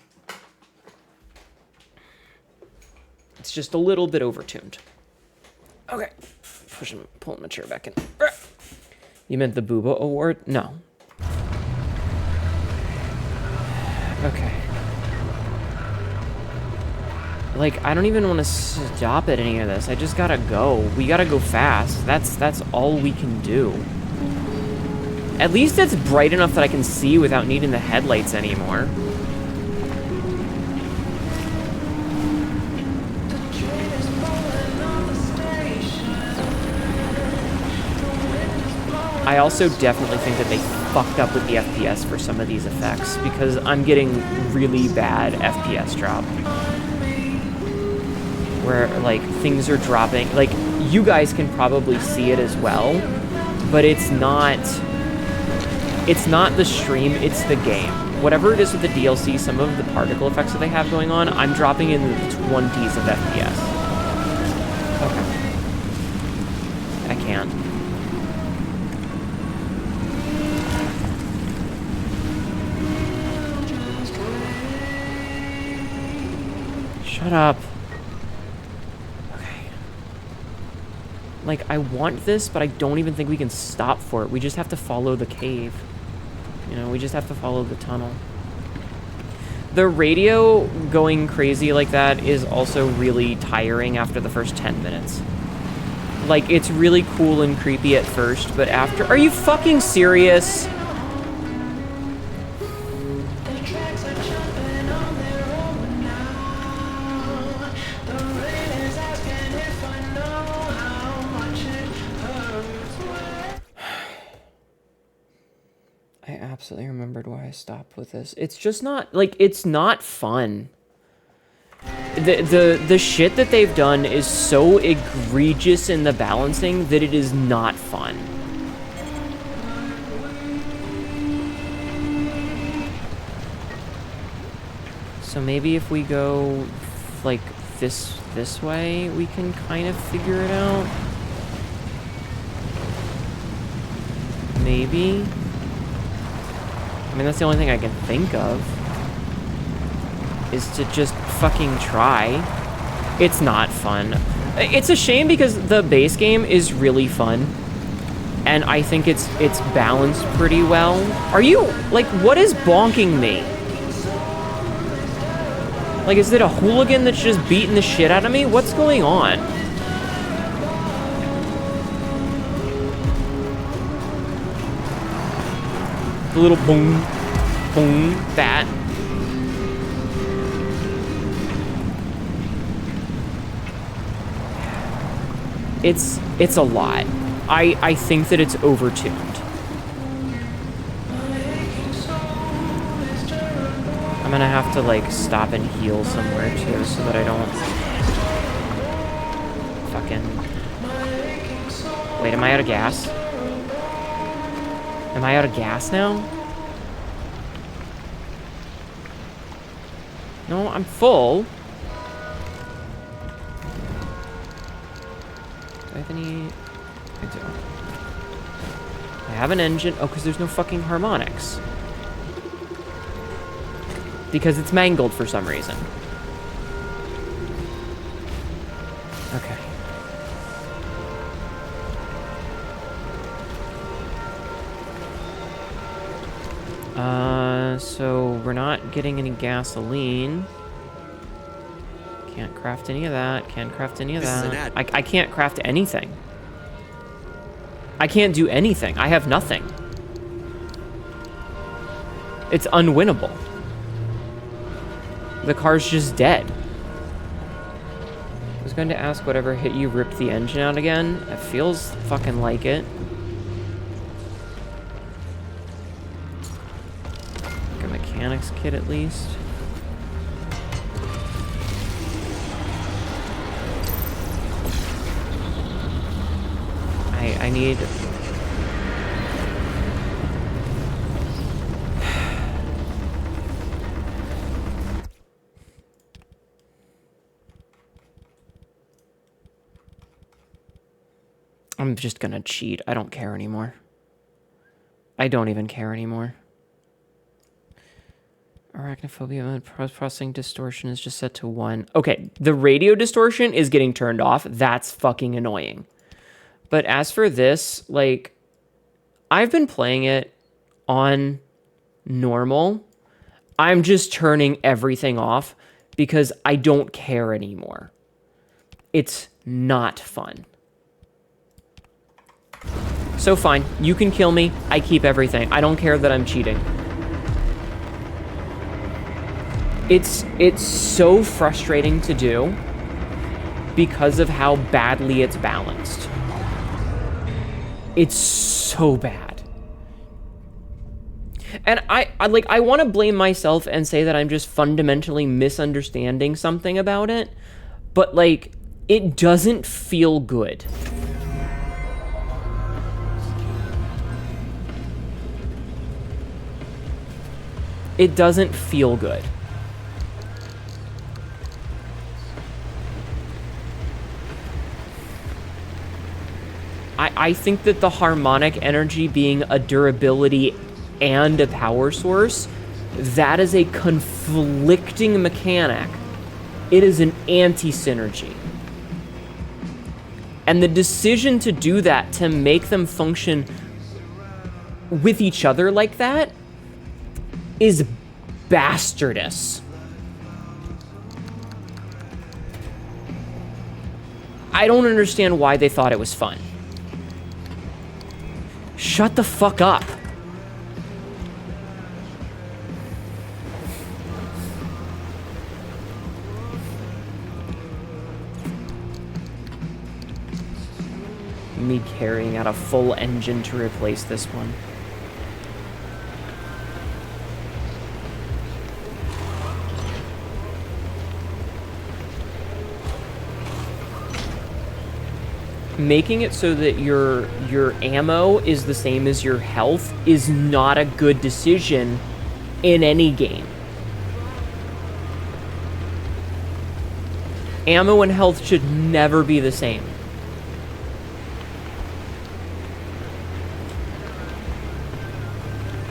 It's just a little bit overtuned. Okay. Pulling my chair back in. You meant the Booba Award? No. Okay. Like, I don't even want to stop at any of this. I just gotta go. We gotta go fast. That's all we can do. At least it's bright enough that I can see without needing the headlights anymore. I also definitely think that they fucked up with the FPS for some of these effects because I'm getting really bad FPS drop. Where, like, things are dropping. Like, you guys can probably see it as well, but it's not the stream, it's the game. Whatever it is with the DLC, some of the particle effects that they have going on, I'm dropping in the 20s of FPS. Okay. I can't. Shut up. Like, I want this, but I don't even think we can stop for it. We just have to follow the cave. You know, we just have to follow the tunnel. The radio going crazy like that is also really tiring after the first 10 minutes. Like, it's really cool and creepy at first, but after... Are you fucking serious? I absolutely remembered why I stopped with this. It's just not, like, it's not fun. The shit that they've done is so egregious in the balancing that it is not fun. So maybe if we go, like, this way, we can kind of figure it out. Maybe. I mean, that's the only thing I can think of. Is to just fucking try. It's not fun. It's a shame because the base game is really fun. And I think it's balanced pretty well. Are you, like, what is bonking me? Like, is it a hooligan that's just beating the shit out of me? What's going on? The little boom, boom, that. It's a lot. I think that it's overtuned. I'm gonna have to like stop and heal somewhere too so that I don't fucking... Wait, am I out of gas? Am I out of gas now? No, I'm full. Do I have any... I do. I have an engine. Oh, because there's no fucking harmonics. Because it's mangled for some reason. Okay. So we're not getting any gasoline. Can't craft any of that. Can't craft any of This is an that. ad. I can't craft anything. I can't do anything. I have nothing. It's unwinnable. The car's just dead. I was going to ask whatever hit you ripped the engine out again. It feels fucking like it. Like a mechanics kit at least. I need... I'm just gonna cheat. I don't care anymore. I don't even care anymore. Arachnophobia, processing distortion is just set to 1. Okay, the radio distortion is getting turned off. That's fucking annoying. But as for this, like, I've been playing it on normal. I'm just turning everything off because I don't care anymore. It's not fun. So fine, you can kill me. I keep everything. I don't care that I'm cheating. It's so frustrating to do because of how badly it's balanced. It's so bad. And I want to blame myself and say that I'm just fundamentally misunderstanding something about it, but like it doesn't feel good. It doesn't feel good. I think that the harmonic energy being a durability and a power source, that is a conflicting mechanic. It is an anti-synergy. And the decision to do that, to make them function with each other like that, is bastardous. I don't understand why they thought it was fun. Shut the fuck up. Me carrying out a full engine to replace this one. Making it so that your ammo is the same as your health is not a good decision in any game. Ammo and health should never be the same.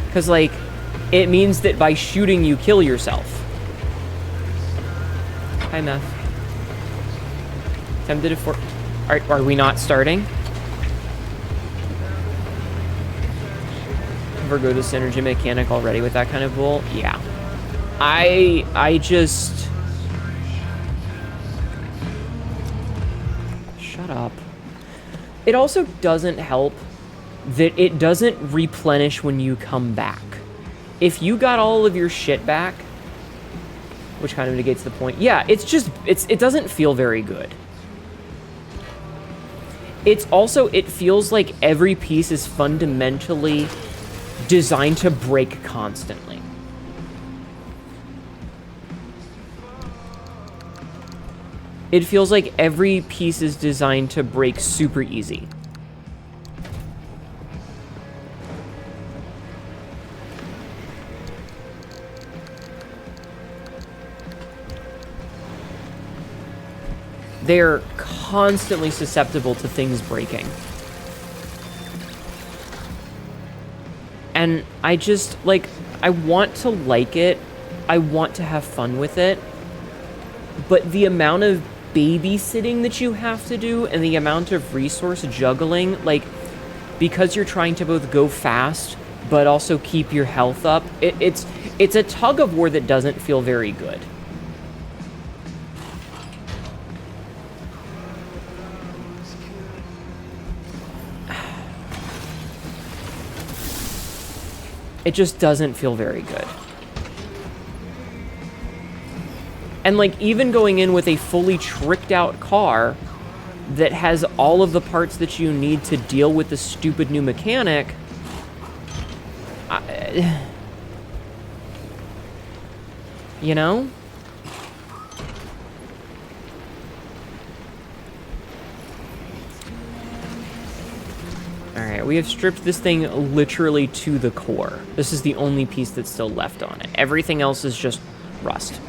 Because, like, it means that by shooting you kill yourself. Hi, Meth. Tempted for... Are we not starting? Virgo the synergy mechanic already with that kind of bull? Yeah. I just... Shut up. It also doesn't help that it doesn't replenish when you come back. if you got all of your shit back, which kind of negates the point. Yeah, it doesn't feel very good. It's also, it feels like every piece is fundamentally designed to break constantly. It feels like every piece is designed to break super easy. They're constantly susceptible to things breaking. And I just, like, I want to like it. I want to have fun with it. But the amount of babysitting that you have to do and the amount of resource juggling, like, because you're trying to both go fast but also keep your health up, it's a tug of war that doesn't feel very good. It just doesn't feel very good. And, like, even going in with a fully tricked out car that has all of the parts that you need to deal with the stupid new mechanic, you know? Alright, we have stripped this thing literally to the core. This is the only piece that's still left on it. Everything else is just rust.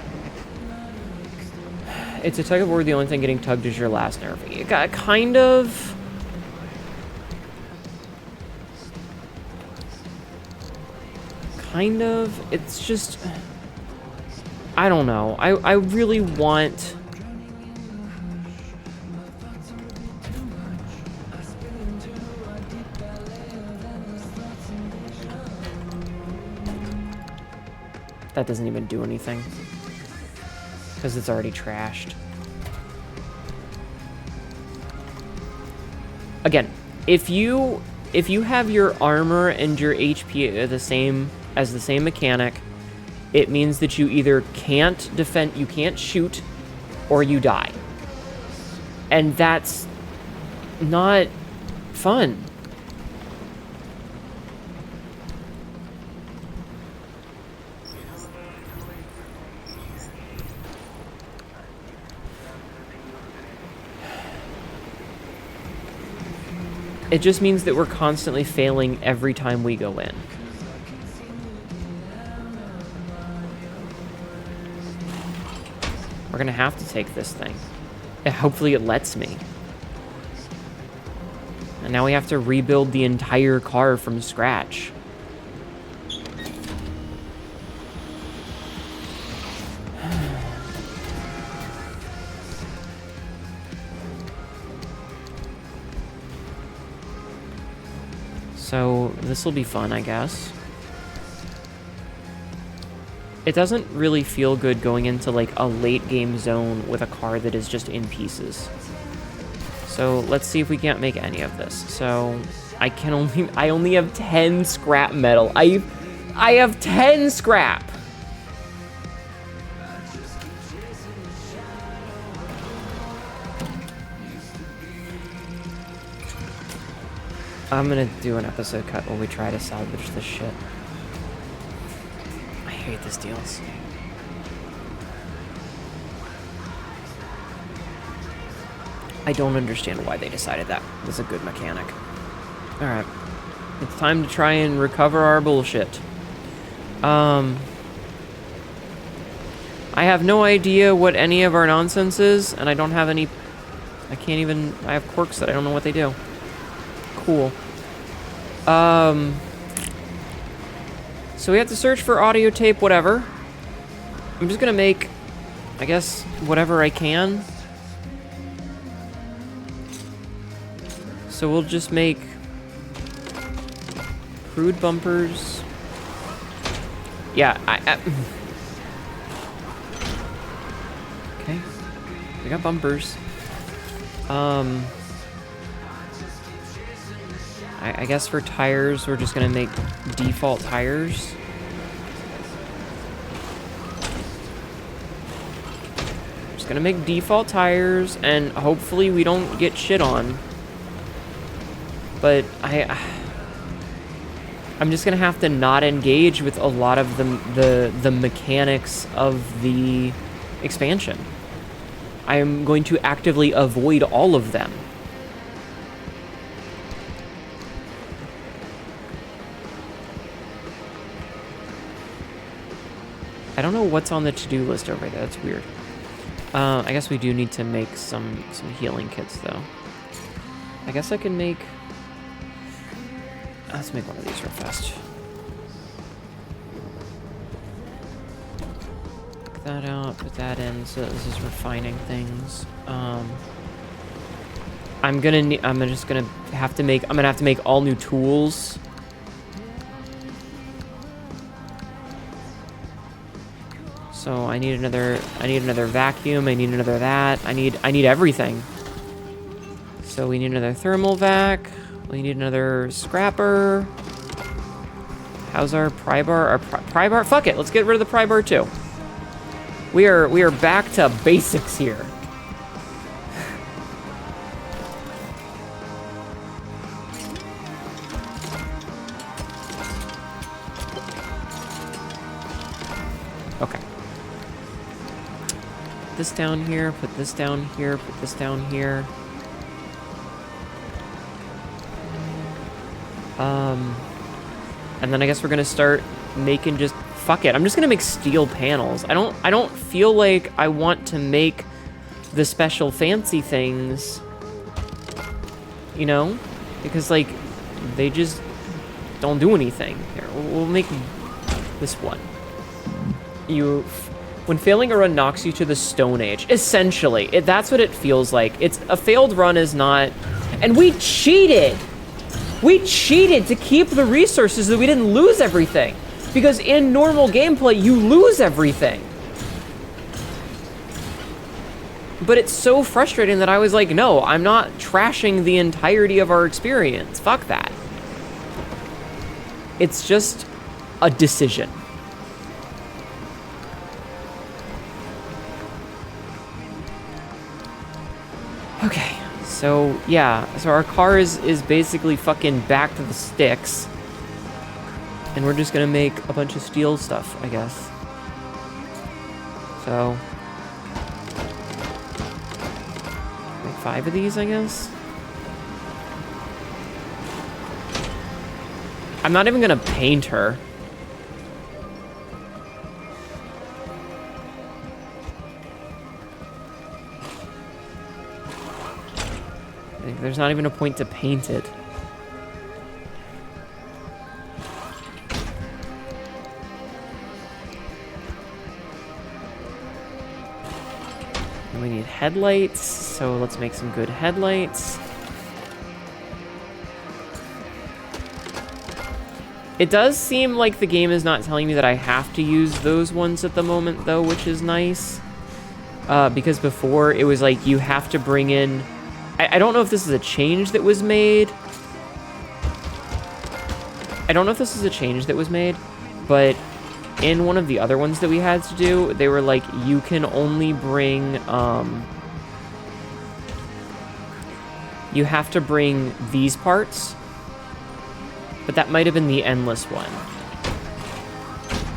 It's a tug of war, the only thing getting tugged is your last nerve. You got kind of... It's just... I don't know. I really want... That doesn't even do anything. Because it's already trashed. Again, if you have your armor and your HP the same as the same mechanic, it means that you either can't defend, you can't shoot, or you die. And that's not fun. It just means that we're constantly failing every time we go in. We're gonna have to take this thing. And hopefully it lets me. And now we have to rebuild the entire car from scratch. So, this will be fun, I guess. It doesn't really feel good going into, like, a late game zone with a car that is just in pieces. So, let's see if we can't make any of this. So, I only have 10 scrap metal. I have 10 scrap! I'm gonna do an episode cut where we try to salvage this shit. I hate this DLC. I don't understand why they decided that was a good mechanic. Alright. It's time to try and recover our bullshit. I have no idea what any of our nonsense is, and I don't have any... I have quirks that I don't know what they do. Cool. So we have to search for audio tape, whatever. I'm just gonna make, I guess, whatever I can. So we'll just make crude bumpers. Yeah, okay. We got bumpers. I guess for tires, we're just gonna make default tires. gonna make default tires, and hopefully we don't get shit on. But I'm just gonna have to not engage with a lot of the mechanics of the expansion. I am going to actively avoid all of them. I don't know what's on the to-do list over there. That's weird. I guess we do need to make some healing kits, though. I guess I can make... Let's make one of these real fast. Put that out, put that in, so this is refining things. I'm gonna have to make all new tools. So I need another vacuum, I need another that, I need everything. So we need another thermal vac, we need another scrapper. How's our pry bar? Our pry bar? Fuck it, let's get rid of the pry bar too. We are back to basics here. Okay. Put this down here, put this down here, put this down here. And then I guess we're gonna start making just... Fuck it, I'm just gonna make steel panels. I don't feel like I want to make the special fancy things, you know? Because, like, they just don't do anything. Here, we'll make this one. When failing a run knocks you to the Stone Age, essentially, that's what it feels like. It's a failed run is not... And we cheated! We cheated to keep the resources so we didn't lose everything. Because in normal gameplay, you lose everything. But it's so frustrating that I was like, no, I'm not trashing the entirety of our experience. Fuck that. It's just a decision. Okay, so yeah, so our car is basically fucking back to the sticks. And we're just gonna make a bunch of steel stuff, I guess. So, make 5 of these, I guess. I'm not even gonna paint her. There's not even a point to paint it. And we need headlights, so let's make some good headlights. It does seem like the game is not telling me that I have to use those ones at the moment, though, which is nice. Because before, it was like you have to bring in... I don't know if this is a change that was made. But in one of the other ones that we had to do, they were like, you can only bring, you have to bring these parts. But that might have been the endless one.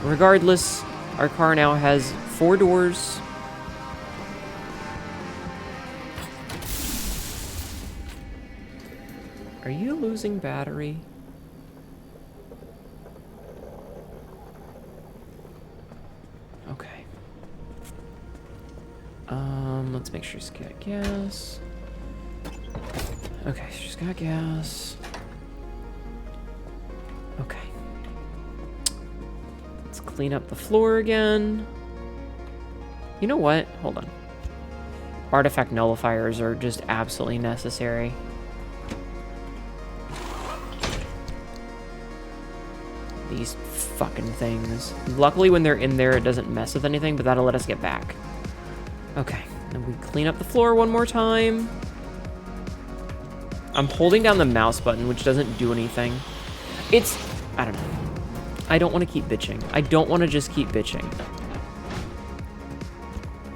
Regardless, our car now has 4 doors. Are you losing battery? Okay. Let's make sure she's got gas. Okay, she's got gas. Okay. Let's clean up the floor again. You know what? Hold on. Artifact nullifiers are just absolutely necessary. These fucking things. Luckily, when they're in there, it doesn't mess with anything, but that'll let us get back. Okay, and we clean up the floor one more time. I'm holding down the mouse button, which doesn't do anything. It's... I don't know. I don't want to keep bitching. I don't want to just keep bitching.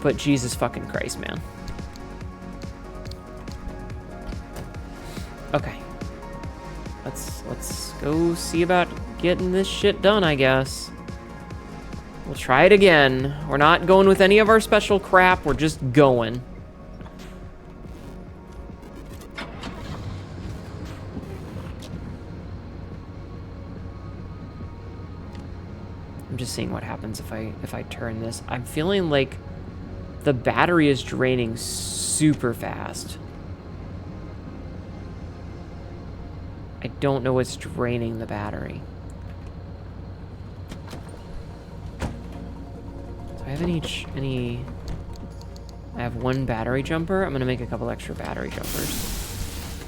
But Jesus fucking Christ, man. Okay. Let's go see about getting this shit done, I guess. We'll try it again. We're not going with any of our special crap. We're just going. I'm just seeing what happens if I turn this. I'm feeling like the battery is draining super fast. I don't know what's draining the battery. Do I have any... I have one battery jumper. I'm gonna make a couple extra battery jumpers.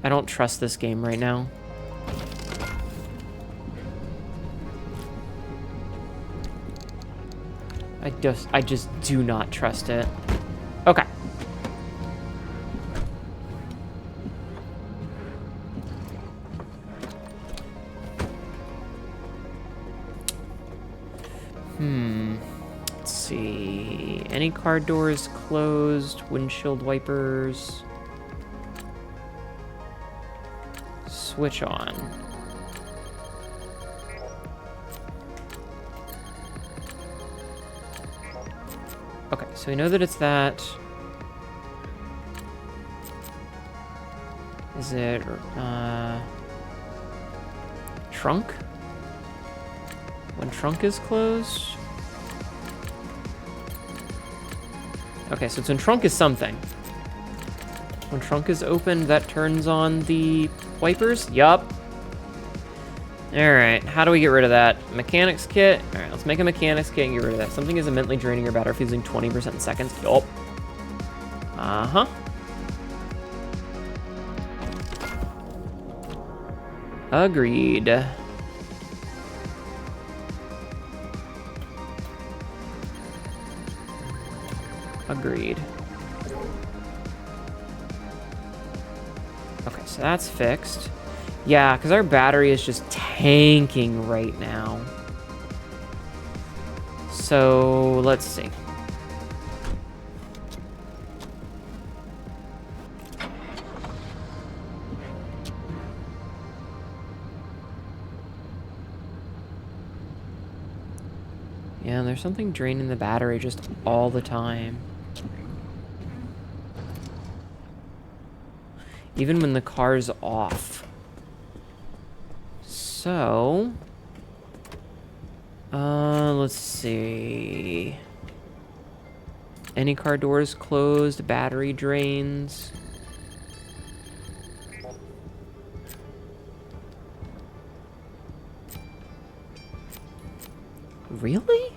I don't trust this game right now. I just do not trust it. Okay. Let's see. Any car doors closed? Windshield wipers. Switch on. Okay, so we know that it's that. Is it, trunk? When trunk is closed? Okay, so it's when trunk is something. When trunk is opened, that turns on the wipers? Yup. Alright, how do we get rid of that? Mechanics kit? Alright, let's make a mechanics kit and get rid of that. Something is immensely draining your battery, using 20% in seconds. Yup. Uh-huh. Agreed. Agreed. Okay, so that's fixed. Yeah, because our battery is just tanking right now. So, let's see. Yeah, there's something draining the battery just all the time. Even when the car's off. So... let's see... Any car doors closed, battery drains... Really?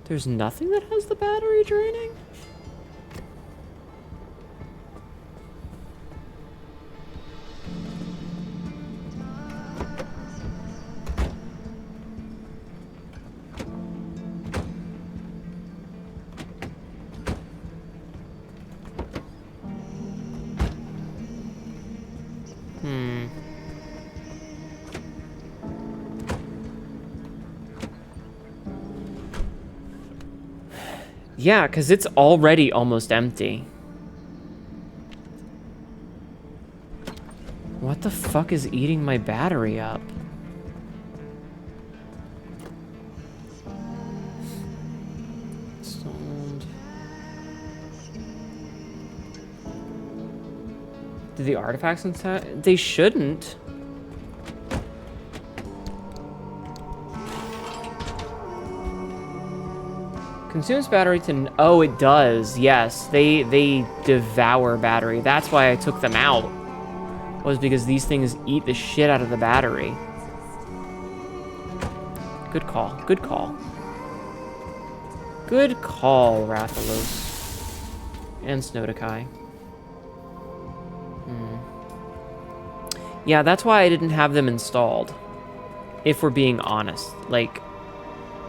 There's nothing that has the battery draining? Yeah, because it's already almost empty. What the fuck is eating my battery up? Installed. Do the artifacts inside? They shouldn't. Consumes battery to... Oh, it does. Yes, they devour battery. That's why I took them out. Was because these things eat the shit out of the battery. Good call. Good call. Good call, Rathalos. And Snowdakai. Yeah, that's why I didn't have them installed. If we're being honest. Like...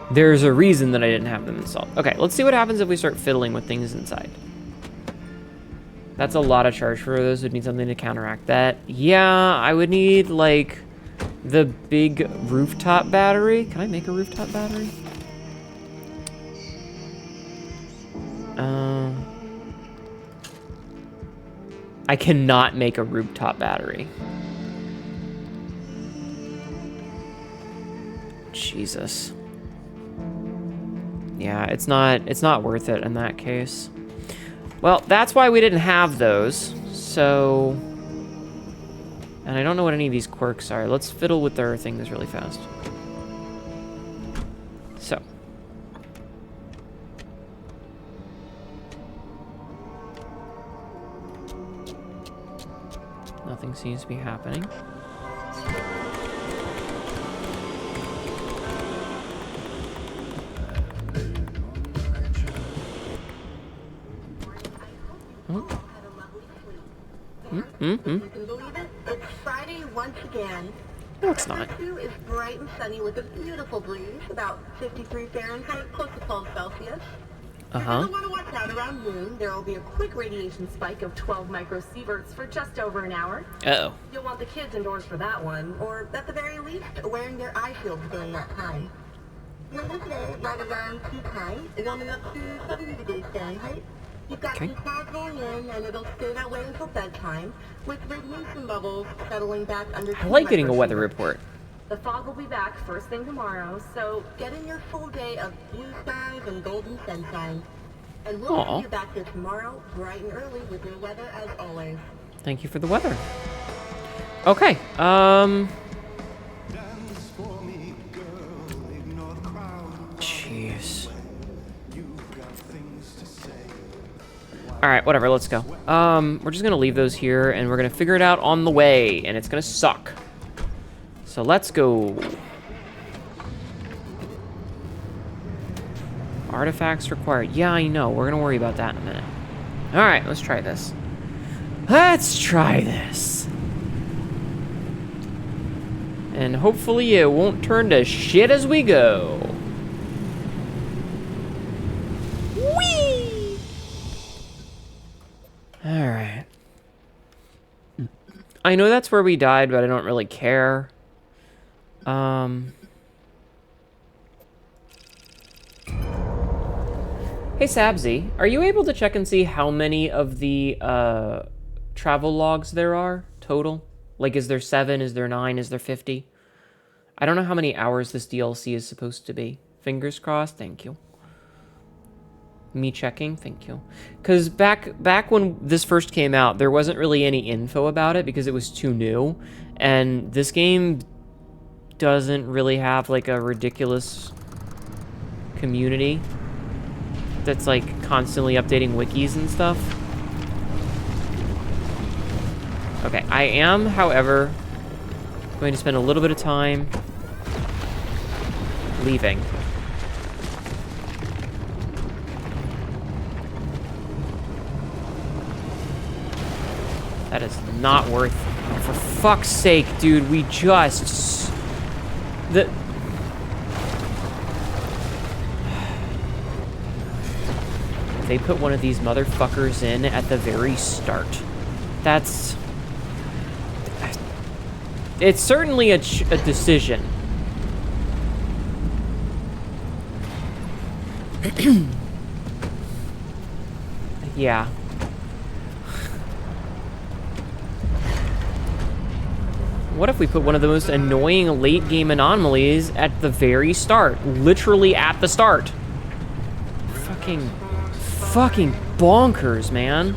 There's a reason that I didn't have them installed. Okay, let's see what happens if we start fiddling with things inside. That's a lot of charge for those. Would need something to counteract that. Yeah, I would need, like, the big rooftop battery. Can I make a rooftop battery? I cannot make a rooftop battery. Jesus. Yeah, it's not worth it in that case. Well, that's why we didn't have those. So, and I don't know what any of these quirks are. Let's fiddle with their things really fast. So. Nothing seems to be happening. You can believe it? It's Friday once again. No, it's not. Hnetu is bright and sunny with a beautiful breeze, about 53 Fahrenheit, close to 12 Celsius. You're going to want to watch out around noon. There will be a quick radiation spike of 12 microsieverts for just over an hour. Uh-oh. You'll want the kids indoors for that one, or at the very least, wearing their eye shields during that time. Later today, right around tea time, warming up to 70 degrees Fahrenheit. You've got some clouds going in, and it'll stay that way until bedtime, with radiation bubbles settling back under. I like getting a weather report. The fog will be back first thing tomorrow, so get in your full day of blue skies and golden sunshine. And we'll see you back here tomorrow, bright and early, with your weather as always. Thank you for the weather. Okay, jeez. Alright, whatever, let's go. We're just gonna leave those here, and we're gonna figure it out on the way, and it's gonna suck. So let's go. Artifacts required. Yeah, I know. We're gonna worry about that in a minute. Alright, let's try this. Let's try this. And hopefully it won't turn to shit as we go. Whee! Alright. I know that's where we died, but I don't really care. Hey Sabzi, are you able to check and see how many of the travel logs there are total? Like, is there 7? Is there 9? Is there 50? I don't know how many hours this DLC is supposed to be. Fingers crossed. Thank you. Me checking. Thank you. Because back when this first came out, there wasn't really any info about it because it was too new, and this game doesn't really have like a ridiculous community that's like constantly updating wikis and stuff. Okay, I am, however, going to spend a little bit of time leaving. That is not worth... For fuck's sake, dude, we just... They put one of these motherfuckers in at the very start. That's... It's certainly a decision. Yeah. What if we put one of the most annoying late-game anomalies at the very start? Literally at the start. Fucking bonkers, man.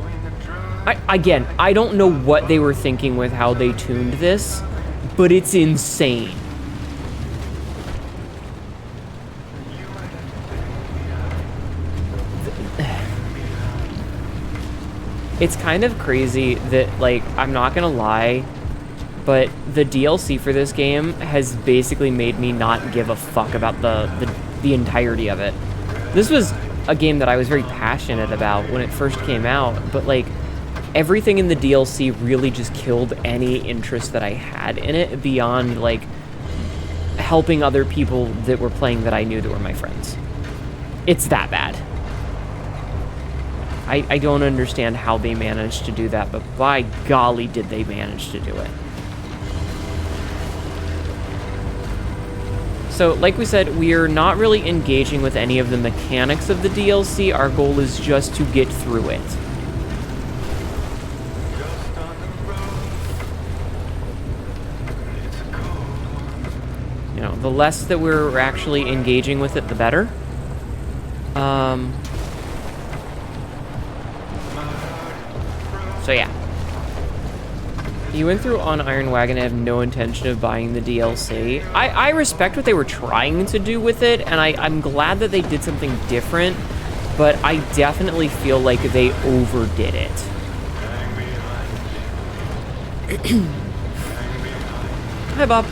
Again, I don't know what they were thinking with how they tuned this, but it's insane. It's kind of crazy that, like, I'm not gonna lie, but the DLC for this game has basically made me not give a fuck about the entirety of it. This was a game that I was very passionate about when it first came out, but like everything in the DLC really just killed any interest that I had in it beyond like helping other people that were playing that I knew that were my friends. It's that bad. I don't understand how they managed to do that, but by golly did they manage to do it. So, like we said, we are not really engaging with any of the mechanics of the DLC. Our goal is just to get through it. You know, the less that we're actually engaging with it, the better. So yeah. You went through on Iron Wagon and have no intention of buying the DLC. I respect what they were trying to do with it, and I'm glad that they did something different, but I definitely feel like they overdid it. Hi, Bob.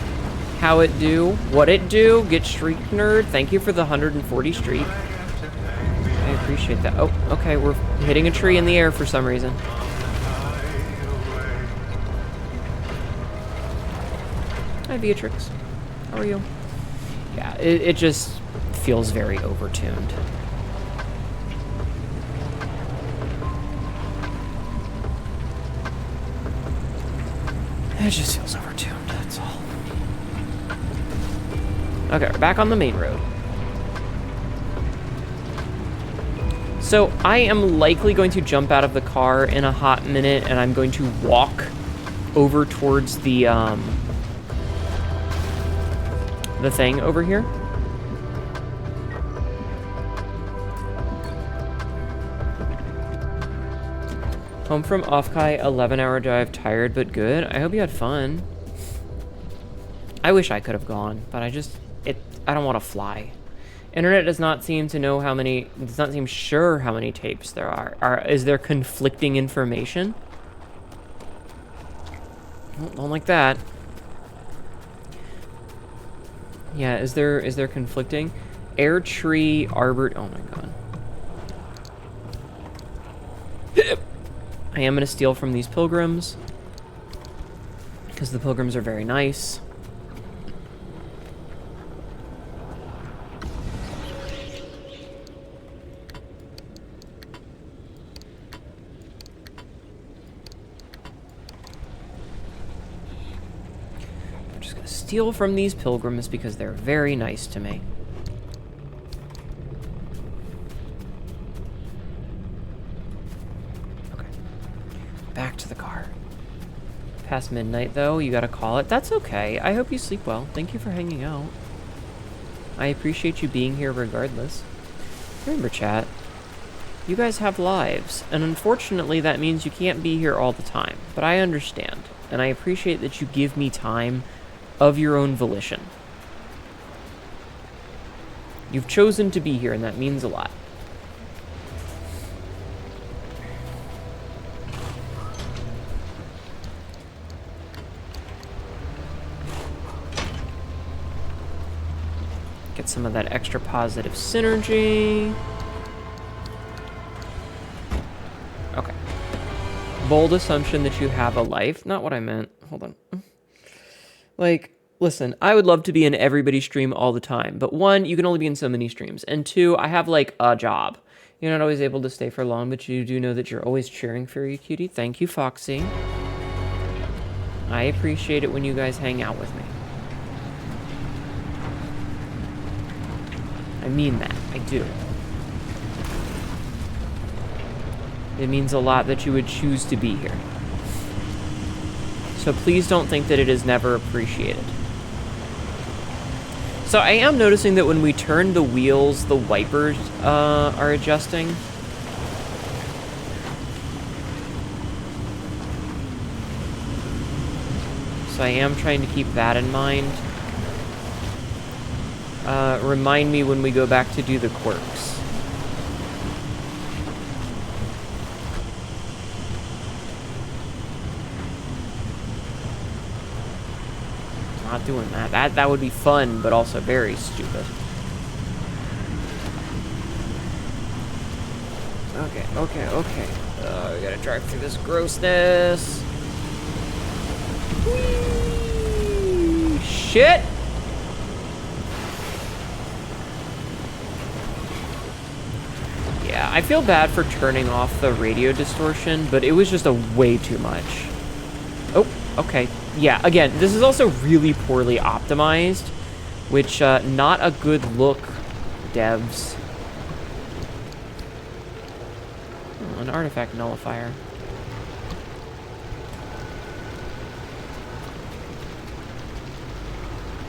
How it do? What it do? Get Streak Nerd. Thank you for the 140 streak. I appreciate that. Oh, okay, we're hitting a tree in the air for some reason. Hi, Beatrix. How are you? Yeah, it just feels very overtuned. It just feels overtuned, that's all. Okay, we're back on the main road. So, I am likely going to jump out of the car in a hot minute, and I'm going to walk over towards the thing over here. Home from Offkai, 11-hour drive, tired but good. I hope you had fun. I wish I could have gone, but I don't want to fly. Internet does not seem to know how many, does not seem sure how many tapes there are. Is there conflicting information? Oh, don't like that. Yeah, is there conflicting? Air tree, arbor, oh my god. I am gonna steal from these pilgrims, because the pilgrims are very nice. Steal from these pilgrims because they're very nice to me. Okay. Back to the car. Past midnight, though, you gotta call it. That's okay. I hope you sleep well. Thank you for hanging out. I appreciate you being here regardless. Remember, chat, you guys have lives, and unfortunately that means you can't be here all the time. But I understand, and I appreciate that you give me time of your own volition. You've chosen to be here, and that means a lot. Get some of that extra positive synergy. Okay. Bold assumption that you have a life. Not what I meant. Hold on. Like, listen, I would love to be in everybody's stream all the time, but one, you can only be in so many streams, and two, I have, like, a job. You're not always able to stay for long, but you do know that you're always cheering for you, cutie. Thank you, Foxy. I appreciate it when you guys hang out with me. I mean that. I do. It means a lot that you would choose to be here. So please don't think that it is never appreciated. So I am noticing that when we turn the wheels, the wipers are adjusting. So I am trying to keep that in mind. Remind me when we go back to do the quirks. Not doing that. That would be fun, but also very stupid. Okay. We gotta drive through this grossness. Whee! Shit! Yeah, I feel bad for turning off the radio distortion, but it was just a way too much. Oh, okay. Yeah, again, this is also really poorly optimized, Which, not a good look, devs. Oh, an artifact nullifier.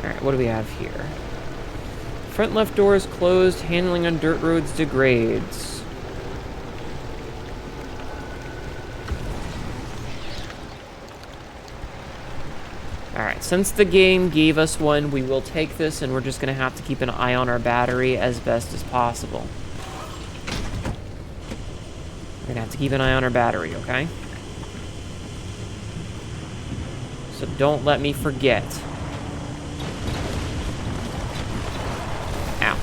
Alright, what do we have here? Front left door is closed. Handling on dirt roads degrades. Alright, since the game gave us one, we will take this, and we're just going to have to keep an eye on our battery as best as possible. We're going to have to keep an eye on our battery, okay? So don't let me forget. Ow.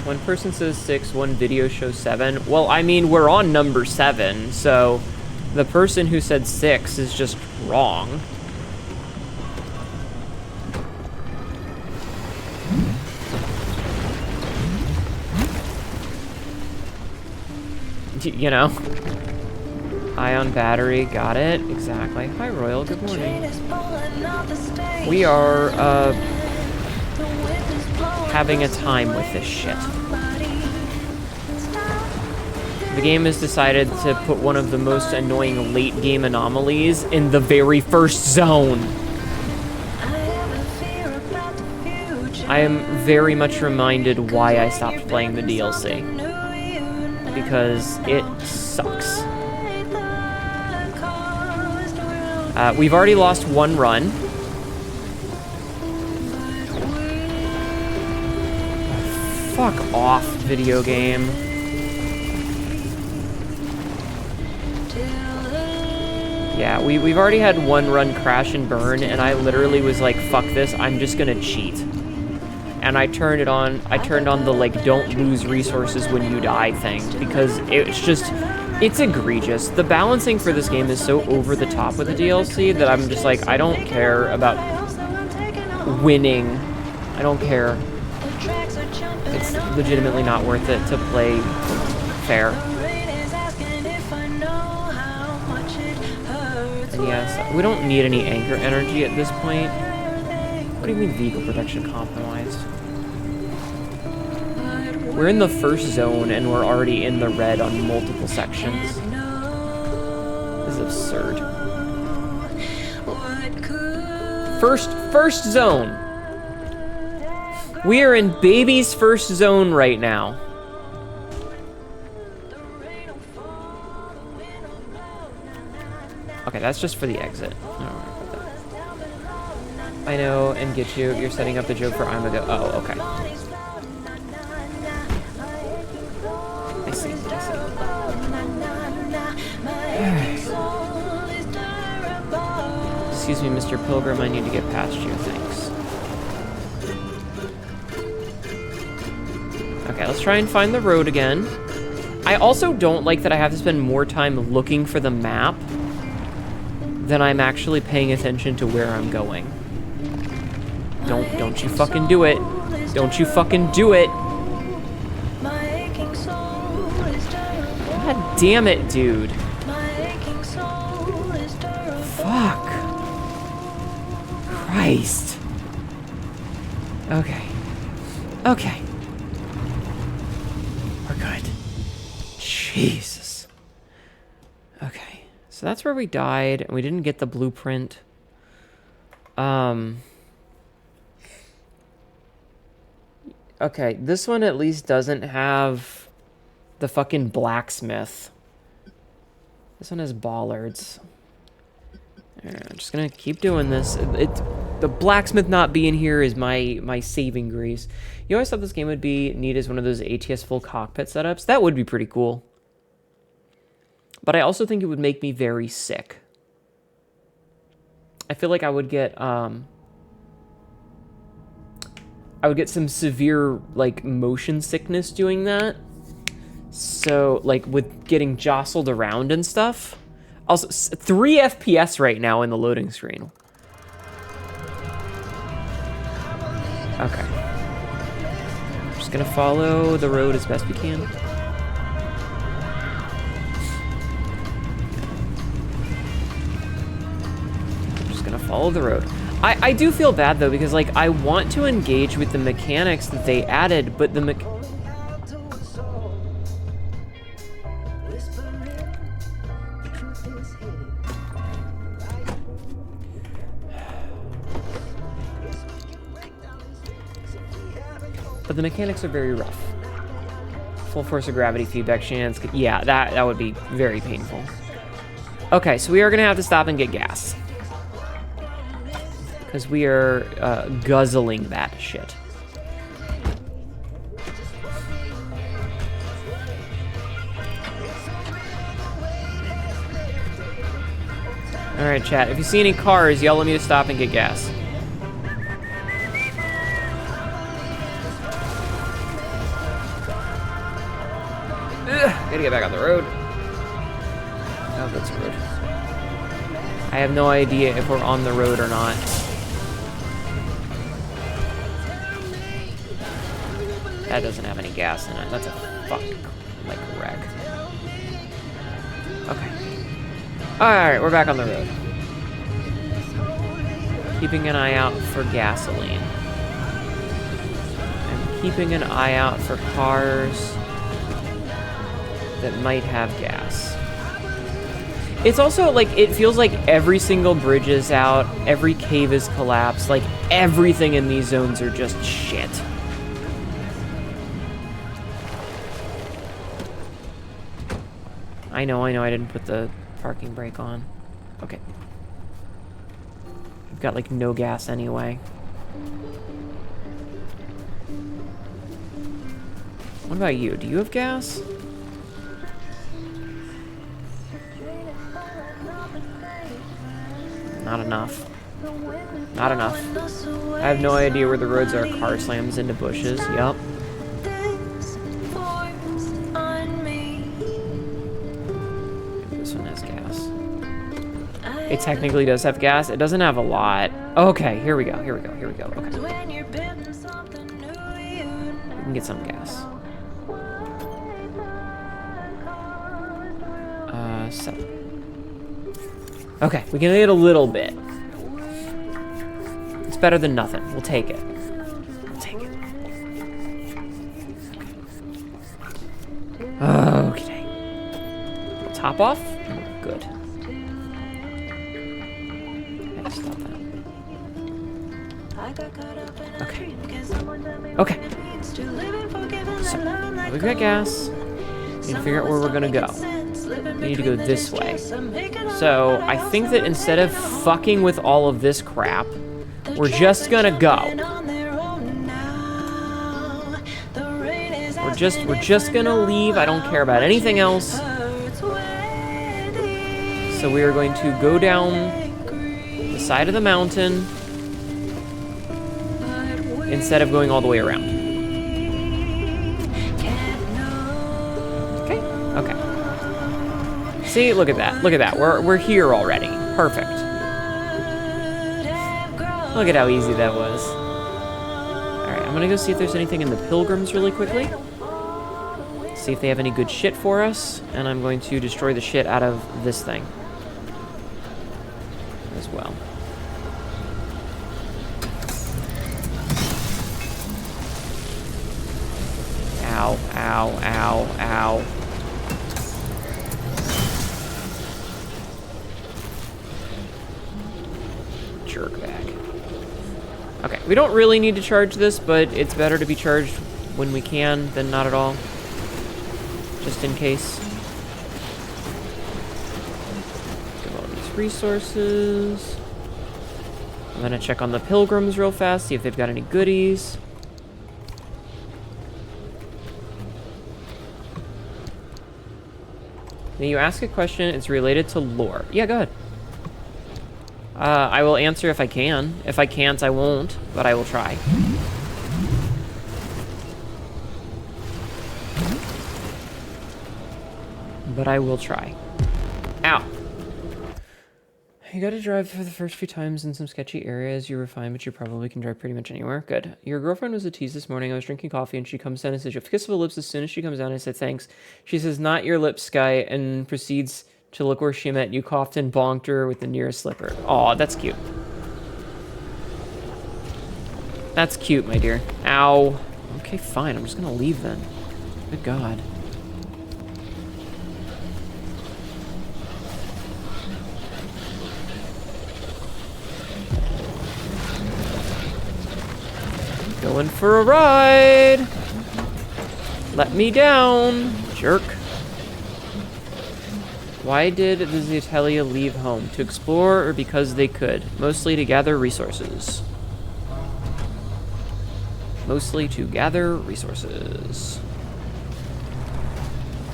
One person says 6, one video shows 7. Well, I mean, we're on number 7, so... The person who said 6 is just wrong. You know? Ion battery, got it. Exactly. Hi, Royal, good morning. We are, having a time with this shit. The game has decided to put one of the most annoying late-game anomalies in the very first zone. I am very much reminded why I stopped playing the DLC. Because it sucks. We've already lost one run. Fuck off, video game. Yeah, we've already had one run crash and burn, and I literally was like, fuck this, I'm just gonna cheat. And I turned on the, like, don't lose resources when you die thing, because it's egregious. The balancing for this game is so over the top with the DLC that I'm just like, I don't care about winning. I don't care. It's legitimately not worth it to play fair. And yes, we don't need any anchor energy at this point. What do you mean vehicle protection compromised? We're in the first zone and we're already in the red on multiple sections. This is absurd. First zone. We are in baby's first zone right now. Okay, that's just for the exit. I know, and get you. You're setting up the joke for I'm a go. Oh, okay. I see. Excuse me, Mr. Pilgrim. I need to get past you. Thanks. Okay, let's try and find the road again. I also don't like that I have to spend more time looking for the map than I'm actually paying attention to where I'm going. Don't you fucking do it. Don't you fucking do it. God damn it, dude. Fuck. Christ. Okay. Okay. We're good. Jesus. Okay. So that's where we died, and we didn't get the blueprint. Okay, this one at least doesn't have the fucking blacksmith. This one has bollards. I'm just gonna keep doing this. The blacksmith not being here is my saving grace. You always thought this game would be neat as one of those ATS full cockpit setups. That would be pretty cool. But I also think it would make me very sick. I feel like I would get some severe, like, motion sickness doing that. So, like, with getting jostled around and stuff. Also, 3 FPS right now in the loading screen. Okay. Just gonna follow the road as best we can. Follow the road. I do feel bad, though, because, like, I want to engage with the mechanics that they added, but the But the mechanics are very rough. Full force of gravity feedback chance. Yeah, that would be very painful. Okay, so we are going to have to stop and get gas. Because we are guzzling that shit. Alright, chat. If you see any cars, yell at me to stop and get gas. Gotta get back on the road. Oh, that's a road. I have no idea if we're on the road or not. That doesn't have any gas in it. That's a fucking, like, wreck. Okay. Alright, we're back on the road. Keeping an eye out for gasoline. I'm keeping an eye out for cars that might have gas. It's also, like, it feels like every single bridge is out, every cave is collapsed, like, everything in these zones are just shit. I know, I didn't put the parking brake on. Okay. I've got, like, no gas anyway. What about you? Do you have gas? Not enough. Not enough. I have no idea where the roads are. Car slams into bushes. Yup. This one has gas. It technically does have gas. It doesn't have a lot. Okay, here we go. Here we go. Here we go. Okay. We can get some gas. 7. Okay, we can get a little bit. It's better than nothing. We'll take it. We'll take it. Okay. Top off? Good. Okay, stop that. Okay. Okay. So, we've got gas. We need to figure out where we're gonna go. We need to go this way. So, I think that instead of fucking with all of this crap, we're just gonna go. We're just gonna leave. I don't care about anything else. So we are going to go down the side of the mountain instead of going all the way around. Okay. See, look at that. Look at that. We're here already. Perfect. Look at how easy that was. Alright, I'm gonna go see if there's anything in the Pilgrims really quickly. See if they have any good shit for us. And I'm going to destroy the shit out of this thing as well. Ow, ow, ow, ow. Jerkbag. Okay, we don't really need to charge this, but it's better to be charged when we can than not at all. Just in case. Get all these resources. I'm gonna check on the Pilgrims real fast, see if they've got any goodies. Now you ask a question, it's related to lore. Yeah, go ahead. I will answer if I can. If I can't, I won't, but I will try. But I will try. Ow. You gotta drive for the first few times in some sketchy areas. You were fine, but you probably can drive pretty much anywhere. Good. Your girlfriend was a tease this morning. I was drinking coffee, and she comes down and says, you have a kiss of the lips as soon as she comes down. I said, thanks. She says, not your lips, Sky, and proceeds to look where she met. You coughed and bonked her with the nearest slipper. Aw, that's cute. That's cute, my dear. Ow. Okay, fine. I'm just gonna leave then. Good God. Going for a ride. Let me down, jerk. Why did the Zatelia leave home? To explore or because they could? Mostly to gather resources. Mostly to gather resources.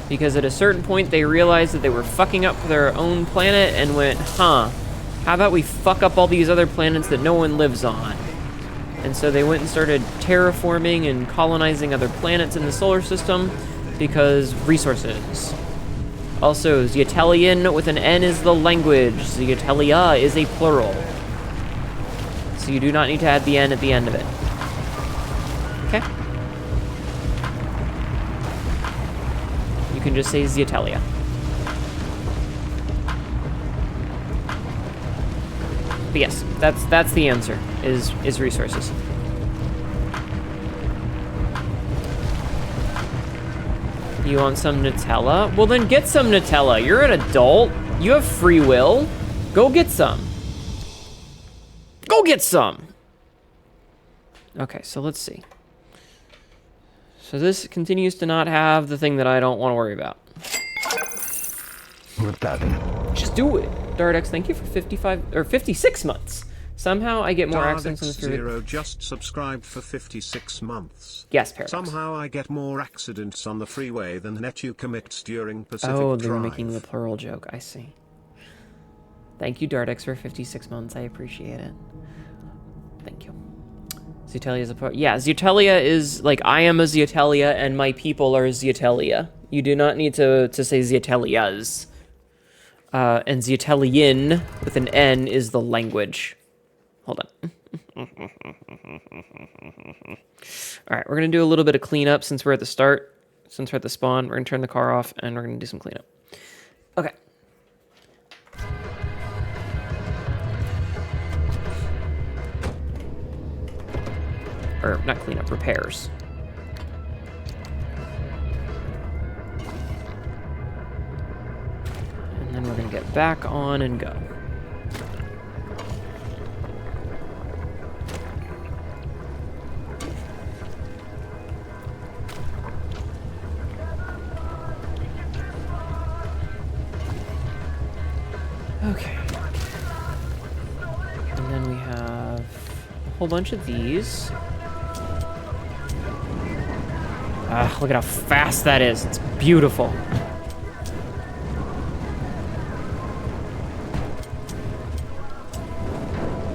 Because at a certain point they realized that they were fucking up their own planet and went, huh, how about we fuck up all these other planets that no one lives on? And so they went and started terraforming and colonizing other planets in the solar system because resources. Also, Zyatelian with an N is the language. Zyatelia is a plural. So you do not need to add the N at the end of it. Okay? You can just say Zyatelia. But yes, that's the answer, is resources. You want some Nutella? Well, then get some Nutella. You're an adult. You have free will. Go get some. Go get some! Okay, so let's see. So this continues to not have the thing that I don't want to worry about. Just do it. Dardex, thank you for 56 months. Somehow I get more accents in the Zero just subscribed for 56 months. Yes, Paradox. Somehow I get more accidents on the freeway than Hnetu commits during Pacific Oh, they're Drive. making the plural joke. I see. Thank you, Dardex, for 56 months. I appreciate it. Thank you. Zyatelia is a part. Yeah, Zyatelia is like I am a Zyatelia and my people are Zyatelia. You do not need to say Zyatelias. And Zyatelian with an N is the language. Hold on. All right, we're gonna do a little bit of cleanup since we're at the start. Since we're at the spawn, we're gonna turn the car off and we're gonna do some cleanup. Okay. Or not cleanup, repairs. And then we're gonna get back on and go. Okay. And then we have a whole bunch of these. Look at how fast that is. It's beautiful.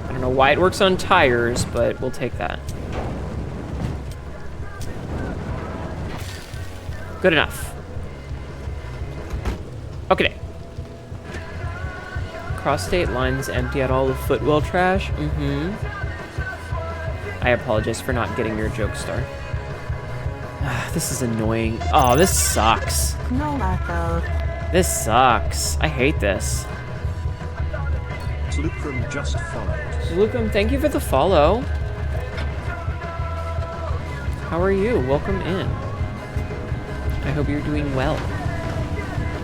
I don't know why it works on tires, but we'll take that. Good enough. Okay. Cross state lines empty out all the footwell trash. I apologize for not getting your joke star. This is annoying. Oh, this sucks. No, Marco. This sucks. I hate this. Lucrum just followed. Lucrum, thank you for the follow. How are you? Welcome in. I hope you're doing well.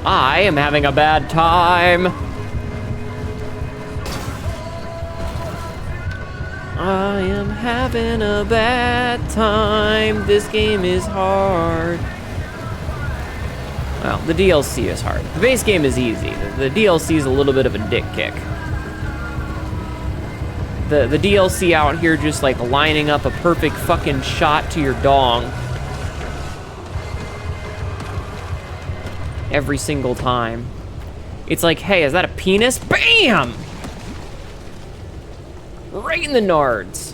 I am having a bad time. I am having a bad time. This game is hard. Well, the DLC is hard. The base game is easy. The DLC is a little bit of a dick kick. The DLC out here just like lining up a perfect fucking shot to your dong. Every single time. It's like, hey, is that a penis? BAM! Right in the nards.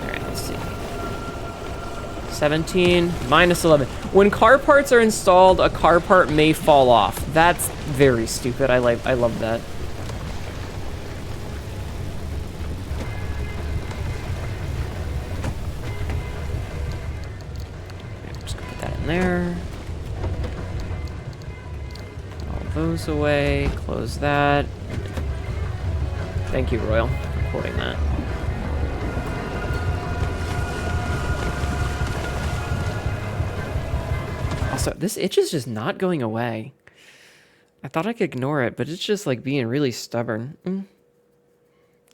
Alright, let's see. 17 minus 11. When car parts are installed, a car part may fall off. That's very stupid. I love that. I'm just gonna put that in there. Those away, close that. Thank you, Royal, for quoting that. Also, this itch is just not going away. I thought I could ignore it, but it's just like being really stubborn. You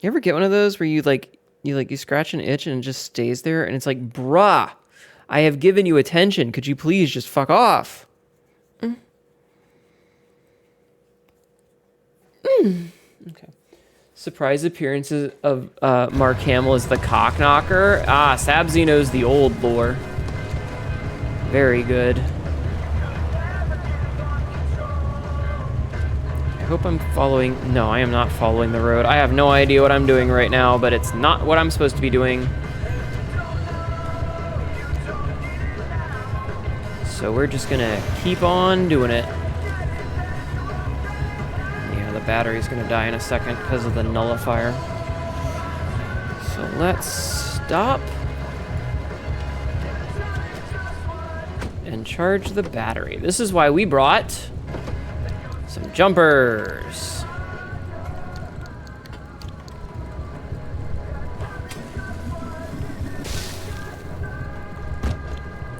ever get one of those where you scratch an itch and it just stays there and it's like, bruh, I have given you attention. Could you please just fuck off? Okay. Surprise appearances of Mark Hamill as the cock knocker. Ah, Sabzi knows the old lore. Very good. I hope I'm following... No, I am not following the road. I have no idea what I'm doing right now, but it's not what I'm supposed to be doing. So we're just gonna keep on doing it. Yeah, the battery's gonna die in a second because of the nullifier. So let's stop. And charge the battery. This is why we brought... some jumpers.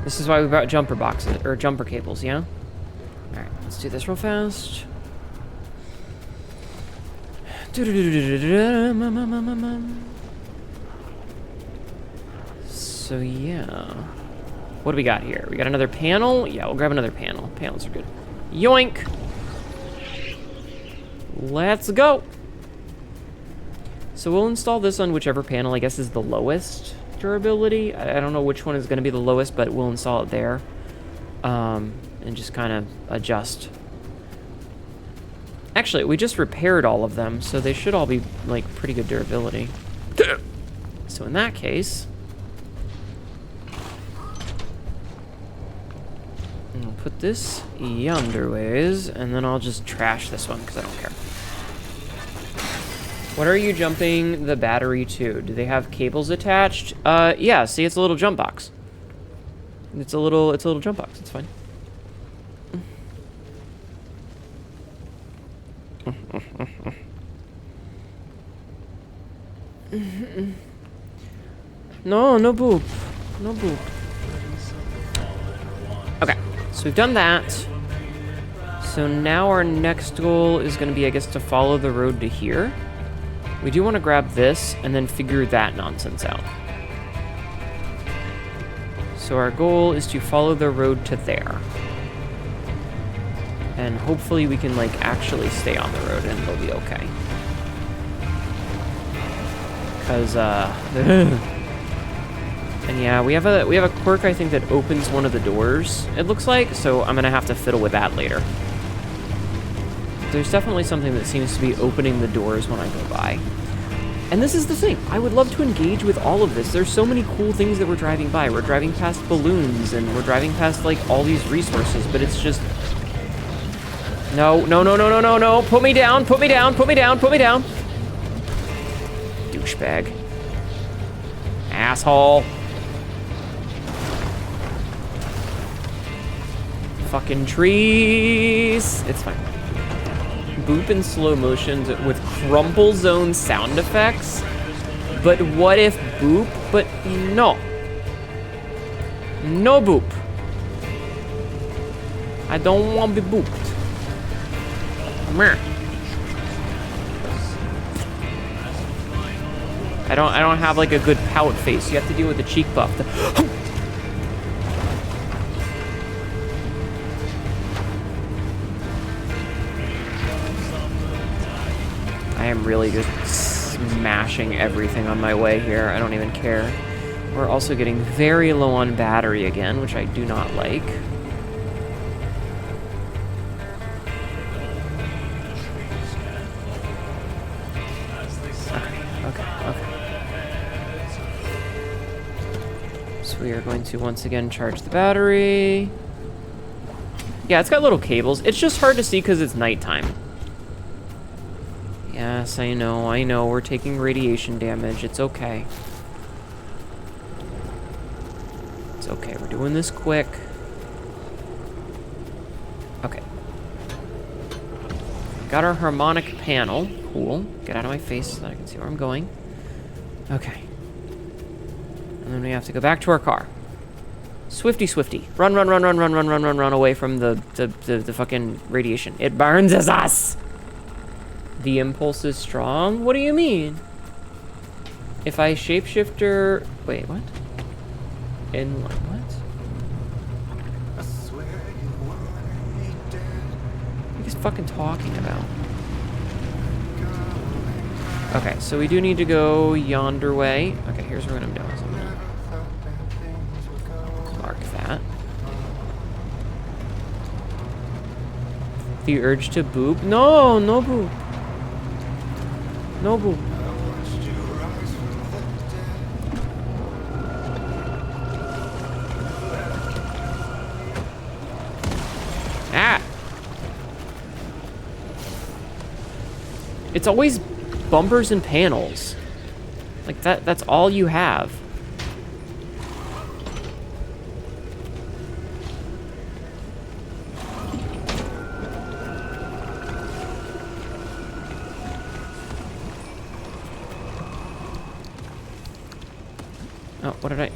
This is why we brought jumper boxes, or jumper cables, yeah? Alright, let's do this real fast. So, yeah. What do we got here? We got another panel? Yeah, we'll grab another panel. Panels are good. Yoink! Let's go! So we'll install this on whichever panel I guess is the lowest durability. I don't know which one is going to be the lowest, but we'll install it there. And just kind of adjust. Actually, we just repaired all of them, so they should all be, like, pretty good durability. So in that case... I'll put this yonder ways, and then I'll just trash this one, because I don't care. What are you jumping the battery to? Do they have cables attached? Yeah, see, it's a little jump box. It's a little jump box, it's fine. No boop. No boop. Okay, so we've done that. So now our next goal is going to be, I guess, to follow the road to here. We do want to grab this and then figure that nonsense out. So our goal is to follow the road to there. And hopefully we can, like, actually stay on the road and it'll be okay. Because, and yeah, we have a quirk, I think, that opens one of the doors, it looks like, so I'm gonna have to fiddle with that later. There's definitely something that seems to be opening the doors when I go by. And this is the thing, I would love to engage with all of this. There's so many cool things that we're driving by. We're driving past balloons, and we're driving past, like, all these resources, but it's just... No. Put me down. Douchebag. Asshole. Fucking trees. It's fine. Boop in slow motion with crumple zone sound effects. But what if boop? But no. No boop. I don't want to be booped. I don't have like a good pout face. You have to deal with the cheek buff. I am really just smashing everything on my way here. I don't even care. We're also getting very low on battery again, which I do not like. So we are going to once again charge the battery. Yeah, it's got little cables. It's just hard to see because it's nighttime. Yes, I know. We're taking radiation damage. It's okay. It's okay. We're doing this quick. Okay. got our harmonic panel. Cool. Get out of my face so that I can see where I'm going. Okay. And then we have to go back to our car. Swifty, swifty. Run, run, run, run, run, run, run, run, run away from the fucking radiation. It burns us! The impulse is strong? What do you mean? If I shapeshifter... Wait, what? In what? What are you fucking talking about? Okay, so we do need to go yonder way. Okay, here's what I'm doing. So I'm gonna mark that. The urge to boop? No, no boop. No boop. Ah! It's always bumpers and panels. Like that's all you have. Oh, what did I...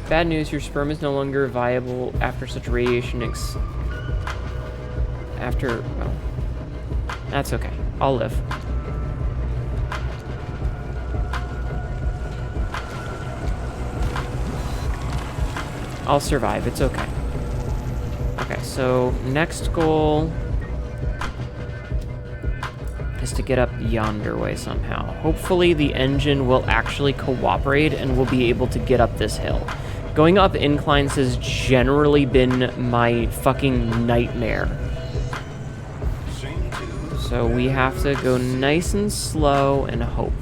Bad news, your sperm is no longer viable after such radiation well, that's okay. I'll live. I'll survive. It's okay. Okay, so next goal is to get up yonder way somehow. Hopefully the engine will actually cooperate and we'll be able to get up this hill. Going up inclines has generally been my fucking nightmare. So we have to go nice and slow and hope.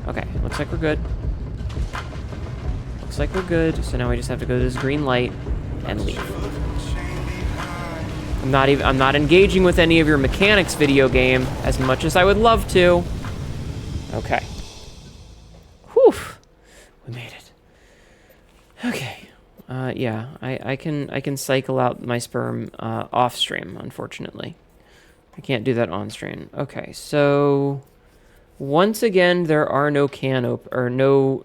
Okay, looks like we're good. Looks like we're good. So now we just have to go to this green light and leave. I'm not engaging with any of your mechanics, video game, as much as I would love to. Okay. Whew. We made it. Okay. Yeah, I can cycle out my sperm off stream, unfortunately. I can't do that on stream. Okay, so once again there are no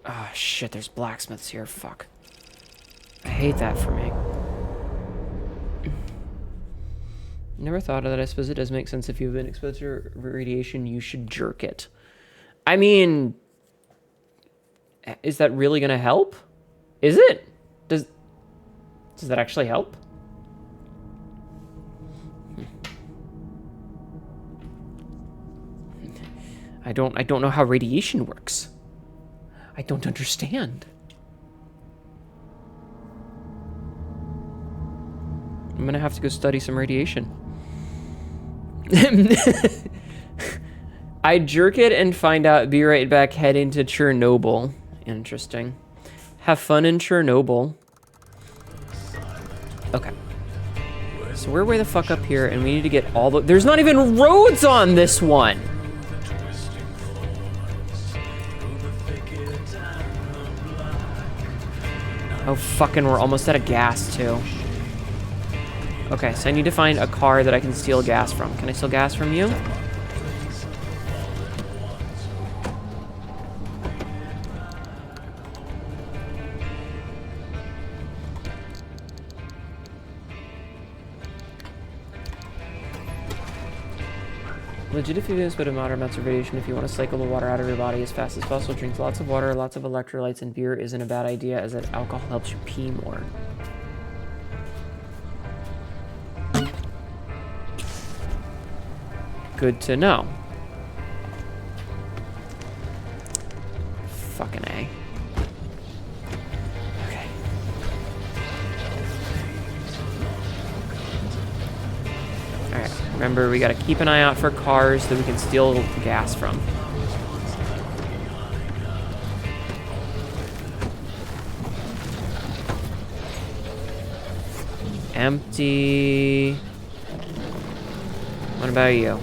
oh shit, there's blacksmiths here. Fuck. I hate that for me. Never thought of that. I suppose it does make sense. If you've been exposed to radiation, you should jerk it. I mean, is that really gonna help? Is it? Does that actually help? I don't know how radiation works. I don't understand. I'm gonna have to go study some radiation. I jerk it and find out, be right back, head into Chernobyl. Interesting. Have fun in Chernobyl. Okay. So we're way the fuck up here, and we need to get all the... There's not even roads on this one! Oh, fucking, we're almost out of gas, too. Okay, so I need to find a car that I can steal gas from. Can I steal gas from you? Legit, if you do this, but a moderate amount of radiation, if you want to cycle the water out of your body as fast as possible, drink lots of water, lots of electrolytes, and beer isn't a bad idea, as that alcohol helps you pee more. Good to know. Fucking A. Okay. Alright, remember, we gotta keep an eye out for cars that we can steal gas from. Empty. What about you?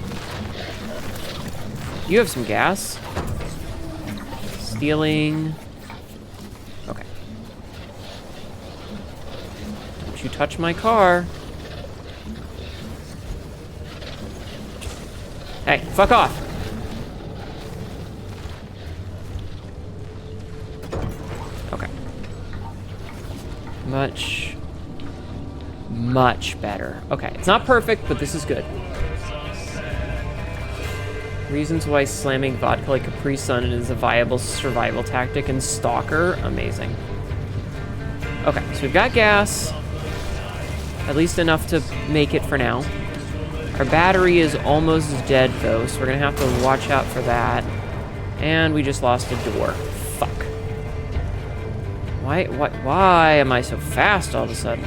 You have some gas. Stealing. Don't you touch my car. Hey, fuck off. Okay. Much better. Okay, it's not perfect, but this is good. Reasons why slamming vodka like Capri Sun is a viable survival tactic and Stalker. Amazing. Okay, so we've got gas. At least enough to make it for now. Our battery is almost dead, though, so we're gonna have to watch out for that. And we just lost a door. Fuck. Why am I so fast all of a sudden?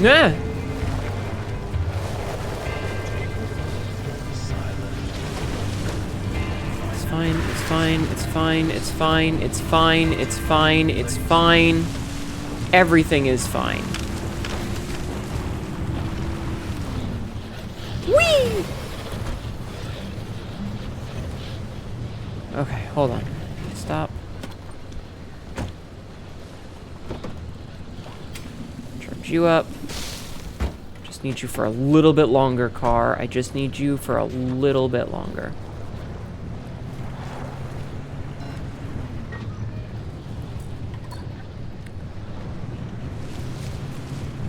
Nah. It's fine, it's fine, it's fine, it's fine, it's fine, it's fine, it's fine. Everything is fine. Whee! Okay, hold on. Stop. Charge you up. Just need you for a little bit longer, car. I just need you for a little bit longer.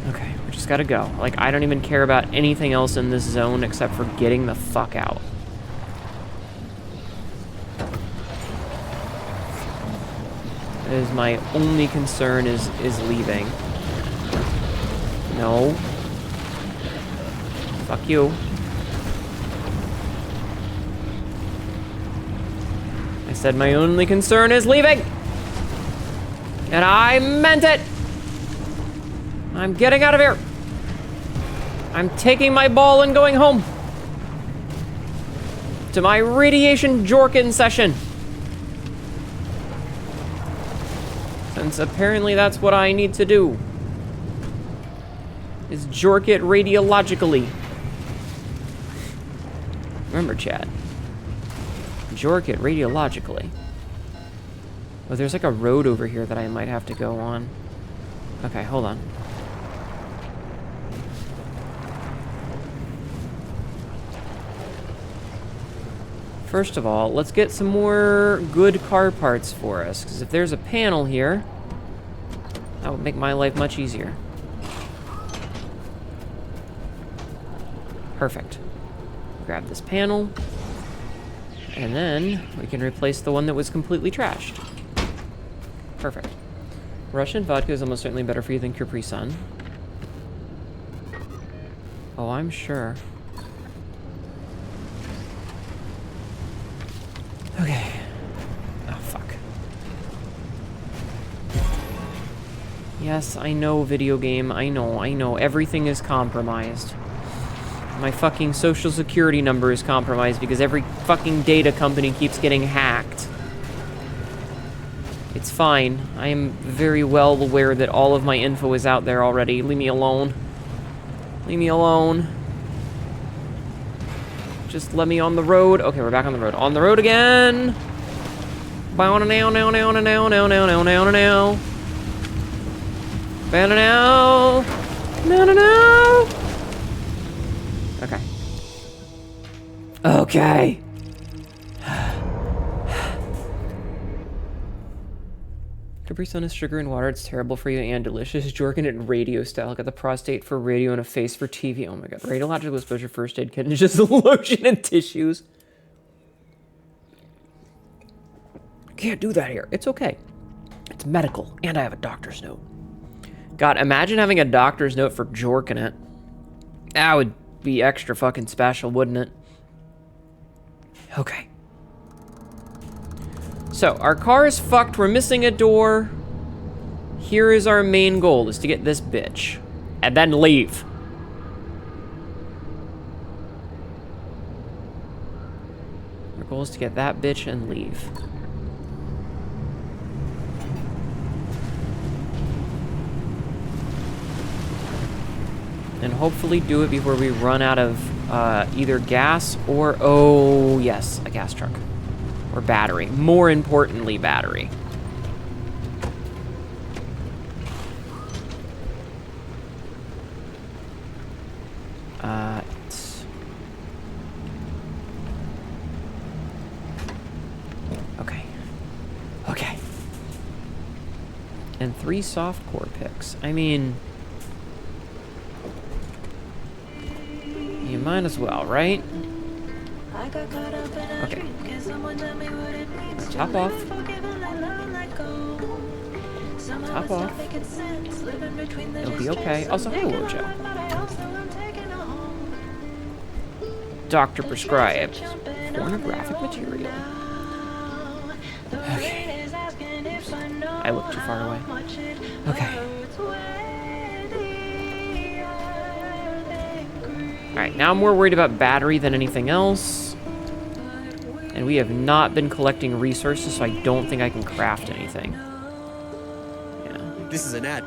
Okay, we just gotta go. Like, I don't even care about anything else in this zone except for getting the fuck out. That is my only concern is leaving. No. Fuck you. I said my only concern is leaving! And I meant it! I'm getting out of here! I'm taking my ball and going home! To my radiation Jorkin session! Since apparently that's what I need to do. Is jork it radiologically. Remember, chat. Jork it radiologically. Oh, there's like a road over here that I might have to go on. Okay, hold on. First of all, let's get some more good car parts for us, because if there's a panel here, that would make my life much easier. Perfect. Grab this panel, and then we can replace the one that was completely trashed. Perfect. Russian vodka is almost certainly better for you than Capri Sun. Oh, I'm sure. Okay. Oh, fuck. Yes, I know, video game. I know. Everything is compromised. My fucking social security number is compromised because every fucking data company keeps getting hacked. It's fine. I am very well aware that all of my info is out there already. Leave me alone. Leave me alone. Just let me on the road. Okay, we're back on the road. On the road again. Bow now. No. Okay. Okay. Capri Sun is sugar and water. It's terrible for you and delicious. Jorkin it in radio style. Got the prostate for radio and a face for TV. Oh my god. Radiological exposure first aid kit and just lotion and tissues. Can't do that here. It's okay. It's medical. And I have a doctor's note. God, imagine having a doctor's note for Jorkin it. That would be extra fucking special, wouldn't it? Okay. So, our car is fucked. We're missing a door. Here is our main goal, is to get this bitch. And then leave. Our goal is to get that bitch and leave. And hopefully do it before we run out of either gas or, oh yes, a gas truck. Or battery. More importantly, battery. Okay. Okay. And 3 softcore picks. I mean, you might as well, right? Okay. Top off. Top off. It'll be okay. Also, hey, Wojo. Doctor prescribed pornographic material. Okay. I look too far away. Okay. Alright, now I'm more worried about battery than anything else. And we have not been collecting resources, so I don't think I can craft anything. Yeah. This is an ad.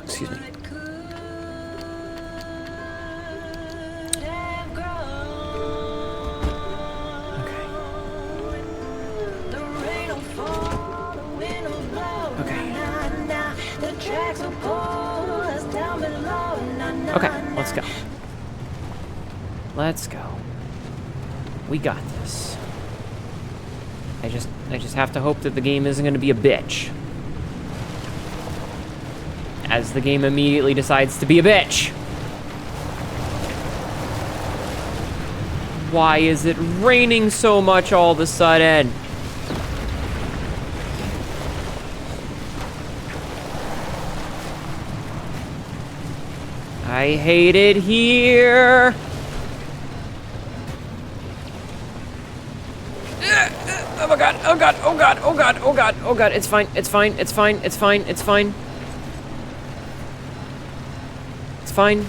Excuse me. Okay, let's go. Let's go. We got this. I just have to hope that the game isn't going to be a bitch. As the game immediately decides to be a bitch. Why is it raining so much all of a sudden? I hate it here. Oh my god, oh god, oh god, oh god, oh god, oh god, it's fine, it's fine, it's fine, it's fine, it's fine. It's fine.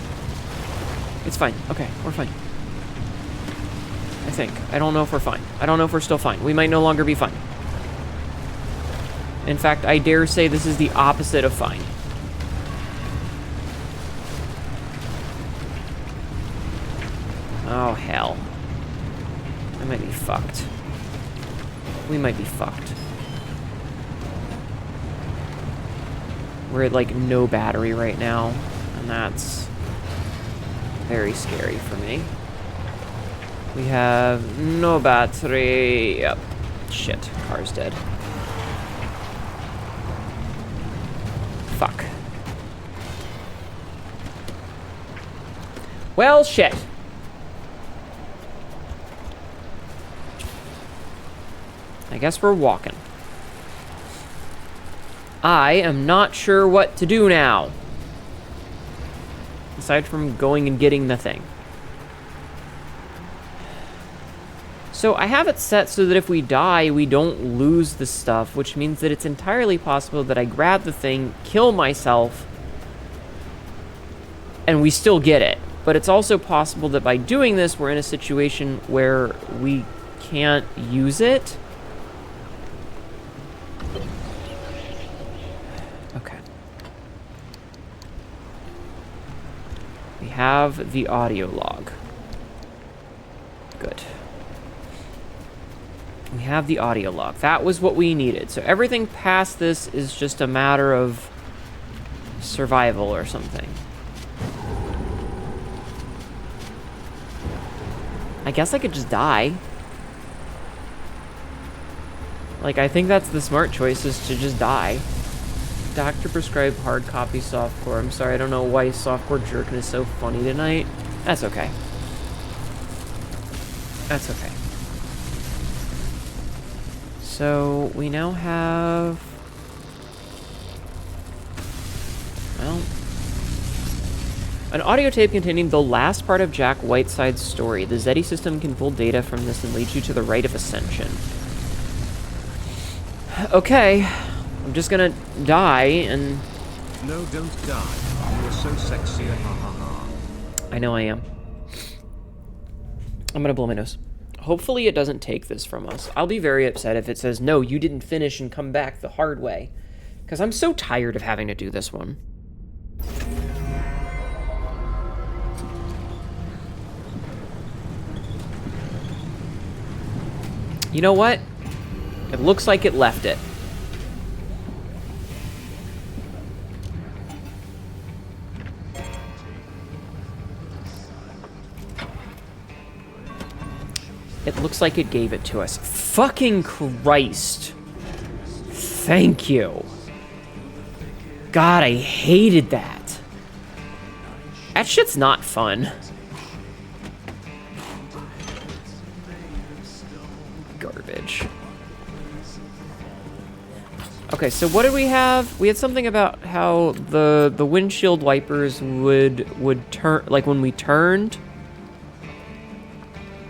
It's fine, okay, we're fine. I think. I don't know if we're fine. I don't know if we're still fine. We might no longer be fine. In fact, I dare say this is the opposite of fine. Oh, hell. I might be fucked. We might be fucked. We're at, like, no battery right now, and that's very scary for me. We have no battery. Yep. Shit. Car's dead. Fuck. Well, shit. I guess we're walking. I am not sure what to do now. Aside from going and getting the thing. So I have it set so that if we die, we don't lose the stuff, which means that it's entirely possible that I grab the thing, kill myself, and we still get it. But it's also possible that by doing this, we're in a situation where we can't use it. Okay. We have the audio log. Good. We have the audio log. That was what we needed. So everything past this is just a matter of survival or something. I guess I could just die. Like, I think that's the smart choice, is to just die. Doctor prescribed hard copy softcore. I'm sorry, I don't know why softcore jerkin is so funny tonight. That's okay. That's okay. So, we now have... well... an audio tape containing the last part of Jack Whiteside's story. The Zeddy system can pull data from this and lead you to the rite of ascension. Okay. I'm just gonna die and... No, don't die. You are so sexy. Ha ha ha. I know I am. I'm gonna blow my nose. Hopefully it doesn't take this from us. I'll be very upset if it says, no, you didn't finish and come back the hard way. Because I'm so tired of having to do this one. You know what? It looks like it left it. It looks like it gave it to us. Fucking Christ. Thank you. God, I hated that. That shit's not fun. Garbage. Okay, so what did we have? We had something about how the windshield wipers would turn, like when we turned.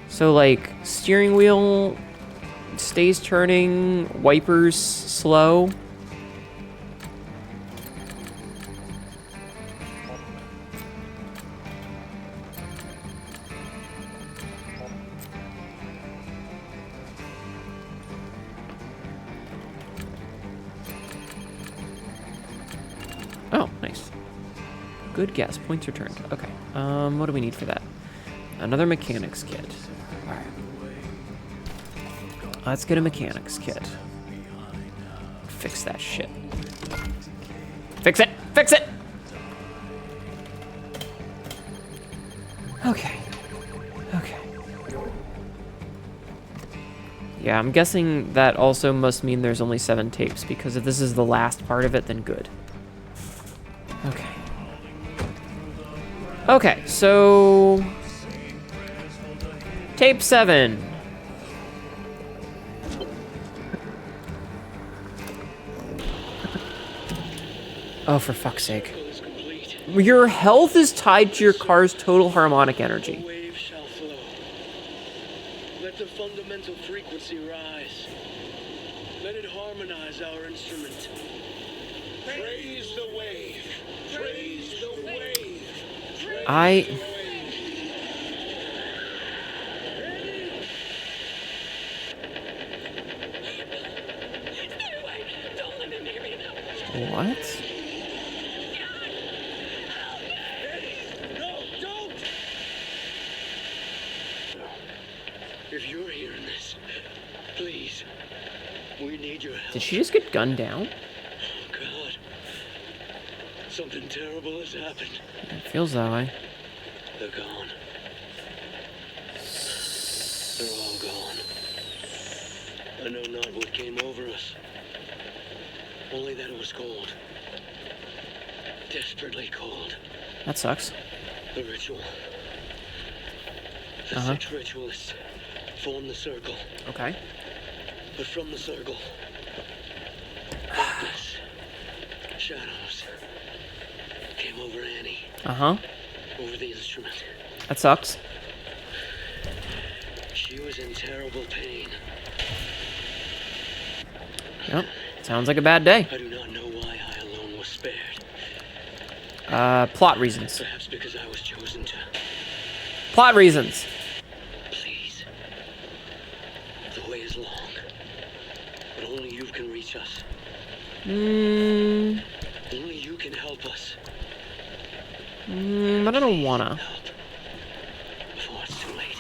So like steering wheel stays turning, wipers slow. Oh, nice. Good guess. Points returned. Okay. What do we need for that? Another mechanics kit. Alright. Let's get a mechanics kit. Fix that shit. Fix it! Fix it! Okay. Okay. Yeah, I'm guessing that also must mean there's only 7 tapes, because if this is the last part of it, then good. Okay. Okay, so... Tape 7. Oh, for fuck's sake. Your health is tied to your car's total harmonic energy. Wave shall flow. Let the fundamental frequency rise. Let it harmonize our instrument. Praise the wave. Praise the wave. Praise What? No, don't! If you're hearing this, please, we need your help. Did she just get gunned down? Oh, God. Something terrible has happened. It feels that way. They're gone. They're all gone. I know not what came over us. Only that it was cold. Desperately cold. That sucks. The ritual. The 6 ritualists formed the circle. Okay. But from the circle, darkness, shadows, came over Annie. Over the instrument. That sucks. She was in terrible pain. Yep. Sounds like a bad day. I do not know why I alone was spared. Plot reasons. Perhaps because I was chosen to. Plot reasons. Please. The way is long. But only you can reach us. Only you can help us. But I don't wanna. Help. Before it's too late.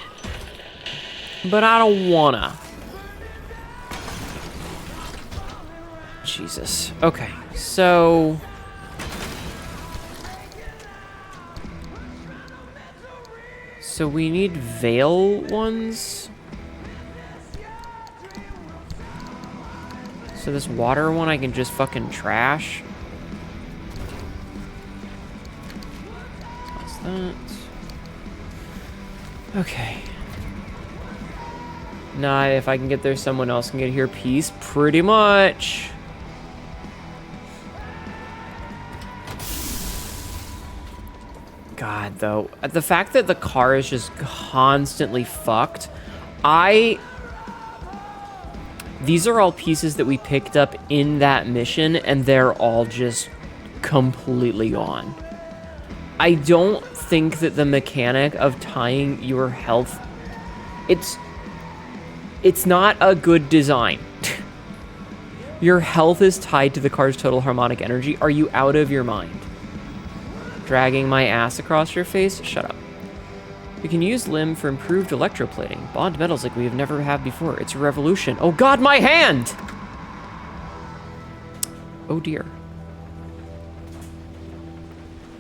But I don't wanna. Jesus. Okay, so... So we need veil ones? So this water one I can just fucking trash? What's that? Okay. Nah, if I can get there, someone else can get here. Peace, pretty much. God, though, the fact that the car is just constantly fucked, these are all pieces that we picked up in that mission, and they're all just completely gone. I don't think that the mechanic of tying your health, it's not a good design. Your health is tied to the car's total harmonic energy. Are you out of your mind? Dragging my ass across your face? Shut up. We can use Limb for improved electroplating. Bond metals like we have never had before. It's a revolution. Oh god, my hand! Oh dear.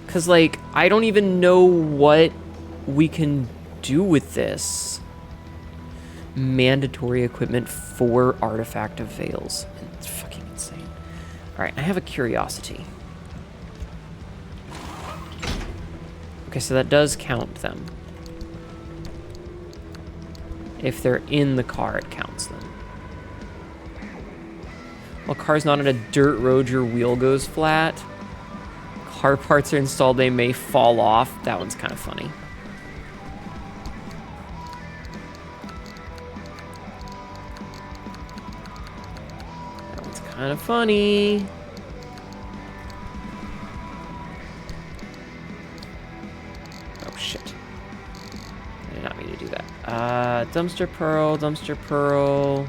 Because, like, I don't even know what we can do with this. Mandatory equipment for artifact of veils. It's fucking insane. Alright, I have a curiosity. Okay, so that does count them. If they're in the car, it counts them. While car's not on a dirt road, your wheel goes flat. Car parts are installed, they may fall off. That one's kind of funny. That one's kind of funny. Oh, shit. I did not mean to do that. Dumpster pearl, dumpster pearl.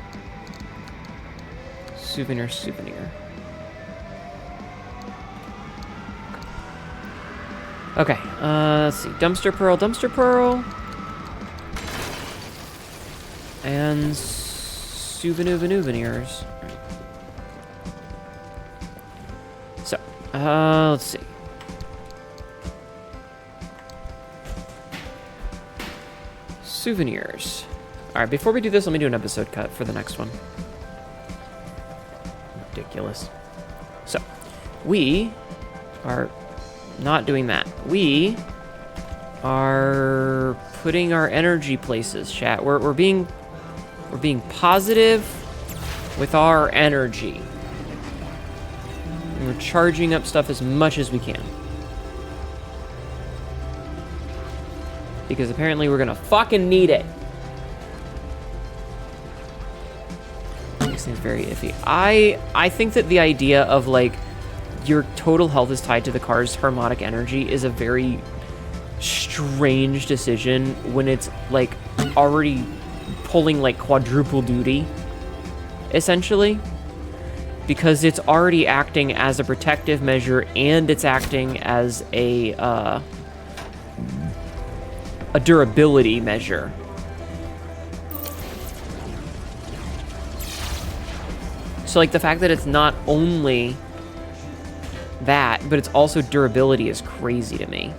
Souvenir, souvenir. Okay, let's see. Dumpster pearl, dumpster pearl. And souvenirs. So, let's see. Souvenirs. Alright, before we do this, let me do an episode cut for the next one. Ridiculous. So, we are not doing that. We are putting our energy places, chat. We're being positive with our energy. And we're charging up stuff as much as we can. Because apparently we're gonna fucking need it. Makes things very iffy. I think that the idea of, like, your total health is tied to the car's harmonic energy is a very strange decision when it's, like, already pulling, like, quadruple duty, essentially. Because it's already acting as a protective measure and it's acting as a durability measure. So, like, the fact that it's not only that, but it's also durability is crazy to me.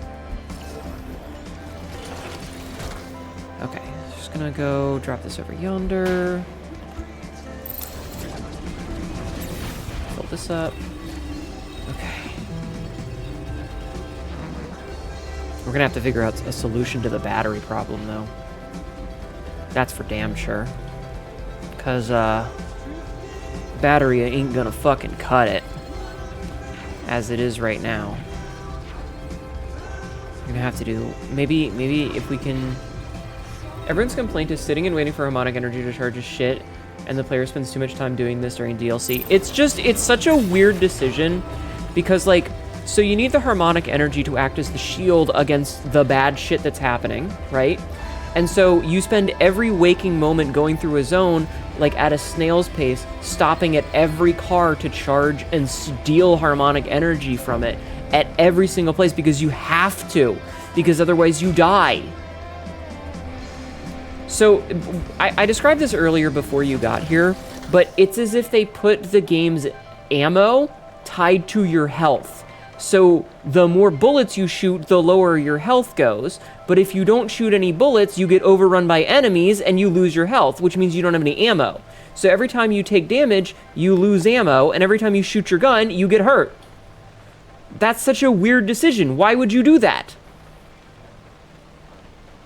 Okay, just gonna go drop this over yonder. Fill this up. Okay. We're gonna have to figure out a solution to the battery problem, though. That's for damn sure. Because, battery ain't gonna fucking cut it. As it is right now. We're gonna have to do... Maybe if we can... Everyone's complaint is sitting and waiting for harmonic energy to charge is shit, and the player spends too much time doing this during DLC. It's such a weird decision, because, like, so you need the harmonic energy to act as the shield against the bad shit that's happening, right? And so you spend every waking moment going through a zone, like, at a snail's pace, stopping at every car to charge and steal harmonic energy from it at every single place, because you have to, because otherwise you die. So, I described this earlier before you got here, but it's as if they put the game's ammo tied to your health. So, the more bullets you shoot, the lower your health goes. But if you don't shoot any bullets, you get overrun by enemies and you lose your health, which means you don't have any ammo. So every time you take damage, you lose ammo, and every time you shoot your gun, you get hurt. That's such a weird decision. Why would you do that?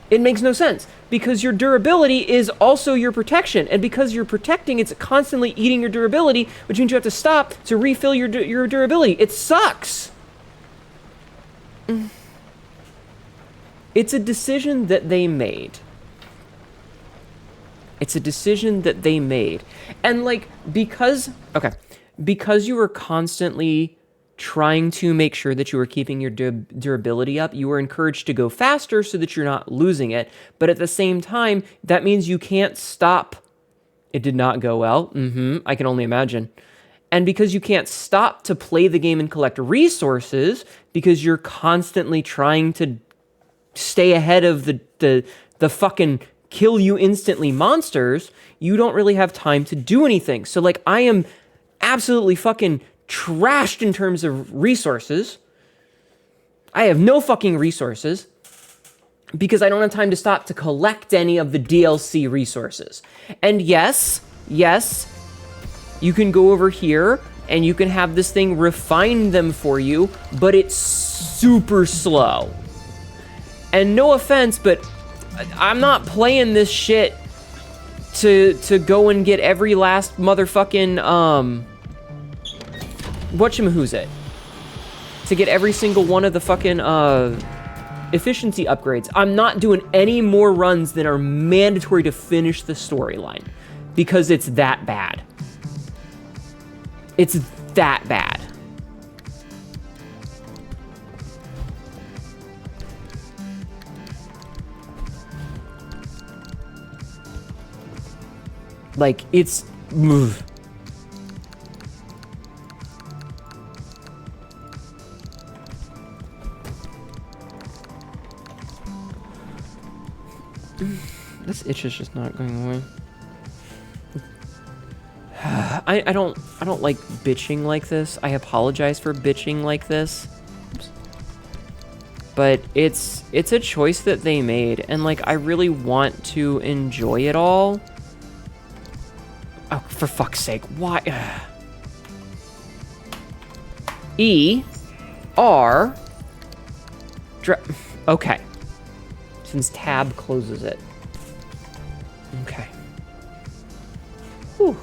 It makes no sense. Because your durability is also your protection. And because you're protecting, it's constantly eating your durability, which means you have to stop to refill your durability. It sucks. It's a decision that they made. It's a decision that they made. And, like, because you were constantly trying to make sure that you were keeping your durability up, you were encouraged to go faster so that you're not losing it. But at the same time, that means you can't stop. It did not go well. I can only imagine. And because you can't stop to play the game and collect resources, because you're constantly trying to stay ahead of the fucking kill you instantly monsters, you don't really have time to do anything. So like I am absolutely fucking trashed in terms of resources. I have no fucking resources because I don't have time to stop to collect any of the DLC resources. And yes, you can go over here and you can have this thing refine them for you, but it's super slow. And no offense, but I'm not playing this shit to go and get every last motherfucking, whatchamahoosit. To get every single one of the fucking, efficiency upgrades. I'm not doing any more runs than are mandatory to finish the storyline. Because it's that bad. It's that bad. Like, it's... This itch is just not going away. I don't like bitching like this. I apologize for bitching like this. But it's a choice that they made, and like I really want to enjoy it all. Oh, for fuck's sake, why? E, R, okay. Since tab closes it. Okay. Whew.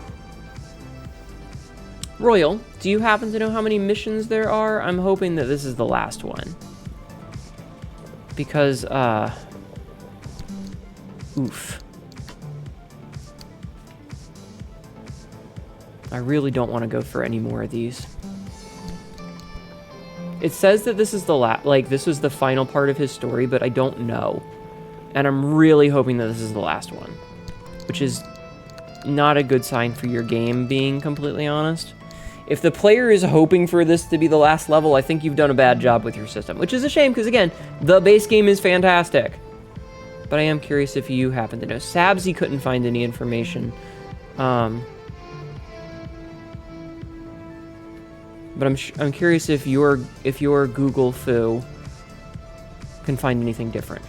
Royal, do you happen to know how many missions there are? I'm hoping that this is the last one. Because, oof. I really don't want to go for any more of these. It says that this is the this was the final part of his story, but I don't know. And I'm really hoping that this is the last one. Which is not a good sign for your game, being completely honest. If the player is hoping for this to be the last level, I think you've done a bad job with your system. Which is a shame, because again, the base game is fantastic. But I am curious if you happen to know. Sabsy couldn't find any information. But I'm curious if your Google Foo can find anything different.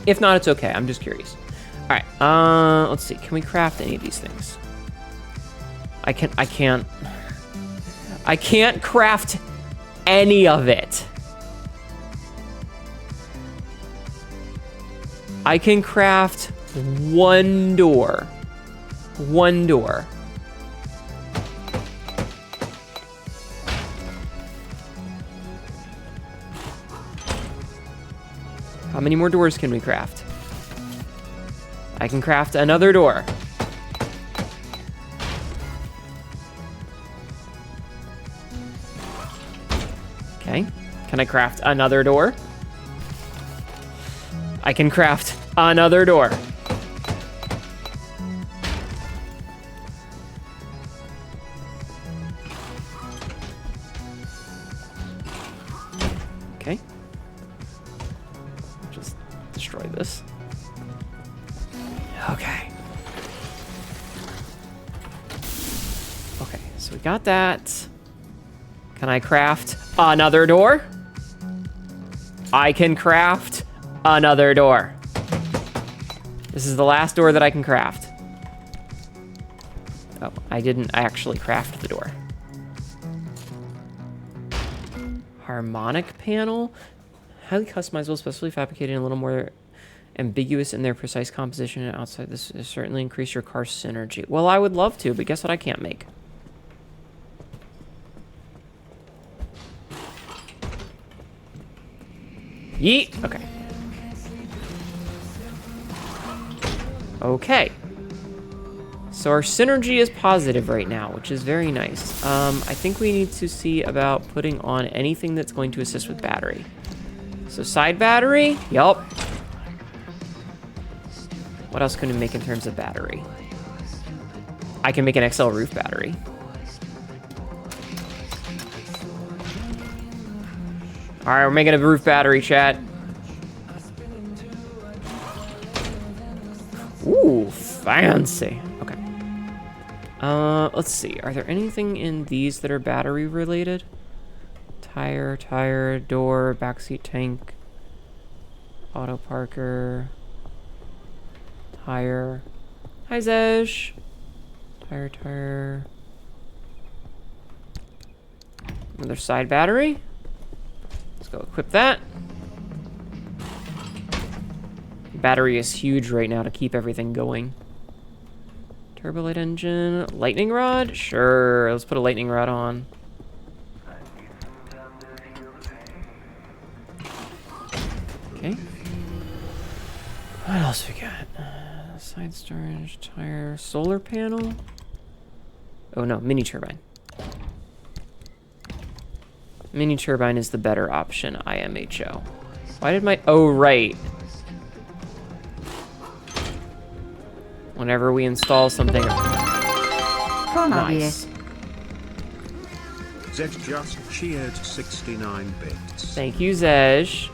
If not, it's okay. I'm just curious. All right. Let's see. Can we craft any of these things? I can't craft any of it. I can craft one door. One door. How many more doors can we craft? I can craft another door. Okay. Can I craft another door? I can craft another door. Okay. Just destroy this. Okay. Okay, so we got that. Can I craft another door? I can craft another door. This is the last door that I can craft. Oh, I didn't actually craft the door. Harmonic panel. Highly customizable, specially fabricated, and a little more ambiguous in their precise composition and outside. This will certainly increase your car's synergy. Well, I would love to, but guess what I can't make? Yeet! Okay. Okay. So our synergy is positive right now, which is very nice. I think we need to see about putting on anything that's going to assist with battery. So side battery, yup. What else can we make in terms of battery? I can make an XL roof battery. Alright, we're making a roof battery, chat. Ooh, fancy. Okay. Let's see. Are there anything in these that are battery related? Tire, door, backseat tank, auto parker, tire. Hi, Zej. Tire. Another side battery. Let's go equip that. Battery is huge right now to keep everything going. Turbolight engine. Lightning rod? Sure, let's put a lightning rod on. Okay. What else we got? Side storage, tire, solar panel. Oh no, mini turbine. Mini turbine is the better option, IMHO. Why did my... Oh, right. Whenever we install something... Nice. Zej just cheered 69 bits. Thank you, Zej.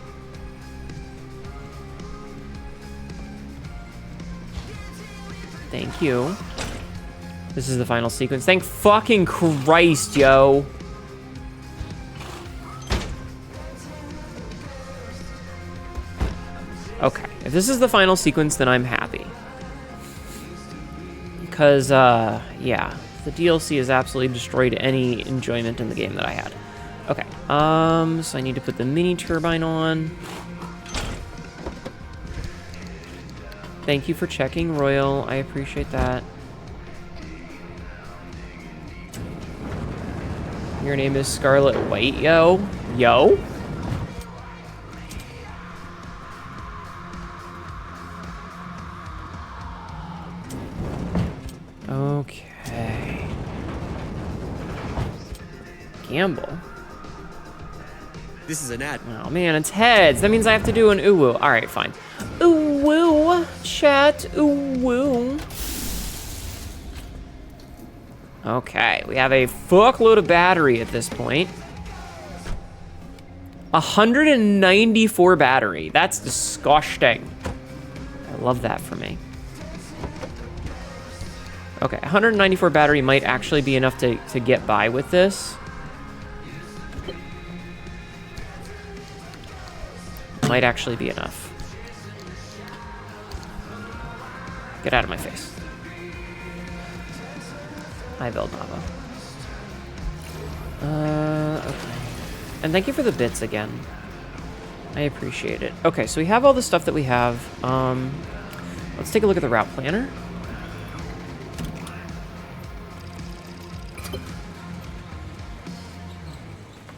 Thank you. This is the final sequence. Thank fucking Christ, yo. Okay, if this is the final sequence, then I'm happy. Because, yeah, the DLC has absolutely destroyed any enjoyment in the game that I had. Okay, so I need to put the mini turbine on. Thank you for checking, Royal. I appreciate that. Your name is Scarlet White, yo? Yo? Okay. Gamble. This is an ad. Oh man, it's heads. That means I have to do an ooh-woo. Alright, fine. Ooh-woo, chat, ooh-woo. Okay, we have a fuckload of battery at this point. 194 battery. That's disgusting. I love that for me. Okay, 194 battery might actually be enough to get by with this. Might actually be enough. Get out of my face. Hi, Veldava. Okay. And thank you for the bits again. I appreciate it. Okay, so we have all the stuff that we have. Let's take a look at the route planner.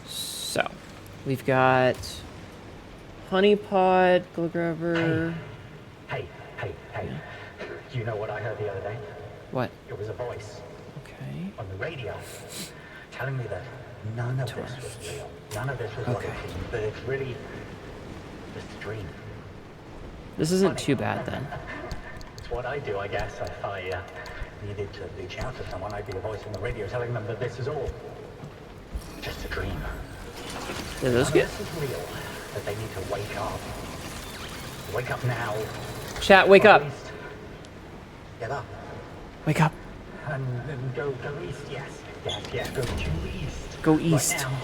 So, we've got honeypot, glow grabber. Hey. Do you know what I heard the other day? What? It was a voice Okay. on the radio telling me that none of this was real. None of this was what it seemed, but it's really just a dream. This isn't too bad then. It's what I do, I guess. If I needed to reach out to someone, I'd be the voice on the radio telling them that this is all just a dream. Are those good? This is real, that they need to wake up. Wake up now. Chat, wake Or up. at least get up. Wake up. And go east, yes, go due east. Go east. Right now,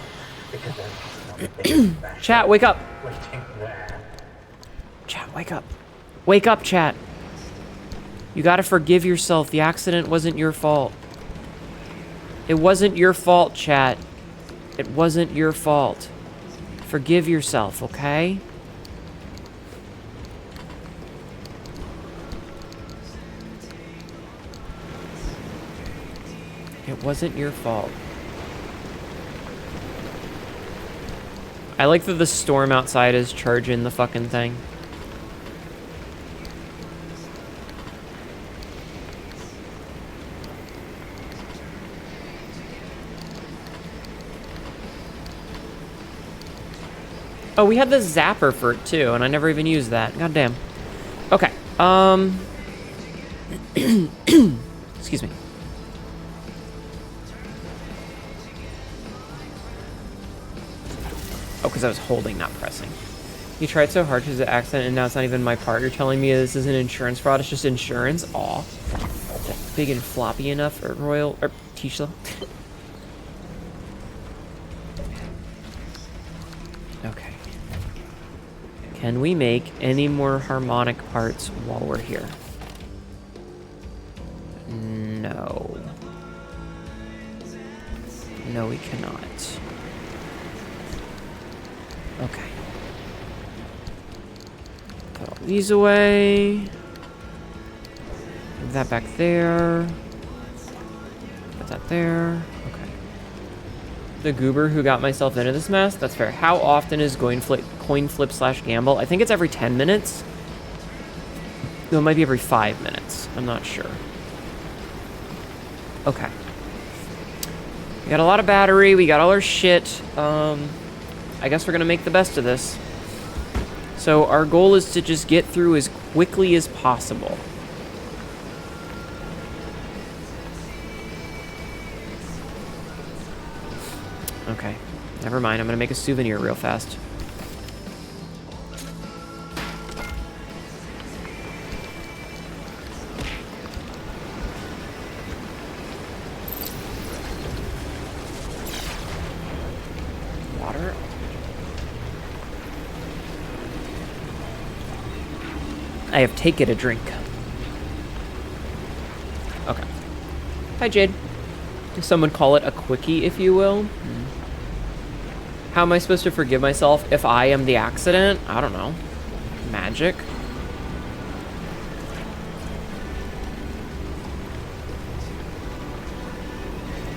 because there's not a big bash Chat, wake up. waiting there. Chat, wake up. Wake up, chat. You gotta forgive yourself. The accident wasn't your fault. It wasn't your fault, chat. It wasn't your fault. Forgive yourself, okay? It wasn't your fault. I like that the storm outside is charging the fucking thing. Oh, we had the zapper for it too, and I never even used that. God damn. Okay. Excuse me. Oh, because I was holding, not pressing. You tried so hard because of the accident, and now it's not even my part. You're telling me this isn't insurance fraud, it's just insurance? Aw. Is that big and floppy enough, or Royal, or Tisha? Okay. Can we make any more harmonic parts while we're here? No. No, we cannot. Okay. Put all these away. Move that back there. Put that there. Okay. The goober who got myself into this mess? That's fair. How often is coin flip / gamble? I think it's every 10 minutes. No, it might be every 5 minutes. I'm not sure. Okay. We got a lot of battery. We got all our shit. I guess we're gonna make the best of this. So our goal is to just get through as quickly as possible. Okay. Never mind. I'm gonna make a souvenir real fast. Water. I have taken a drink. Okay. Hi, Jade. Some would call it a quickie, if you will. How am I supposed to forgive myself if I am the accident? I don't know. Magic?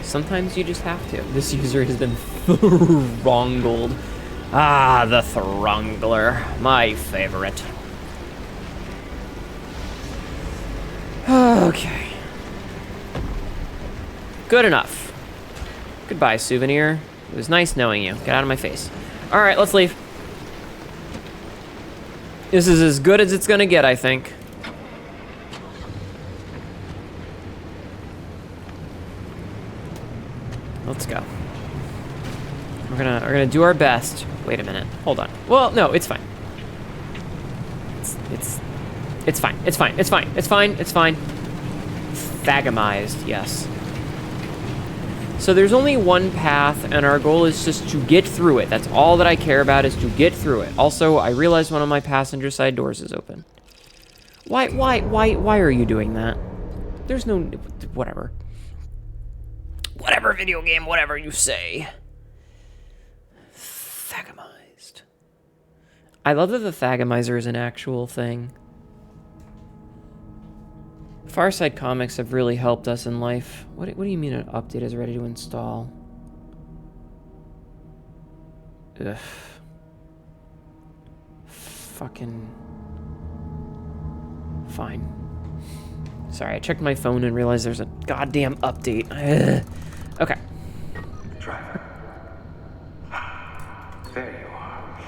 Sometimes you just have to. This user has been thrungled. Ah, the thrungler. My favorite. Okay. Good enough. Goodbye, souvenir. It was nice knowing you. Get out of my face. All right, let's leave. This is as good as it's gonna get, I think. Let's go. We're gonna do our best. Wait a minute. Hold on. Well, no, it's fine. It's fine. It's fine. It's fine. It's fine. It's fine. Thagamized, yes. So there's only one path, and our goal is just to get through it. That's all that I care about, is to get through it. Also, I realized one of my passenger side doors is open. Why are you doing that? There's no... whatever. Whatever, video game, whatever you say. Thagamized. I love that the Thagamizer is an actual thing. Farside comics have really helped us in life. What do you mean an update is ready to install? Ugh. Fucking... Fine. Sorry, I checked my phone and realized there's a goddamn update. Ugh. Okay. Driver. There you are.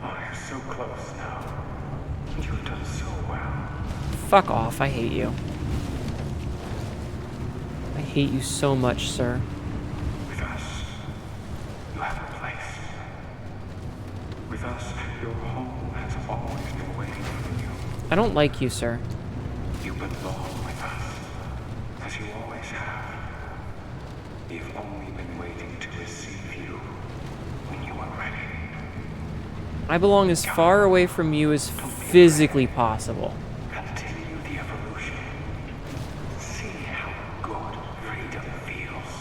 Oh, you're so close now. You've done so well. Fuck off, I hate you. I hate you so much, sir. With us, you have a place. With us, your home has always been waiting for you. I don't like you, sir. You belong with us, as you always have. We've only been waiting to receive you when you are ready. I belong as far away from you as physically possible. Continue the evolution. See how good freedom feels.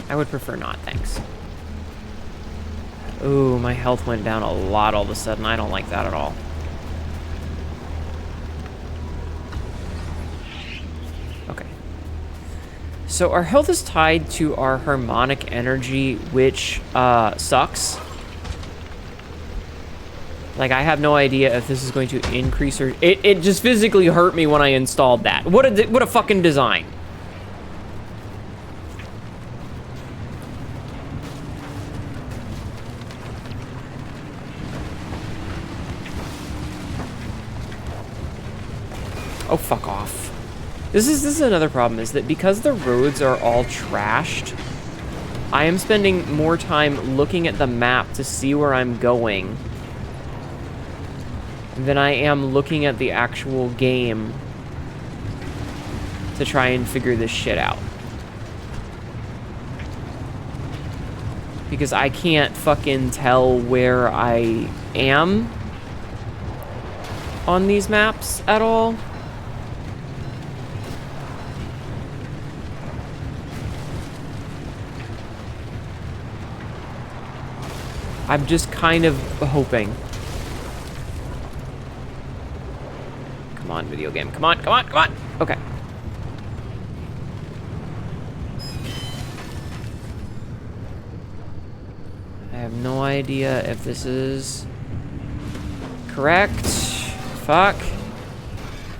I would prefer not, thanks. Ooh, my health went down a lot all of a sudden. I don't like that at all. Okay. So our health is tied to our harmonic energy, which sucks. Like, I have no idea if this is going to increase or... It just physically hurt me when I installed that. What a fucking design. Oh, fuck off. This is another problem, is that because the roads are all trashed, I am spending more time looking at the map to see where I'm going than I am looking at the actual game to try and figure this shit out. Because I can't fucking tell where I am on these maps at all. I'm just kind of hoping. Come on, video game. Come on, come on, come on. Okay. I have no idea if this is correct. Fuck.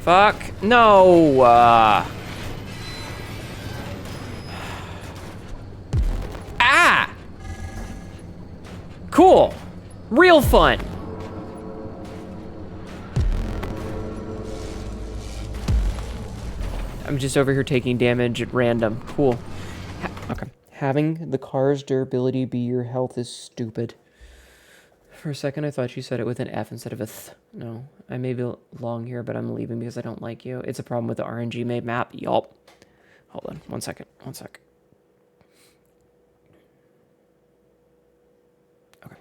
Fuck. No. Ah! Cool. Real fun. I'm just over here taking damage at random. Cool. Okay. Having the car's durability be your health is stupid. For a second, I thought you said it with an F instead of a th. No, I may be long here, but I'm leaving because I don't like you. It's a problem with the RNG made map. Yup. Hold on. 1 second. 1 sec. Okay.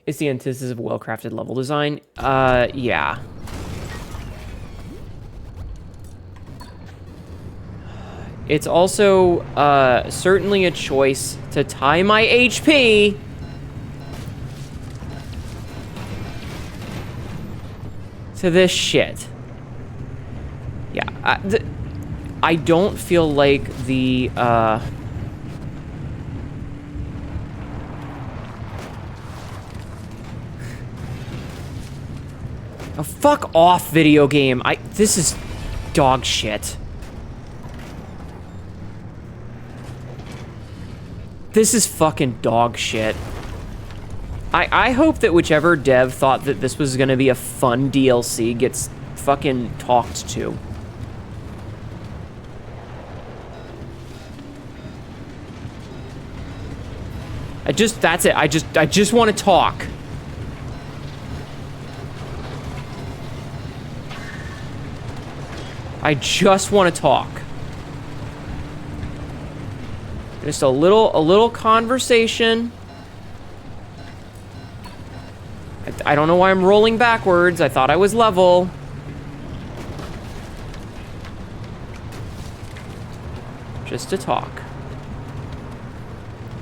It's the antithesis of well-crafted level design. Yeah. It's also certainly a choice to tie my HP to this shit. Yeah, I don't feel like the oh, fuck off, video game. This is dog shit. This is fucking dog shit. I hope that whichever dev thought that this was gonna be a fun DLC gets fucking talked to. That's it. I just want to talk. I just want to talk. Just a little conversation. I don't know why I'm rolling backwards. I thought I was level. Just to talk.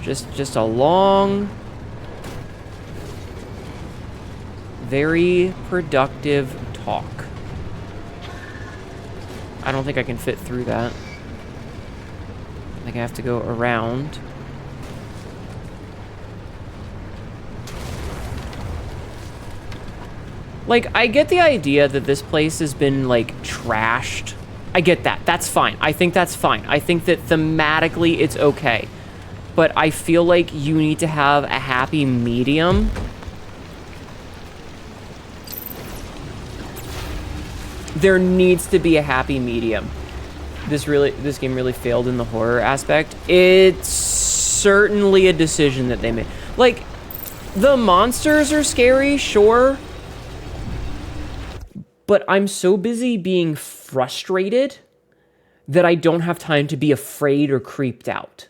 Just a long, very productive talk. I don't think I can fit through that. I think I have to go around. Like, I get the idea that this place has been, like, trashed. I get that. That's fine. I think that's fine. I think that thematically it's okay. But I feel like you need to have a happy medium. There needs to be a happy medium. This game really failed in the horror aspect. It's certainly a decision that they made. Like, the monsters are scary, sure. But I'm so busy being frustrated that I don't have time to be afraid or creeped out.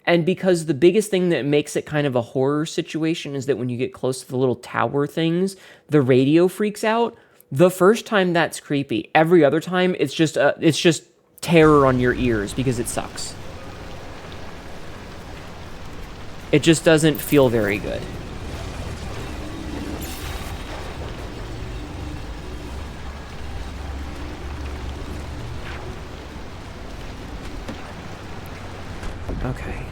And because the biggest thing that makes it kind of a horror situation is that when you get close to the little tower things, the radio freaks out. The first time that's creepy. Every other time it's just terror on your ears because it sucks. It just doesn't feel very good. Okay.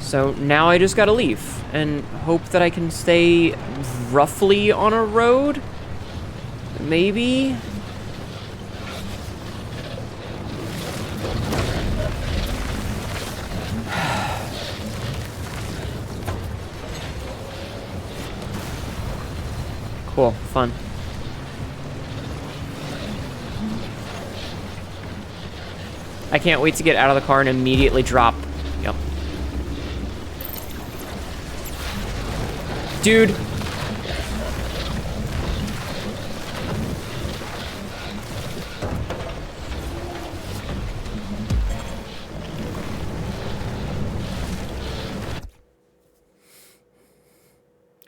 So now I just gotta leave and hope that I can stay roughly on a road. Maybe. Cool, fun. I can't wait to get out of the car and immediately drop. Yep. Dude.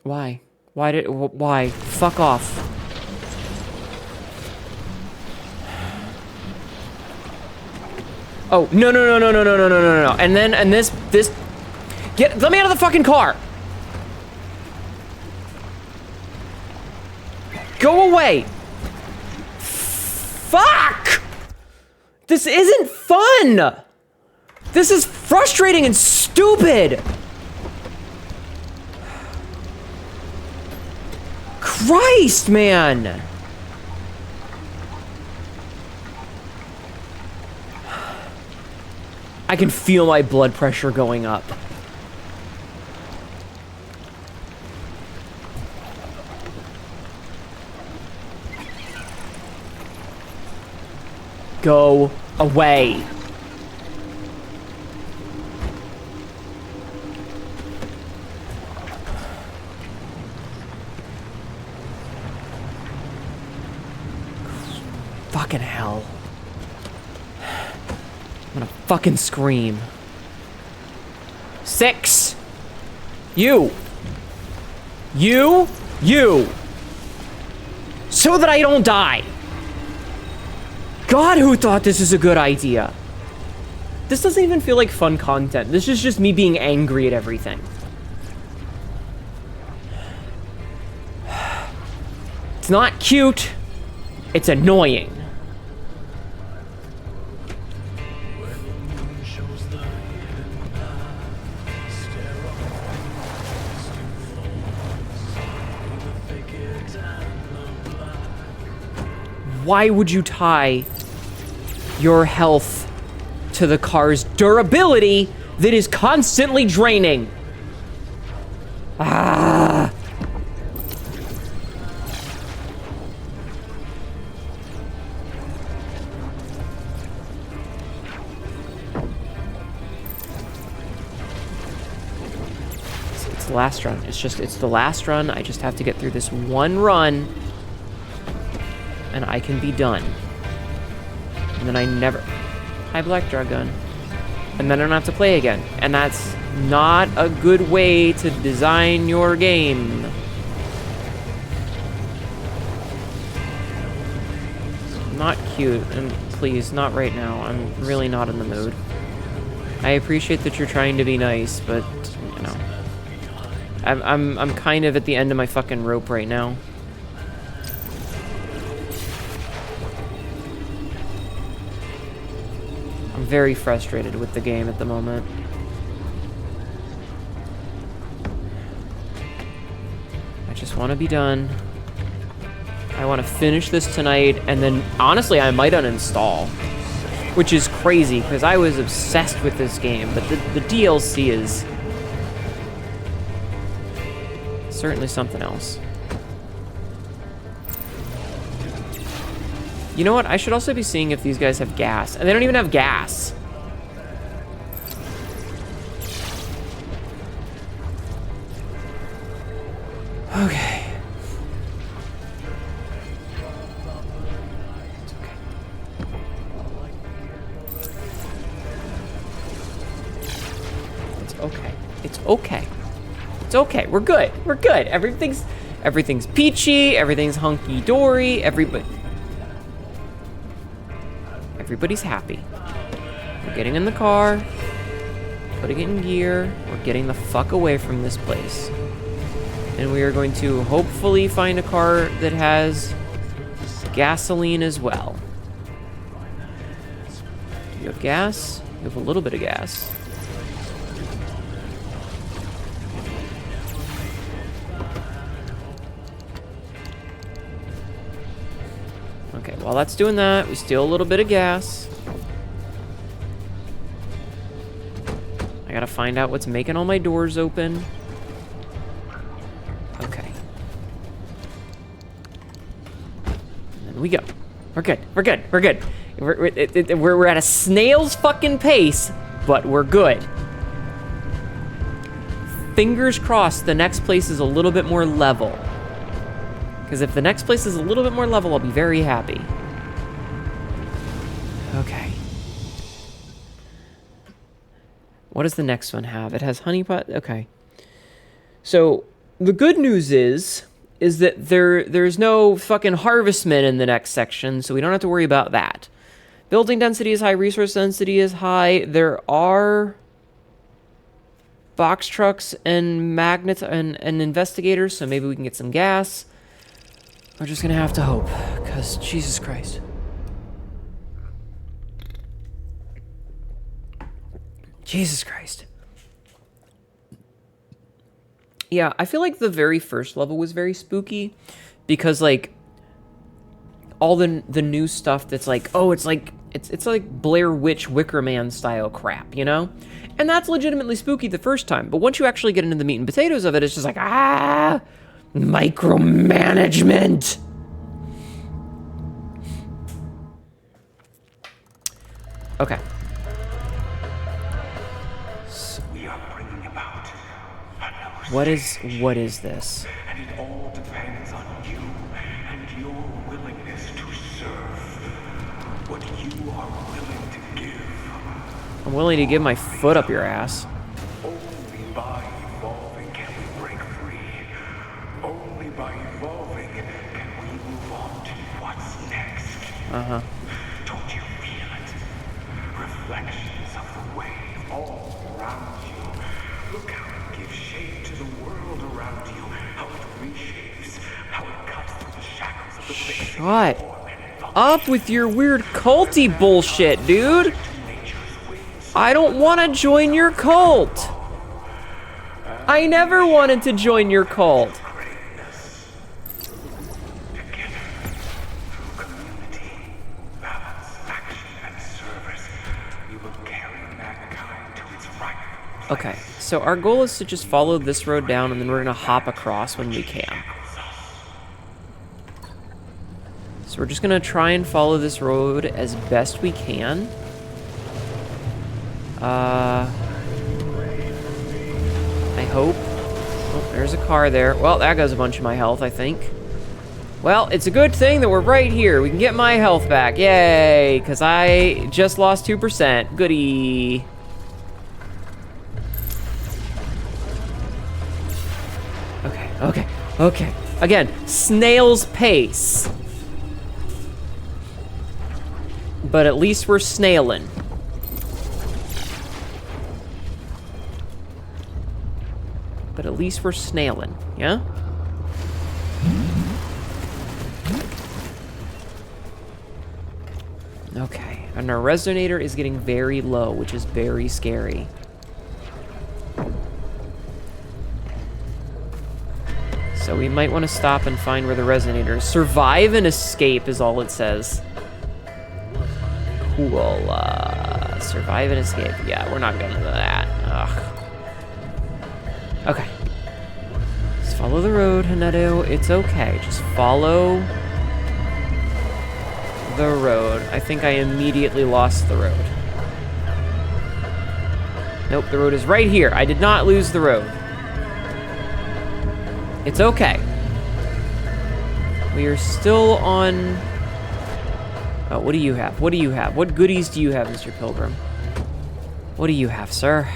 Why? Why? Fuck off. Oh, no. And this, let me out of the fucking car. Go away. Fuck. This isn't fun. This is frustrating and stupid. Christ, man. I can feel my blood pressure going up. Go away. Fucking hell. I'm gonna fucking scream. 6. You. So that I don't die. God, who thought this is a good idea? This doesn't even feel like fun content. This is just me being angry at everything. It's not cute. It's annoying. Why would you tie your health to the car's durability that is constantly draining? Ah. It's the last run. It's the last run. I just have to get through this one run. And I can be done. And then I never... Hi, Black Dragon. And then I don't have to play again. And that's not a good way to design your game. Not cute. And please, not right now. I'm really not in the mood. I appreciate that you're trying to be nice, but, you know. I'm kind of at the end of my fucking rope right now. Very frustrated with the game at the moment. I just want to be done. I want to finish this tonight, and then honestly I might uninstall, which is crazy because I was obsessed with this game, but the DLC is certainly something else. You know what? I should also be seeing if these guys have gas. And they don't even have gas. Okay. It's okay. It's okay. It's okay. We're good. We're good. Everything's peachy. Everything's hunky-dory. Everybody's happy. We're getting in the car, putting it in gear, we're getting the fuck away from this place. And we are going to hopefully find a car that has gasoline as well. You have gas? You have a little bit of gas. Okay, while that's doing that, we steal a little bit of gas. I gotta find out what's making all my doors open. Okay. And then we go. We're good. We're good. We're good. We're at a snail's fucking pace, but we're good. Fingers crossed the next place is a little bit more level. Because if the next place is a little bit more level, I'll be very happy. Okay. What does the next one have? It has honeypot. Okay. So the good news is that there's no fucking harvestmen in the next section, so we don't have to worry about that. Building density is high, resource density is high. There are box trucks and magnets and investigators, so maybe we can get some gas. We're just gonna have to hope, because Jesus Christ. Jesus Christ. Yeah, I feel like the very first level was very spooky because like all the new stuff that's like, oh, it's like Blair Witch Wicker Man style crap, you know? And that's legitimately spooky the first time, but once you actually get into the meat and potatoes of it, it's just like, micromanagement. Okay. What is this? And it all depends on you and your willingness to serve. What you are willing to give. I'm willing to give my foot up your ass. Only by evolving can we break free. Only by evolving can we move on to what's next. Uh-huh. Don't you feel it? Reflections of the wave all around you. Look how it gives shape to the world around you. How it reshapes. How it cuts through the shackles of the basic Shut up with your weird culty bullshit, dude. I don't want to join your cult. I never wanted to join your cult. Okay, so our goal is to just follow this road down, and then we're gonna hop across when we can. So we're just gonna try and follow this road as best we can. I hope. Oh, there's a car there. Well, that goes a bunch of my health, I think. Well, it's a good thing that we're right here. We can get my health back. Yay! Because I just lost 2%. Goody. Okay. Again, snail's pace. But at least we're snailing. Yeah? Okay, and our resonator is getting very low, which is very scary. So we might want to stop and find where the resonator is. Survive and escape is all it says. Cool. Survive and escape. Yeah, we're not going to do that. Ugh. Okay. Just follow the road, Hnetu. It's okay. Just follow the road. I think I immediately lost the road. Nope, the road is right here. I did not lose the road. It's okay. We are still on... Oh, what do you have? What do you have? What goodies do you have, Mr. Pilgrim? What do you have, sir?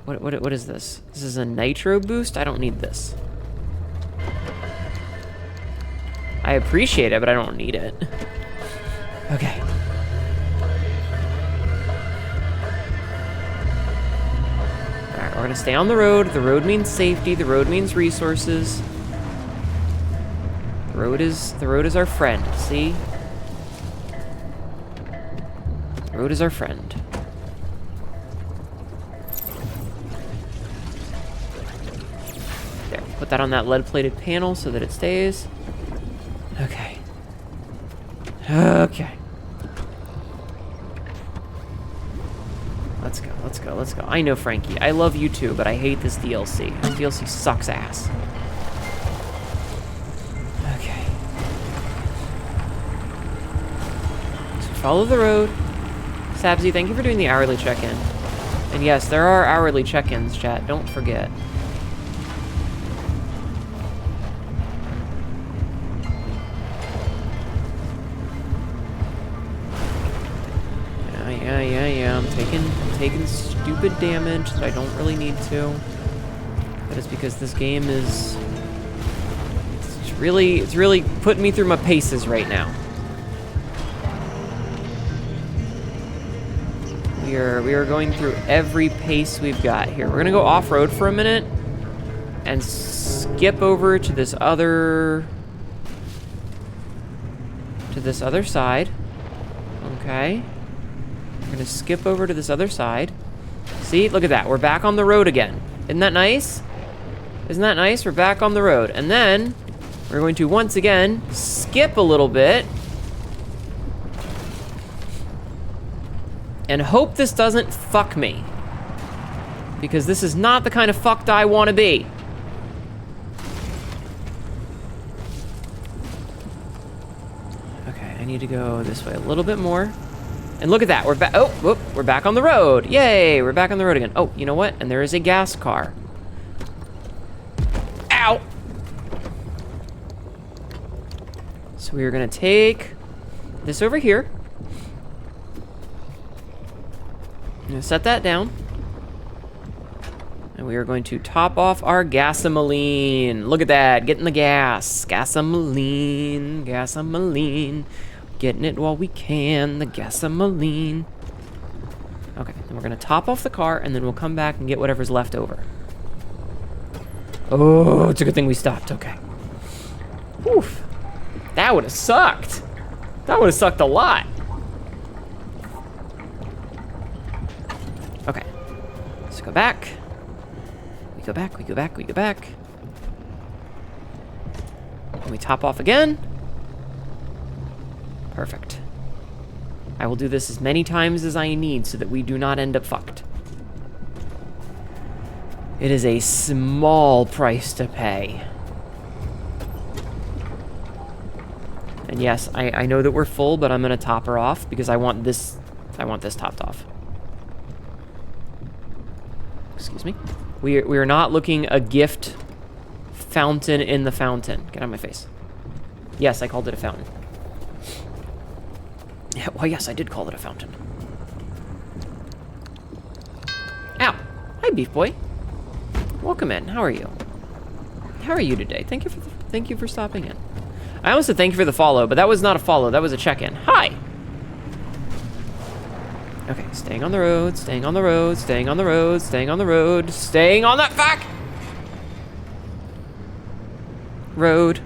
What is this? This is a nitro boost? I don't need this. I appreciate it, but I don't need it. Okay. Alright, we're gonna stay on the road. The road means safety. The road means resources. The road is our friend, see? The road is our friend. There, put that on that lead-plated panel so that it stays. Okay. Okay. Let's go, let's go, let's go. I know, Frankie. I love you too, but I hate this DLC. This DLC sucks ass. Okay. Follow the road. Sabzi, thank you for doing the hourly check-in. And yes, there are hourly check-ins, chat. Don't forget. Yeah. I'm taking stupid damage that I don't really need to. That is because this game is... It's really putting me through my paces right now. We are going through every pace we've got here. We're gonna go off-road for a minute and skip over to this other side. Okay. We're gonna skip over to this other side. See, look at that. We're back on the road again. Isn't that nice? Isn't that nice? We're back on the road. And then we're going to once again skip a little bit and hope this doesn't fuck me. Because this is not the kind of fucked I want to be. Okay, I need to go this way a little bit more. And look at that, we're back. Oh, whoop, we're back on the road. Yay, we're back on the road again. Oh, you know what? And there is a gas car. Ow! So we are gonna take this over here. I'm gonna set that down. And we are going to top off our gasoline. Look at that, getting the gas. Gasoline. Getting it while we can, the gasoline. Okay, then we're gonna top off the car, and then we'll come back and get whatever's left over. Oh, it's a good thing we stopped, okay. Whew. That would've sucked. That would've sucked a lot. Okay, let's go back. We go back. And we top off again. Perfect. I will do this as many times as I need so that we do not end up fucked. It is a small price to pay. And yes, I know that we're full, but I'm gonna top her off because I want this topped off. Excuse me. We are not looking a gift fountain in the fountain. Get out of my face. Yes, I called it a fountain. Yeah, well, yes, I did call it a fountain. Ow! Hi, Beef Boy. Welcome in. How are you? How are you today? Thank you for stopping in. I almost said thank you for the follow, but that was not a follow. That was a check-in. Hi. Okay, staying on the road, staying on the road, staying on the road, staying on the road, staying on that fuck road.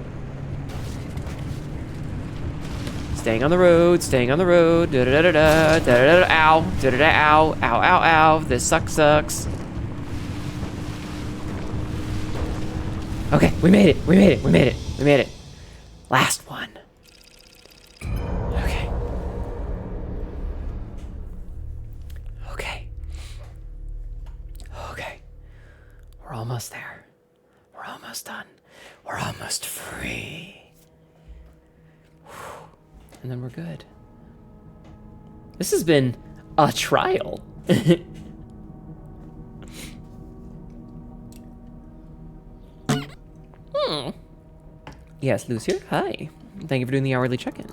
Staying on the road, staying on the road. Da da da da da da da. Ow, da da da. Ow, ow, ow, ow. This sucks. Okay, we made it. Last one. Okay. We're almost there. We're almost done. We're almost free. And then we're good. This has been a trial. Yes, Lucia. Hi. Thank you for doing the hourly check-in.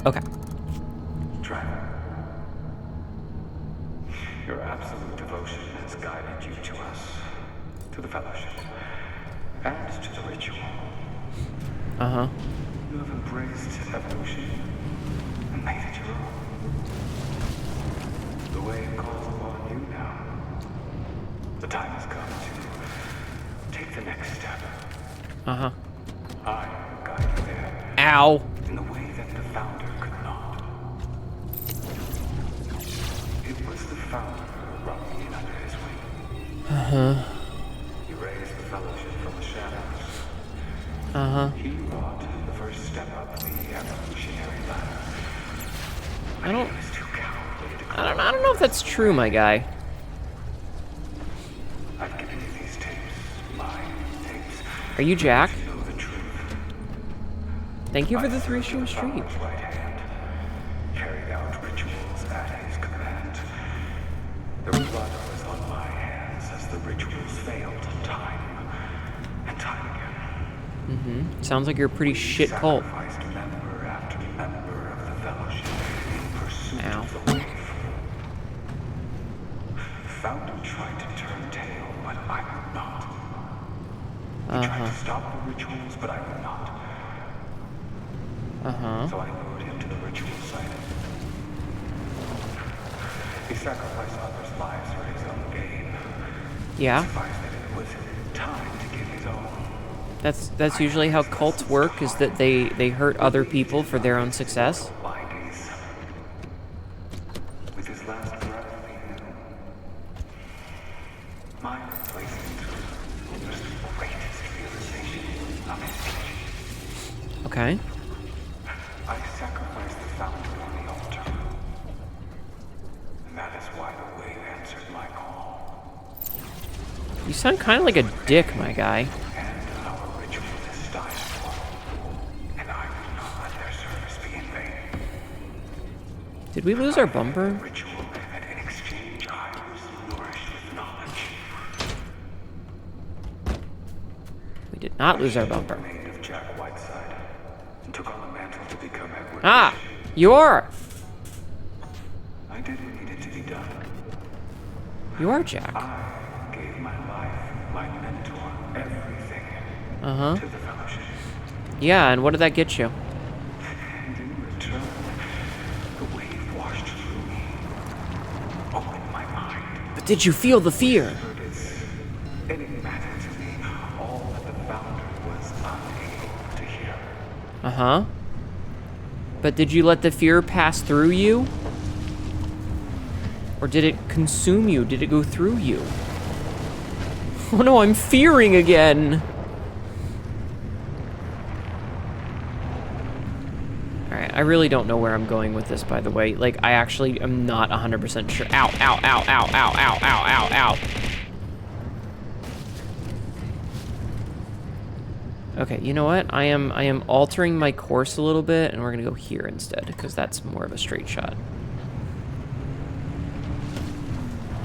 Okay. Driver, your absolute devotion has guided you to us, to the Fellowship, and to the ritual. Uh-huh. You have embraced evolution and made it your own. The way calls upon you now. The time has come to take the next step. Uh-huh. I will guide you there. Ow. In the way that the Founder could not. It was the Founder who brought me in under his wing. Uh-huh. He raised the Fellowship from the shadows. Uh-huh. He brought the first step up the evolutionary ladder. I don't He was too cowardly to I don't know if that's true, my guy. I've given you these tapes, my tapes. Are you Jack? To know the truth. Thank you for the 3 stream stream. Founder's right hand rituals failed time and time again. Mm-hmm. Sounds like you're a pretty shit cult. Sacrificed member after member of the Fellowship in pursuit Ow. of the wave. Fountain tried to turn tail, but I would not. He tried to stop the rituals, but I would not. So I lured him to the ritual site. He sacrificed others' lives for his own gain. Yeah. Suffice that it was time to get his own. That's usually how cults work, is that they hurt other people for their own success. Bindings. With his last breath, he knew. My replacement was the greatest realization of his age. Okay. I sacrificed the fountain on the altar. And that is why the wave answered my call. You sound kind of like a dick, my guy. And our ritual is died for. And I will not let their service be in vain. Did we lose our bumper? Ritual, and in exchange I was nourished with knowledge. We did not lose our bumper. Made of Jack Whiteside, and took on the mantle to become Edward. Ah! You are! I did what needed to be done. You are Jack. I gave my life, my mentor, everything Uh-huh. to the Fellowship. Yeah, and what did that get you? And in return, the wave washed through me, opened my mind. But did you feel the fear? But it's enigmatic to me, all that the Founder was unable to hear. Uh-huh. But did you let the fear pass through you? Or did it consume you? Did it go through you? Oh no, I'm fearing again! Alright, I really don't know where I'm going with this, by the way. Like, I actually am not 100% sure. Ow, ow, ow, ow, ow, ow, ow, ow, ow. Okay, you know what? I am altering my course a little bit, and we're gonna go here instead, because that's more of a straight shot.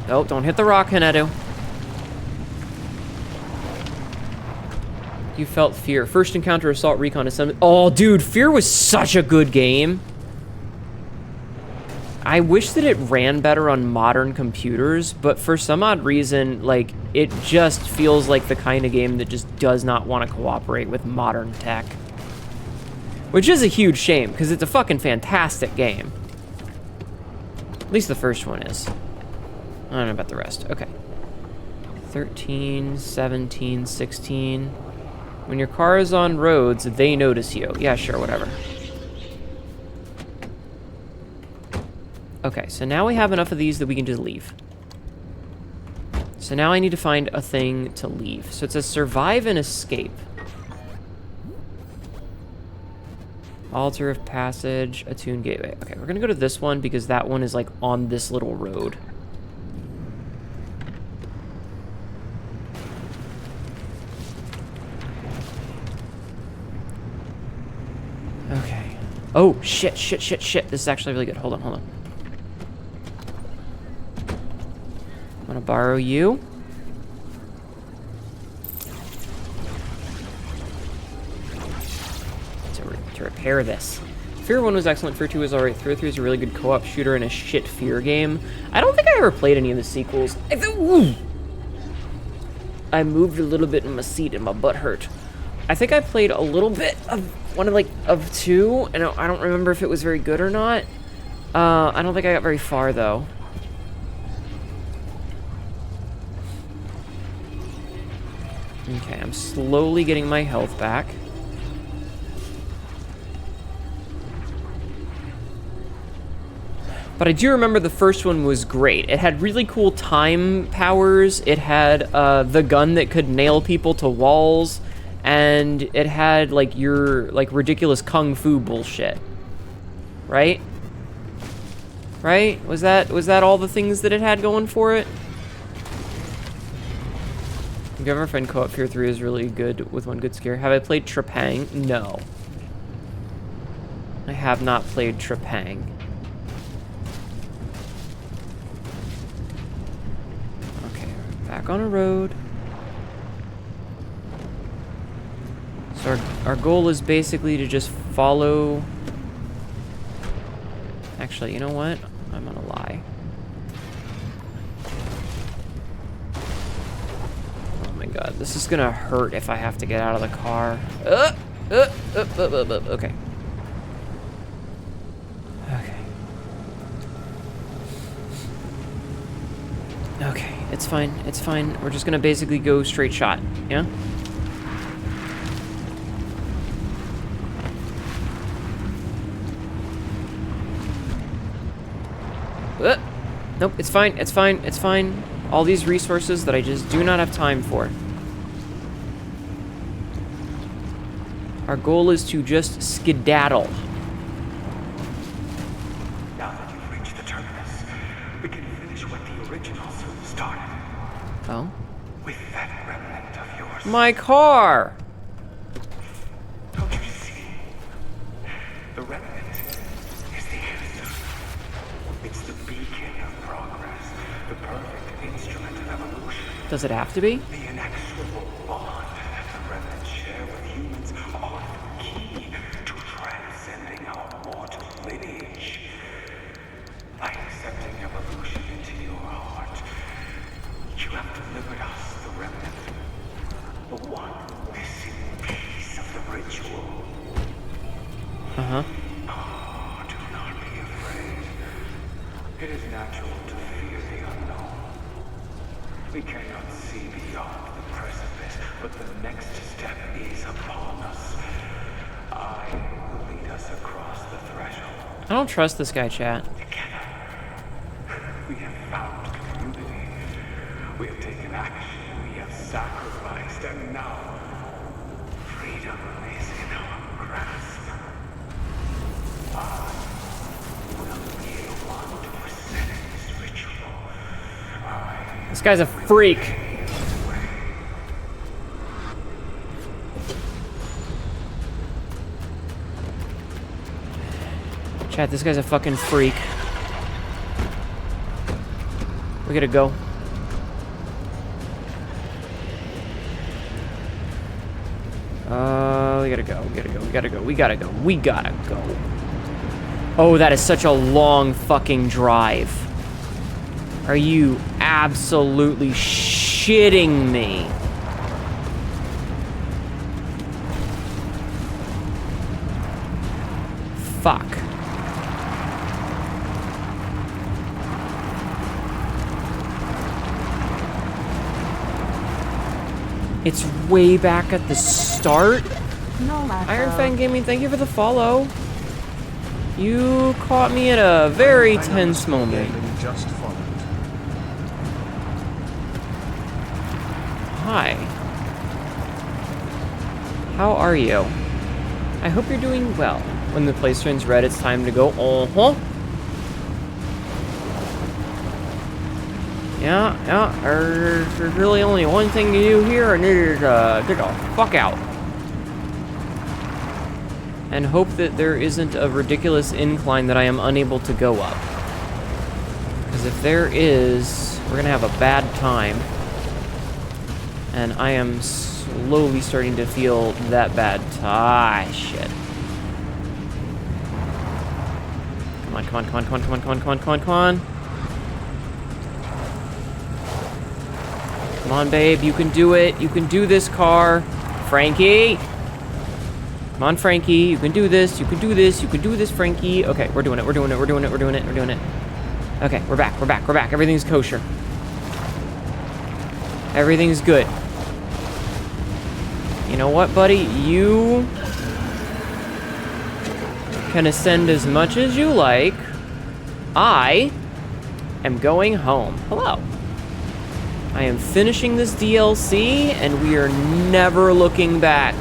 Oh, don't hit the rock, Hnetu. You felt fear. First encounter assault recon is some. Oh, dude, Fear was such a good game. I wish that it ran better on modern computers, but for some odd reason, like, it just feels like the kind of game that just does not want to cooperate with modern tech. Which is a huge shame, because it's a fucking fantastic game. At least the first one is. I don't know about the rest. Okay. 13, 17, 16. When your car is on roads, they notice you. Yeah, sure, whatever. Okay, so now we have enough of these that we can just leave. So now I need to find a thing to leave. So it says survive and escape. Altar of Passage, Attune Gateway. Okay, we're gonna go to this one because that one is like on this little road. Okay. Oh, shit, shit, shit, shit. This is actually really good. Hold on, hold on. I'm gonna borrow you. To repair this. Fear 1 was excellent, Fear 2 was alright, Fear 3 is a really good co-op shooter and a shit Fear game. I don't think I ever played any of the sequels. I moved a little bit in my seat and my butt hurt. I think I played a little bit of one of 2, and I don't remember if it was very good or not. I don't think I got very far though. Okay, I'm slowly getting my health back. But I do remember the first one was great. It had really cool time powers. It had the gun that could nail people to walls. And it had, like, your, like, ridiculous kung fu bullshit. Right? Right? Was that all the things that it had going for it? If you ever find co-op, Fear 3 is really good with one good scare. Have I played Trepang? No. I have not played Trepang. back on a road. So our goal is basically to just follow... Actually, you know what? I'm gonna lie. Oh my god, this is gonna hurt if I have to get out of the car. Okay. Okay, it's fine, it's fine. We're just gonna basically go straight shot, yeah? Nope, it's fine, it's fine, it's fine. All these resources that I just do not have time for. Our goal is to just skedaddle. Now that you've reached the terminus, we can finish what the originals started. Oh? With that remnant of yours. My car! Don't you see? The remnant is the answer. It's the beacon of progress, the perfect instrument of evolution. Does it have to be? The inexorable bond that the remnant share with humans are the key to transcending our mortal lineage. By accepting evolution into your heart, you have delivered us the remnant, the one missing piece of the ritual. Uh-huh. Oh, do not be afraid. It is natural to fear the unknown. We cannot see beyond the precipice, but the next step is upon us. I will lead us across the threshold. I don't trust this guy, chat. Together, we have found community. We have taken action. We have sacrificed, and now freedom is in our grasp. I will be the one to ascend this ritual. This guy's a freak. Chat, this guy's a fucking freak. We gotta go. We gotta go, we gotta go, we gotta go, we gotta go, we gotta go. Oh, that is such a long fucking drive. Are you absolutely shitting me? Fuck. It's way back at the start? Iron Fang Gaming, thank you for the follow. You caught me at a very tense moment. Just followed. Hi. How are you? I hope you're doing well. When the place turns red, it's time to go. Uh-huh. Yeah. There's really only one thing to do here, and it is get the fuck out. And hope that there isn't a ridiculous incline that I am unable to go up. Because if there is, we're gonna have a bad time. And I am slowly starting to feel that bad. Ah, shit. Come on, come on, come on, come on, come on, come on, come on, come on, come on. Come on, babe, you can do it. You can do this, car. Frankie! Come on, Frankie, you can do this, you can do this, you can do this, Frankie. Okay, we're doing it, we're doing it, we're doing it, we're doing it, we're doing it. Okay, we're back, we're back, we're back. Everything's kosher. Everything's good. You know what, buddy? You can ascend as much as you like. I am going home. Hello. I am finishing this DLC, and we are never looking back.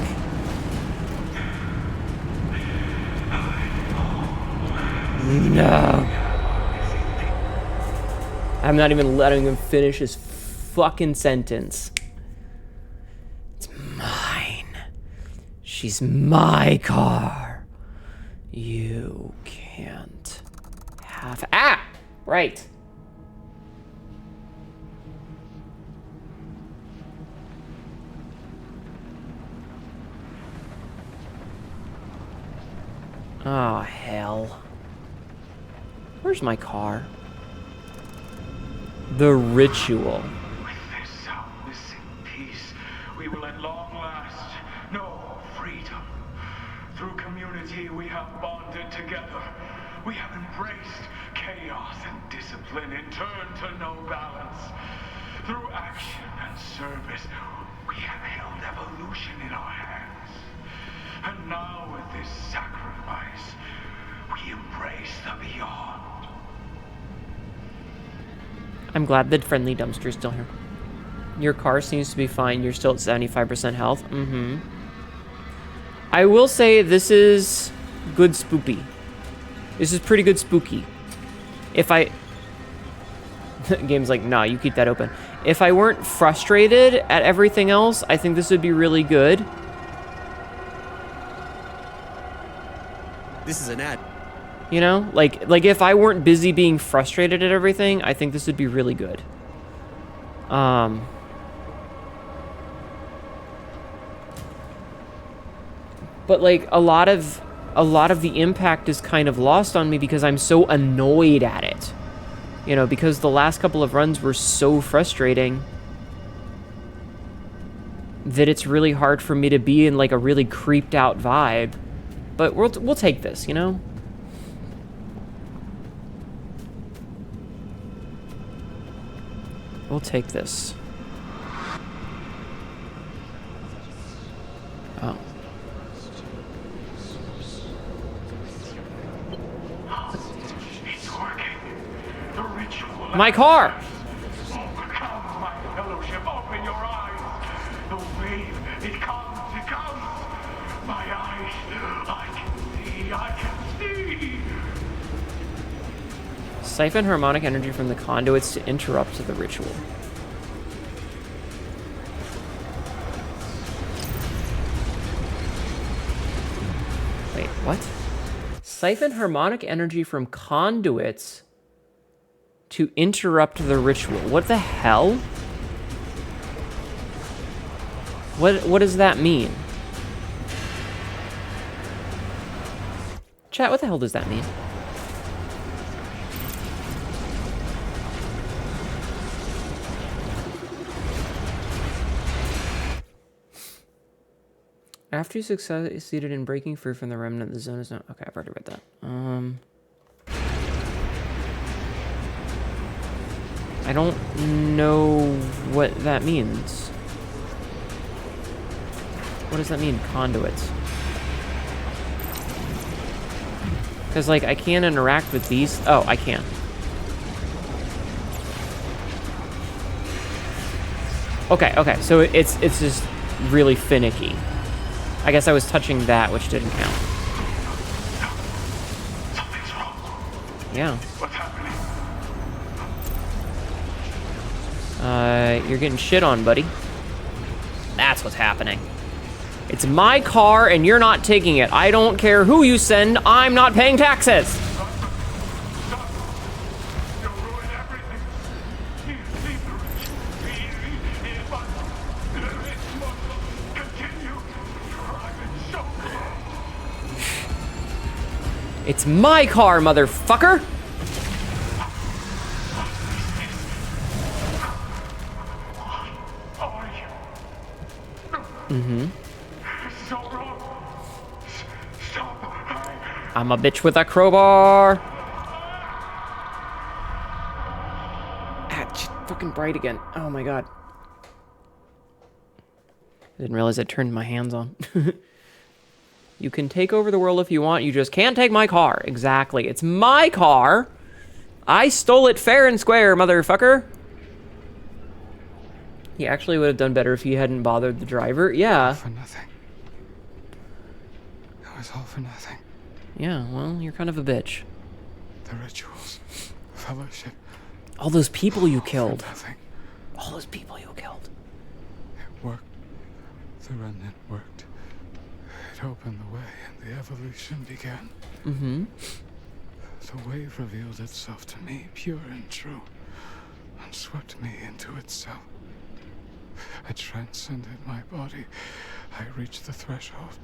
No. I'm not even letting him finish his fucking sentence. It's mine. She's my car. You can't have... Ah! Right. Oh, hell. Where's my car? The ritual. With this missing piece, we will at long last know freedom. Through community, we have bonded together. We have embraced chaos and discipline in turn to know balance. Through action and service, we have held evolution in our hands. And now with this sacrifice, we embrace the beyond. I'm glad that friendly dumpster's still here. Your car seems to be fine. You're still at 75% health. Mm-hmm. I will say this is good spoopy. This is pretty good spooky. If I... Game's like, nah, you keep that open. If I weren't frustrated at everything else, I think this would be really good. This is an ad. You know? Like if I weren't busy being frustrated at everything, I think this would be really good. But like a lot of the impact is kind of lost on me because I'm so annoyed at it. You know, because the last couple of runs were so frustrating that it's really hard for me to be in like a really creeped out vibe. But we'll take this, you know? We'll take this. Oh. It's working. The ritual. My car! Come, my fellowship, open your eyes. The wave, it comes. My eyes, I can see. Siphon harmonic energy from the conduits to interrupt the ritual. Wait, what? Siphon harmonic energy from conduits to interrupt the ritual. What the hell? What does that mean? Chat, what the hell does that mean? After you succeeded in breaking free from the remnant, the zone is not... Okay, I've already read that. I don't know what that means. What does that mean, conduits? Because, like, I can't interact with these... Oh, I can. Okay, so it's just really finicky. I guess I was touching that, which didn't count. Something's wrong. Yeah. What's happening? You're getting shit on, buddy. That's what's happening. It's my car, and you're not taking it. I don't care who you send. I'm not paying taxes. You'll ruin everything. It's my car, motherfucker. Mm-hmm. So wrong. Stop. I'm a bitch with a crowbar. Ah, it's fucking bright again. Oh my god. I didn't realize I turned my hands on. You can take over the world if you want. You just can't take my car. Exactly. It's my car. I stole it fair and square, motherfucker. He actually would have done better if he hadn't bothered the driver. Yeah. For nothing. It was all for nothing. Yeah, well, you're kind of a bitch. The rituals, the fellowship. All those people you killed. For nothing. All those people you killed. It worked. The remnant worked. It opened the way and the evolution began. Mm-hmm. The wave revealed itself to me, pure and true, and swept me into itself. I transcended my body. I reached the threshold.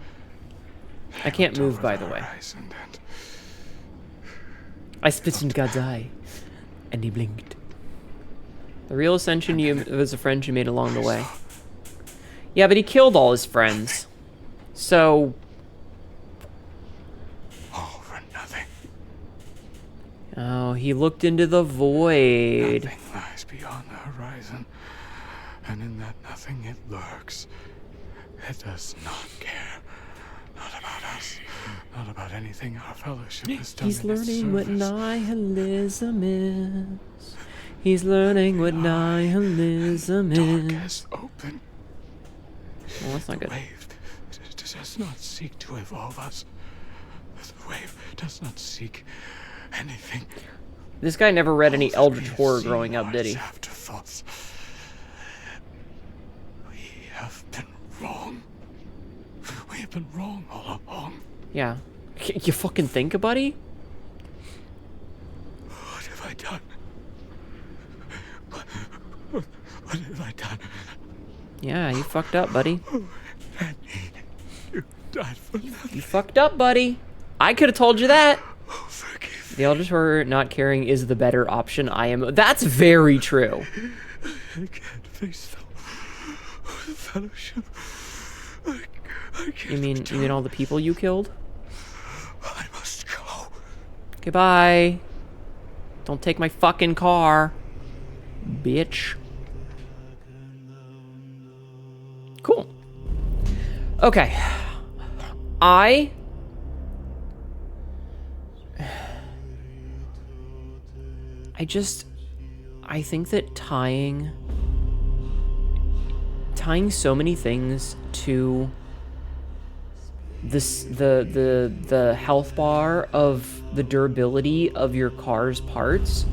I can't looked move, over by the way. horizon and I spit in God's eye, and he blinked. The real ascension was a friend you made along the way. Yeah, but he killed all his friends. So... all for nothing. Oh, he looked into the void. Nothing lies beyond the horizon, and in that nothing it lurks. It does not care. Not about us. Not about anything our fellowship has done. He's in its learning what service. nihilism is. He's learning what nihilism is. Darkest open. Well, that's not The good. wave does not seek to evolve us. The wave does not seek anything. This guy never read any All that Eldritch we have Horror seen growing up, are did he? its afterthoughts. We have been wrong. We have been wrong all along. Yeah. You fucking think, buddy? What have I done? What have I done? Yeah, you fucked up, buddy. You died for nothing. You fucked up, buddy. I could have told you that. Oh, forgive The Eldritch Horror not caring is the better option. That's very true. I can't face the fellowship. I can't You mean all the people you killed? I must go. Goodbye. Don't take my fucking car, bitch. Cool. Okay. I think that tying so many things to the health bar of the durability of your car's parts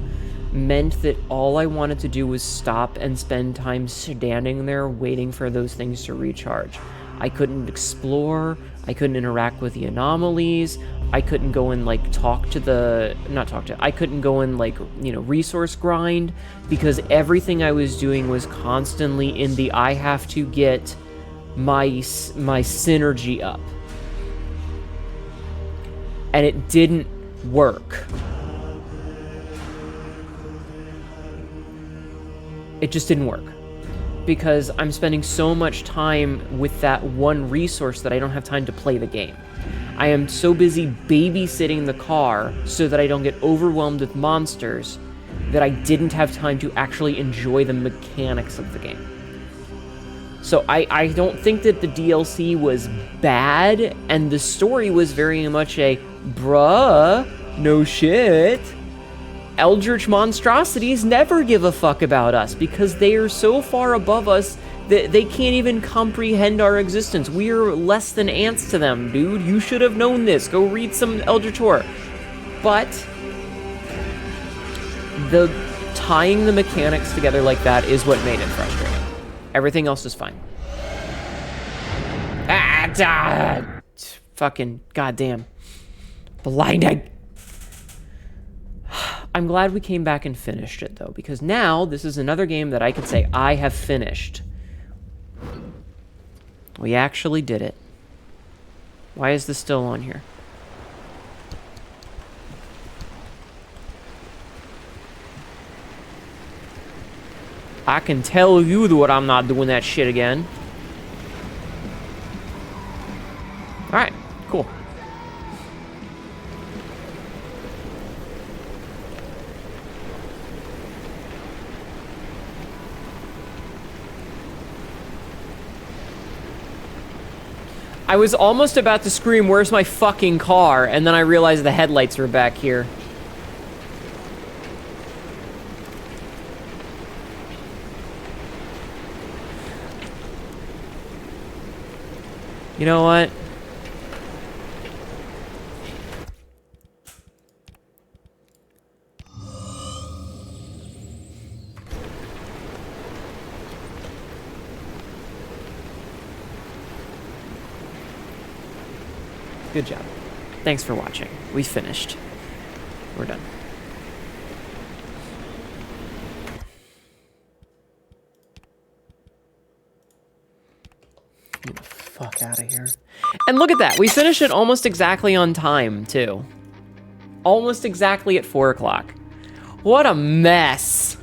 meant that all I wanted to do was stop and spend time standing there waiting for those things to recharge. I couldn't explore, I couldn't interact with the anomalies, I couldn't go and like I couldn't go and like, resource grind, because everything I was doing was constantly in the I have to get my synergy up. And it didn't work. It just didn't work. Because I'm spending so much time with that one resource that I don't have time to play the game. I am so busy babysitting the car so that I don't get overwhelmed with monsters that I didn't have time to actually enjoy the mechanics of the game. So I don't think that the DLC was bad, and the story was very much a, bruh, no shit. Eldritch monstrosities never give a fuck about us because they are so far above us that they can't even comprehend our existence. We are less than ants to them, dude. You should have known this. Go read some Eldritch Horror. But the tying the mechanics together like that is what made it frustrating. Everything else is fine. Fucking goddamn. Blinding. I'm glad we came back and finished it, though, because now this is another game that I could say I have finished. We actually did it. Why is this still on here? I can tell you that I'm not doing that shit again. Alright, cool. I was almost about to scream, "Where's my fucking car?" And then I realized the headlights were back here. You know what? Good job. Thanks for watching. We finished. We're done. fuck out of here. And look at that. We finished it almost exactly on time, too. Almost exactly at 4 o'clock. What a mess.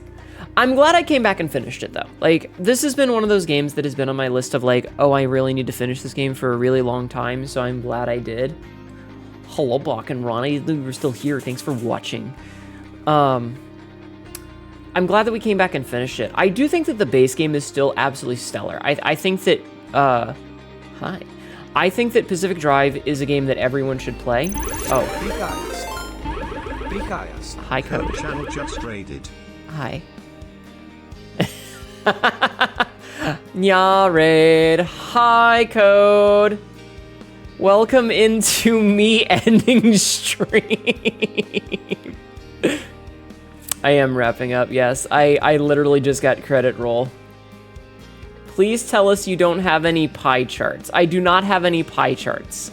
I'm glad I came back and finished it, though. Like, this has been one of those games that has been on my list of, like, oh, I really need to finish this game for a really long time, so I'm glad I did. Hello, Block and Ronnie. We're still here. Thanks for watching. I'm glad that we came back and finished it. I do think that the base game is still absolutely stellar. I think that, hi. I think that Pacific Drive is a game that everyone should play. Oh. Hi, Code. Channel just raided. Hi. Nyared. Hi, Code. Welcome into me ending stream. I am wrapping up, yes. I literally just got credit roll. Please tell us you don't have any pie charts. I do not have any pie charts.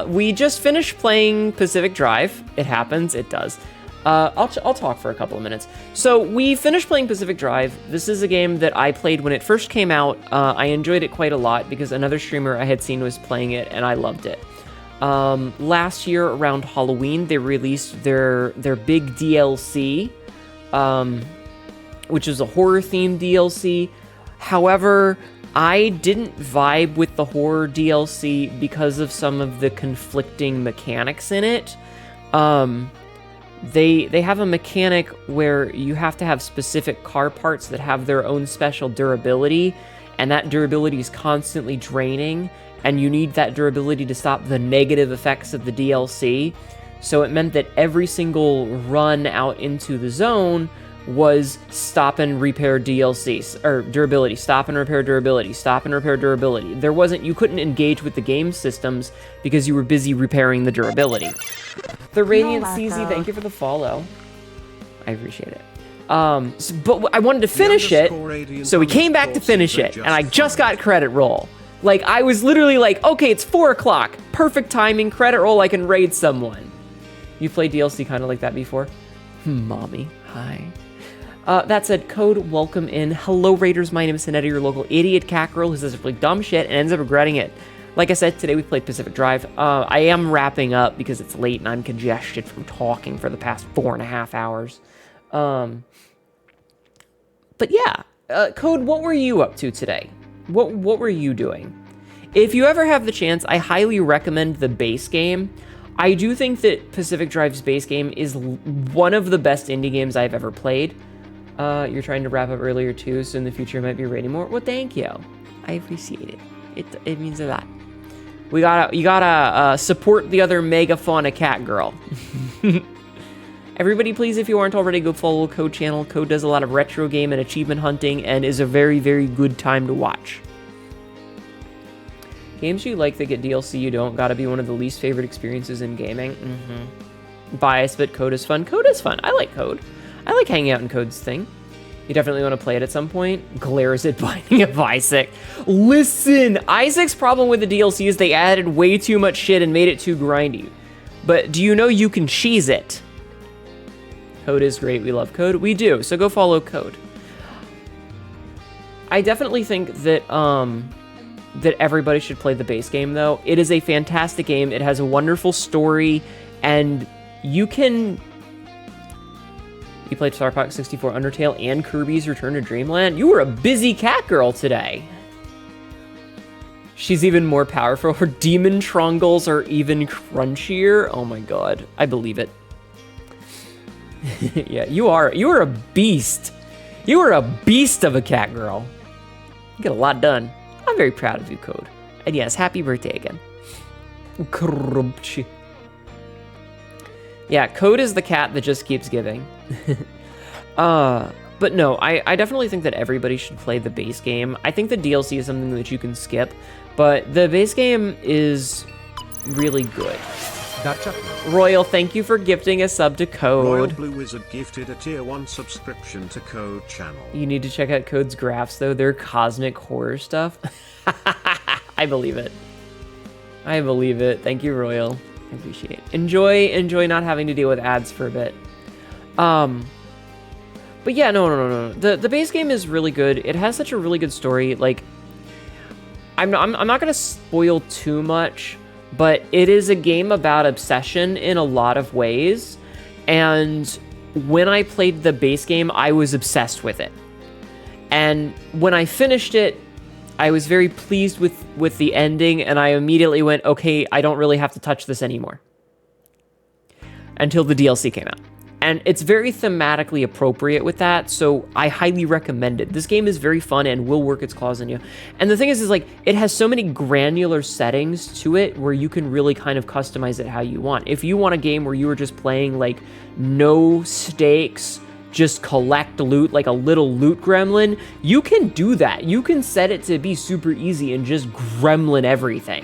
We just finished playing Pacific Drive. It happens, it does. I'll talk for a couple of minutes. So we finished playing Pacific Drive. This is a game that I played when it first came out. I enjoyed it quite a lot because another streamer I had seen was playing it and I loved it. Last year around Halloween, they released their big DLC, which is a horror-themed DLC. However, I didn't vibe with the horror DLC because of some of the conflicting mechanics in it. They have a mechanic where you have to have specific car parts that have their own special durability, and that durability is constantly draining, and you need that durability to stop the negative effects of the DLC. So it meant that every single run out into the zone was stop and repair DLCs, or durability, stop and repair durability, stop and repair durability. You couldn't engage with the game systems because you were busy repairing the durability. The Radiant CZ, thank you for the follow. I appreciate it. But I wanted to finish it, so we came back to finish it, and I just got credit roll. Like, I was literally like, okay, it's 4 o'clock. Perfect timing, credit roll, I can raid someone. You played DLC kind of like that before? Mommy, hi. That said, Code, welcome in. Hello, Raiders. My name is Hnetu, your local idiot cat girl who says really dumb shit and ends up regretting it. Like I said, today we played Pacific Drive. I am wrapping up because it's late and I'm congested from talking for the past 4.5 hours. But yeah, Code, what were you up to today? What were you doing? If you ever have the chance, I highly recommend the base game. I do think that Pacific Drive's base game is one of the best indie games I've ever played. You're trying to wrap up earlier too, so in the future you might be rating more. Well, thank you. I appreciate it. It means a lot. You gotta support the other megafauna cat girl. Everybody, please, if you aren't already, go follow Code channel. Code does a lot of retro game and achievement hunting and is a very, very good time to watch. Games you like that get DLC you don't gotta be one of the least favorite experiences in gaming. Bias, but Code is fun. Code is fun. I like Code. I like hanging out in Code's thing. You definitely want to play it at some point. Glares at binding of Isaac. Listen, Isaac's problem with the DLC is they added way too much shit and made it too grindy. But do you know you can cheese it? Code is great. We love Code. We do. So go follow Code. I definitely think that that everybody should play the base game, though. It is a fantastic game. It has a wonderful story, and you can... You played Star Fox 64, Undertale, and Kirby's Return to Dreamland? You were a busy cat girl today. She's even more powerful. Her demon trongles are even crunchier. Oh my god. I believe it. Yeah, you are a beast. You are a beast of a cat girl. You get a lot done. I'm very proud of you, Code. And yes, happy birthday again. Krubchi. Yeah, Code is the cat that just keeps giving. But no, I definitely think that everybody should play the base game. I think the DLC is something that you can skip, but the base game is really good. Royal, thank you for gifting a sub to Code. Royal Blue Wizard gifted a tier 1 subscription to Code channel. You need to check out Code's graphs, though. They're cosmic horror stuff. I believe it. I believe it. Thank you, Royal. I appreciate it. Enjoy not having to deal with ads for a bit. But yeah, no. The base game is really good. It has such a really good story. Like, I'm not gonna spoil too much, but it is a game about obsession in a lot of ways. And when I played the base game, I was obsessed with it. And when I finished it, I was very pleased with the ending, and I immediately went, okay, I don't really have to touch this anymore. Until the DLC came out. And it's very thematically appropriate with that, so I highly recommend it. This game is very fun and will work its claws in you. And the thing is like, it has so many granular settings to it where you can really kind of customize it how you want. If you want a game where you are just playing like no stakes, just collect loot like a little loot gremlin, you can do that. You can set it to be super easy and just gremlin everything.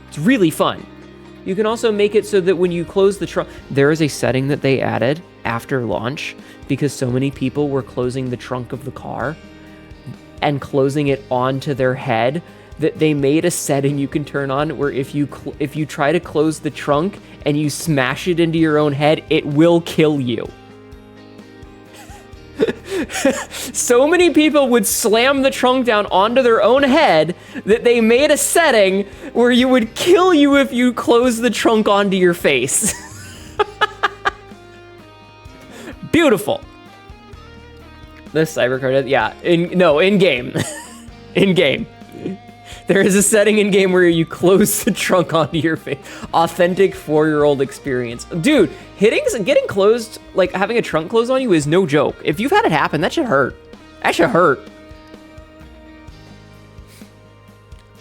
It's really fun. You can also make it so that when you close the trunk, there is a setting that they added after launch because so many people were closing the trunk of the car and closing it onto their head that they made a setting you can turn on where if you try to close the trunk and you smash it into your own head, it will kill you. So many people would slam the trunk down onto their own head that they made a setting where you would kill you if you close the trunk onto your face. Beautiful. This cybercard, yeah, in game. In game. There is a setting in game where you close the trunk onto your face. Authentic 4-year-old experience. Dude, getting closed, like having a trunk closed on you is no joke. If you've had it happen, that should hurt. That should hurt.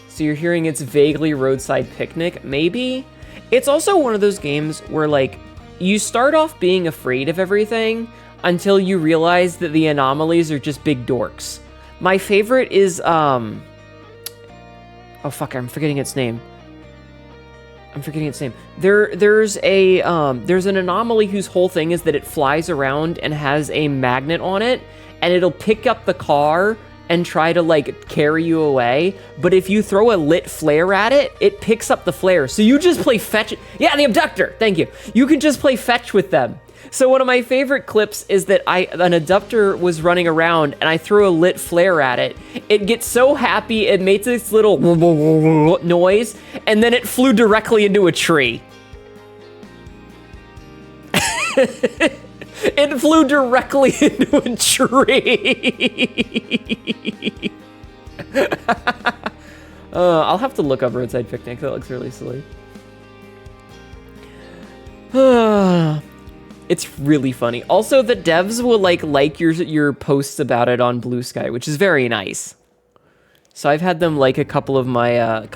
So you're hearing it's vaguely roadside picnic, maybe? It's also one of those games where like, you start off being afraid of everything until you realize that the anomalies are just big dorks. My favorite is, oh fuck, I'm forgetting its name. There's an anomaly whose whole thing is that it flies around and has a magnet on it, and it'll pick up the car and try to like carry you away. But if you throw a lit flare at it, it picks up the flare. So you just play fetch. Yeah, the abductor. Thank you. You can just play fetch with them. So one of my favorite clips is that an abductor was running around and I threw a lit flare at it. It gets so happy, it makes this little noise, and then it flew directly into a tree. It flew directly into a tree. I'll have to look up Roadside Picnic. That looks really silly. It's really funny. Also, the devs will like your posts about it on Blue Sky, which is very nice. So I've had them like a couple of my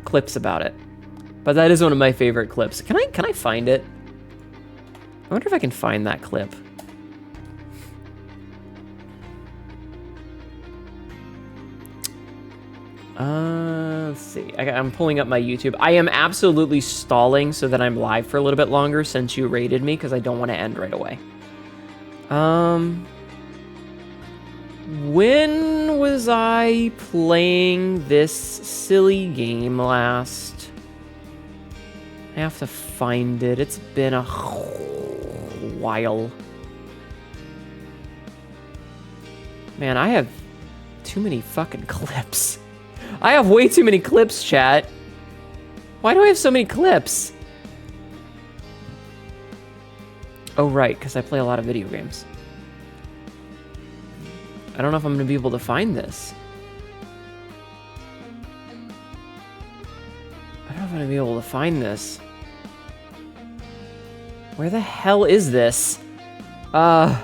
clips about it. But that is one of my favorite clips. Can I find it? I wonder if I can find that clip. Let's see. I'm pulling up my YouTube. I am absolutely stalling so that I'm live for a little bit longer since you raided me because I don't want to end right away. When was I playing this silly game last? I have to find it. It's been a while. Man, I have too many fucking clips. I have way too many clips, chat. Why do I have so many clips? Oh, right, because I play a lot of video games. I don't know if I'm going to be able to find this. I don't know if I'm going to be able to find this. Where the hell is this? I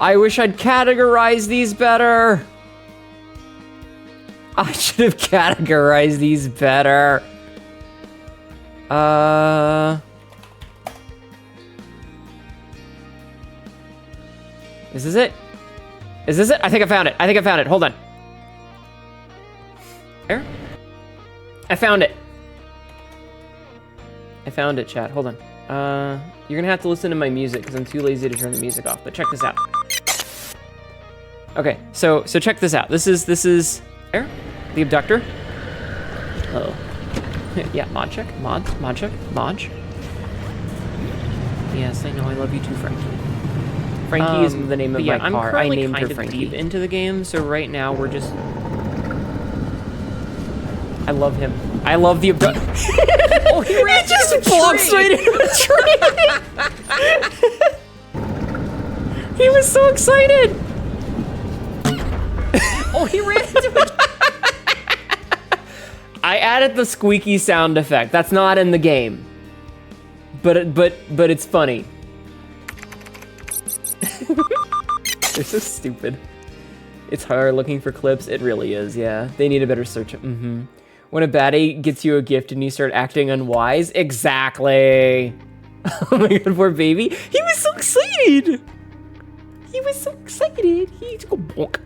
wish I'd categorized these better. I should have categorized these better. Is this it? Is this it? I think I found it. Hold on. Where? I found it. Chat. Hold on. You're gonna have to listen to my music because I'm too lazy to turn the music off, but check this out. Okay, so check this out. This is there? The abductor. Oh. Yeah, mod check. Mod check. Yes, I know I love you too, Frankie. Frankie is the name of my I'm car. I currently named her kind of Frankie. deep Into the game, so right now we're just... I love him. I love the... Oh, he ran just walks right into a tree! He was so excited! Oh, he ran into a... I added the squeaky sound effect. That's not in the game. But it's funny. They're so stupid. It's hard looking for clips. It really is, yeah. They need a better search. When a baddie gets you a gift and you start acting unwise. Exactly. Oh my god, poor baby. He was so excited. He was so excited. He took a bonk.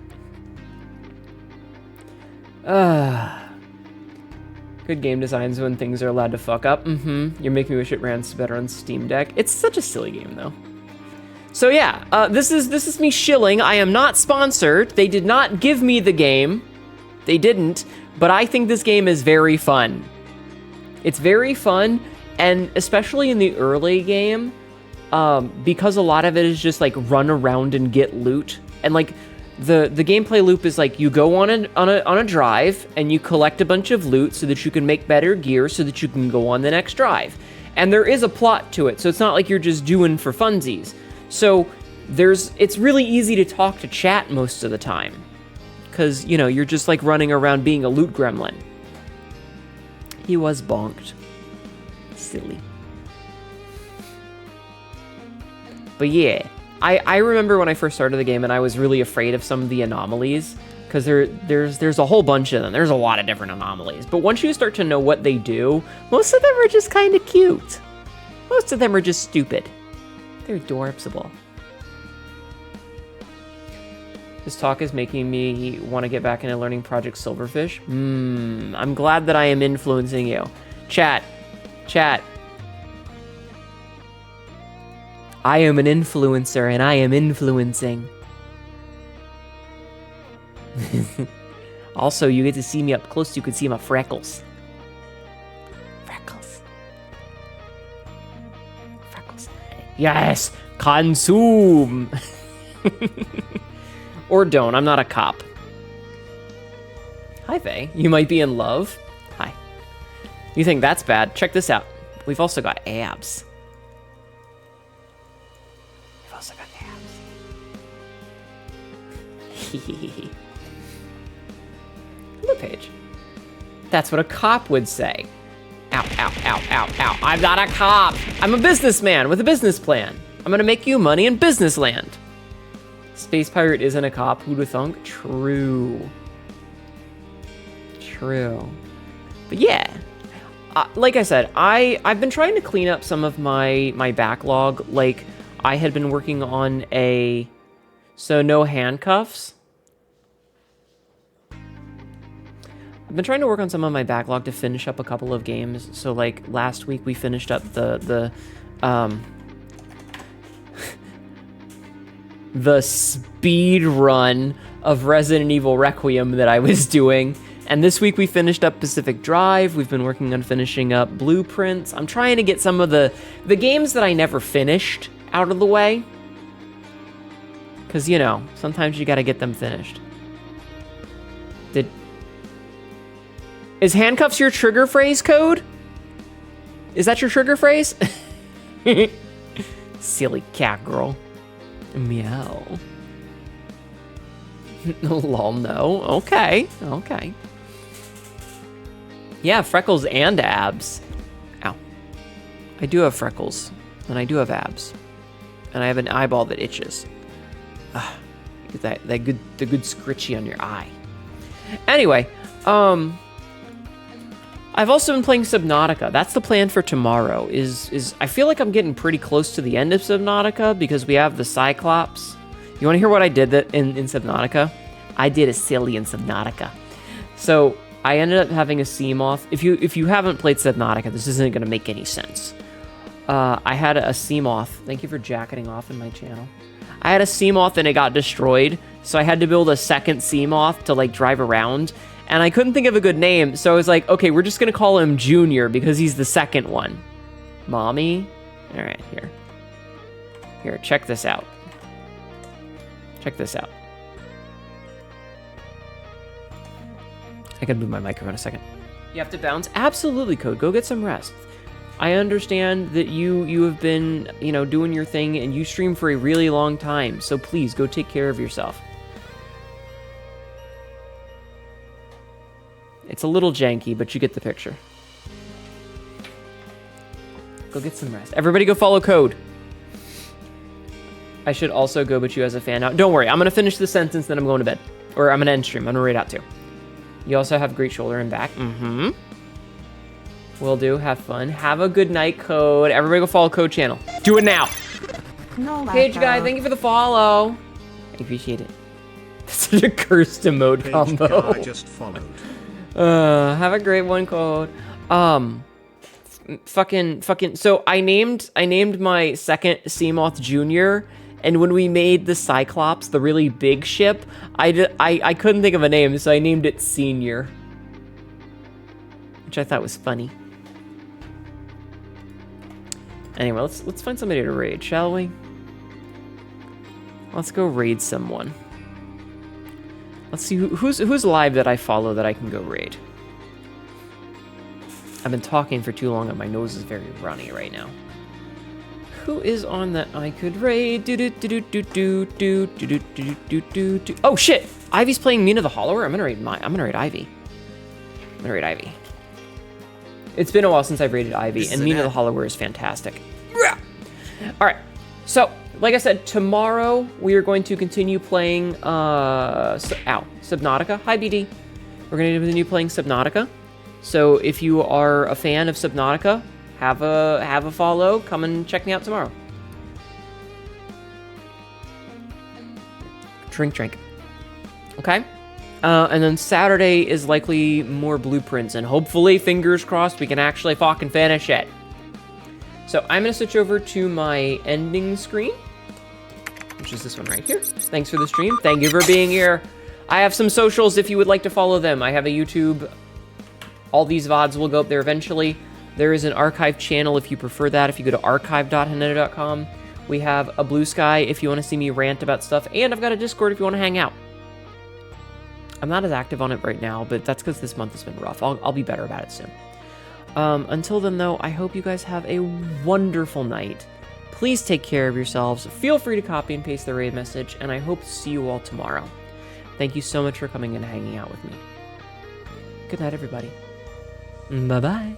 Good game designs when things are allowed to fuck up. You're making me wish it ran better on Steam Deck. It's such a silly game, though. So yeah, this is me shilling. I am not sponsored. They did not give me the game. They didn't. But I think this game is very fun. It's very fun, and especially in the early game, because a lot of it is just like run around and get loot, and like the gameplay loop is like you go on a drive and you collect a bunch of loot so that you can make better gear so that you can go on the next drive. And there is a plot to it, so it's not like you're just doing for funsies. So it's really easy to talk to chat most of the time, because you know you're just like running around being a loot gremlin. He was bonked. Silly. But yeah, I remember when I first started the game and I was really afraid of some of the anomalies, because there's a whole bunch of them. There's a lot of different anomalies. But once you start to know what they do, most of them are just kind of cute. Most of them are just stupid. They're adorable. This talk is making me want to get back into learning Project Silverfish. I'm glad that I am influencing you. Chat. I am an influencer, and I am influencing. Also, you get to see me up close. You can see my freckles. Freckles. Yes! Consume! Or don't. I'm not a cop. Hi, Faye. You might be in love. Hi. You think that's bad? Check this out. We've also got abs. Look, page. That's what a cop would say. Ow, ow, ow, ow, ow. I'm not a cop. I'm a businessman with a business plan. I'm gonna make you money in business land. Space pirate isn't a cop. Who'd have thunk? True. But yeah. Like I said, I've been trying to clean up some of my backlog. Like, I had been working on so no handcuffs. I've been trying to work on some of my backlog to finish up a couple of games. So like last week we finished up the speed run of Resident Evil Requiem that I was doing. And this week we finished up Pacific Drive. We've been working on finishing up Blueprints. I'm trying to get some of the games that I never finished out of the way. Because, you know, sometimes you gotta get them finished. Is handcuffs your trigger phrase code? Is that your trigger phrase? Silly cat girl. Meow. Lol, no. Okay. Yeah, freckles and abs. Ow. I do have freckles, and I do have abs. And I have an eyeball that itches. Get the good scritchy on your eye. Anyway, I've also been playing Subnautica. That's the plan for tomorrow. I feel like I'm getting pretty close to the end of Subnautica because we have the Cyclops. You want to hear what I did in Subnautica? I did a silly in Subnautica. So I ended up having a Seamoth. If you haven't played Subnautica, this isn't going to make any sense. I had a Seamoth. Thank you for jacketing off in my channel. I had a Seamoth and it got destroyed, so I had to build a second Seamoth to like drive around. And I couldn't think of a good name, so I was like, okay, we're just gonna call him Junior because he's the second one. Mommy? All right, here. Here, check this out. Check this out. I gotta move my microphone a second. You have to bounce? Absolutely, Code. Go get some rest. I understand that you have been, doing your thing, and you stream for a really long time, so please, go take care of yourself. It's a little janky, but you get the picture. Go get some rest. Everybody go follow Code. I should also go but you as a fan now. Don't worry, I'm going to finish the sentence, then I'm going to bed. Or I'm going to end stream. I'm going to read out too. You also have great shoulder and back. Mm-hmm. Will do. Have fun. Have a good night, Code. Everybody go follow Code channel. Do it now. No, Page guy, thank you for the follow. I appreciate it. That's such a cursed emote Page combo. guy just followed. Have a great one, Code. So I named my second Seamoth Jr., and when we made the Cyclops, the really big ship, I couldn't think of a name, so I named it Senior, which I thought was funny. Anyway, let's find somebody to raid, shall we? Let's go raid someone. Let's see who's live that I follow that I can go raid. I've been talking for too long and my nose is very runny right now. Who is on that I could raid? Oh shit! Ivy's playing Mina the Hollower. I'm gonna raid Ivy. It's been a while since I've raided Ivy, and Mina the Hollower is fantastic. Alright, so, like I said, tomorrow we are going to continue playing, Subnautica. Hi, BD. We're going to continue playing Subnautica. So, if you are a fan of Subnautica, have a follow. Come and check me out tomorrow. Drink. Okay? And then Saturday is likely more blueprints, and hopefully, fingers crossed, we can actually fucking finish it. So I'm going to switch over to my ending screen, which is this one right here. Thanks for the stream. Thank you for being here. I have some socials if you would like to follow them. I have a YouTube. All these VODs will go up there eventually. There is an archive channel if you prefer that. If you go to archive.hnetu.com, we have a Blue Sky if you want to see me rant about stuff, and I've got a Discord if you want to hang out. I'm not as active on it right now, but that's because this month has been rough. I'll be better about it soon. Until then, though, I hope you guys have a wonderful night. Please take care of yourselves. Feel free to copy and paste the raid message, and I hope to see you all tomorrow. Thank you so much for coming and hanging out with me. Good night, everybody. Bye-bye.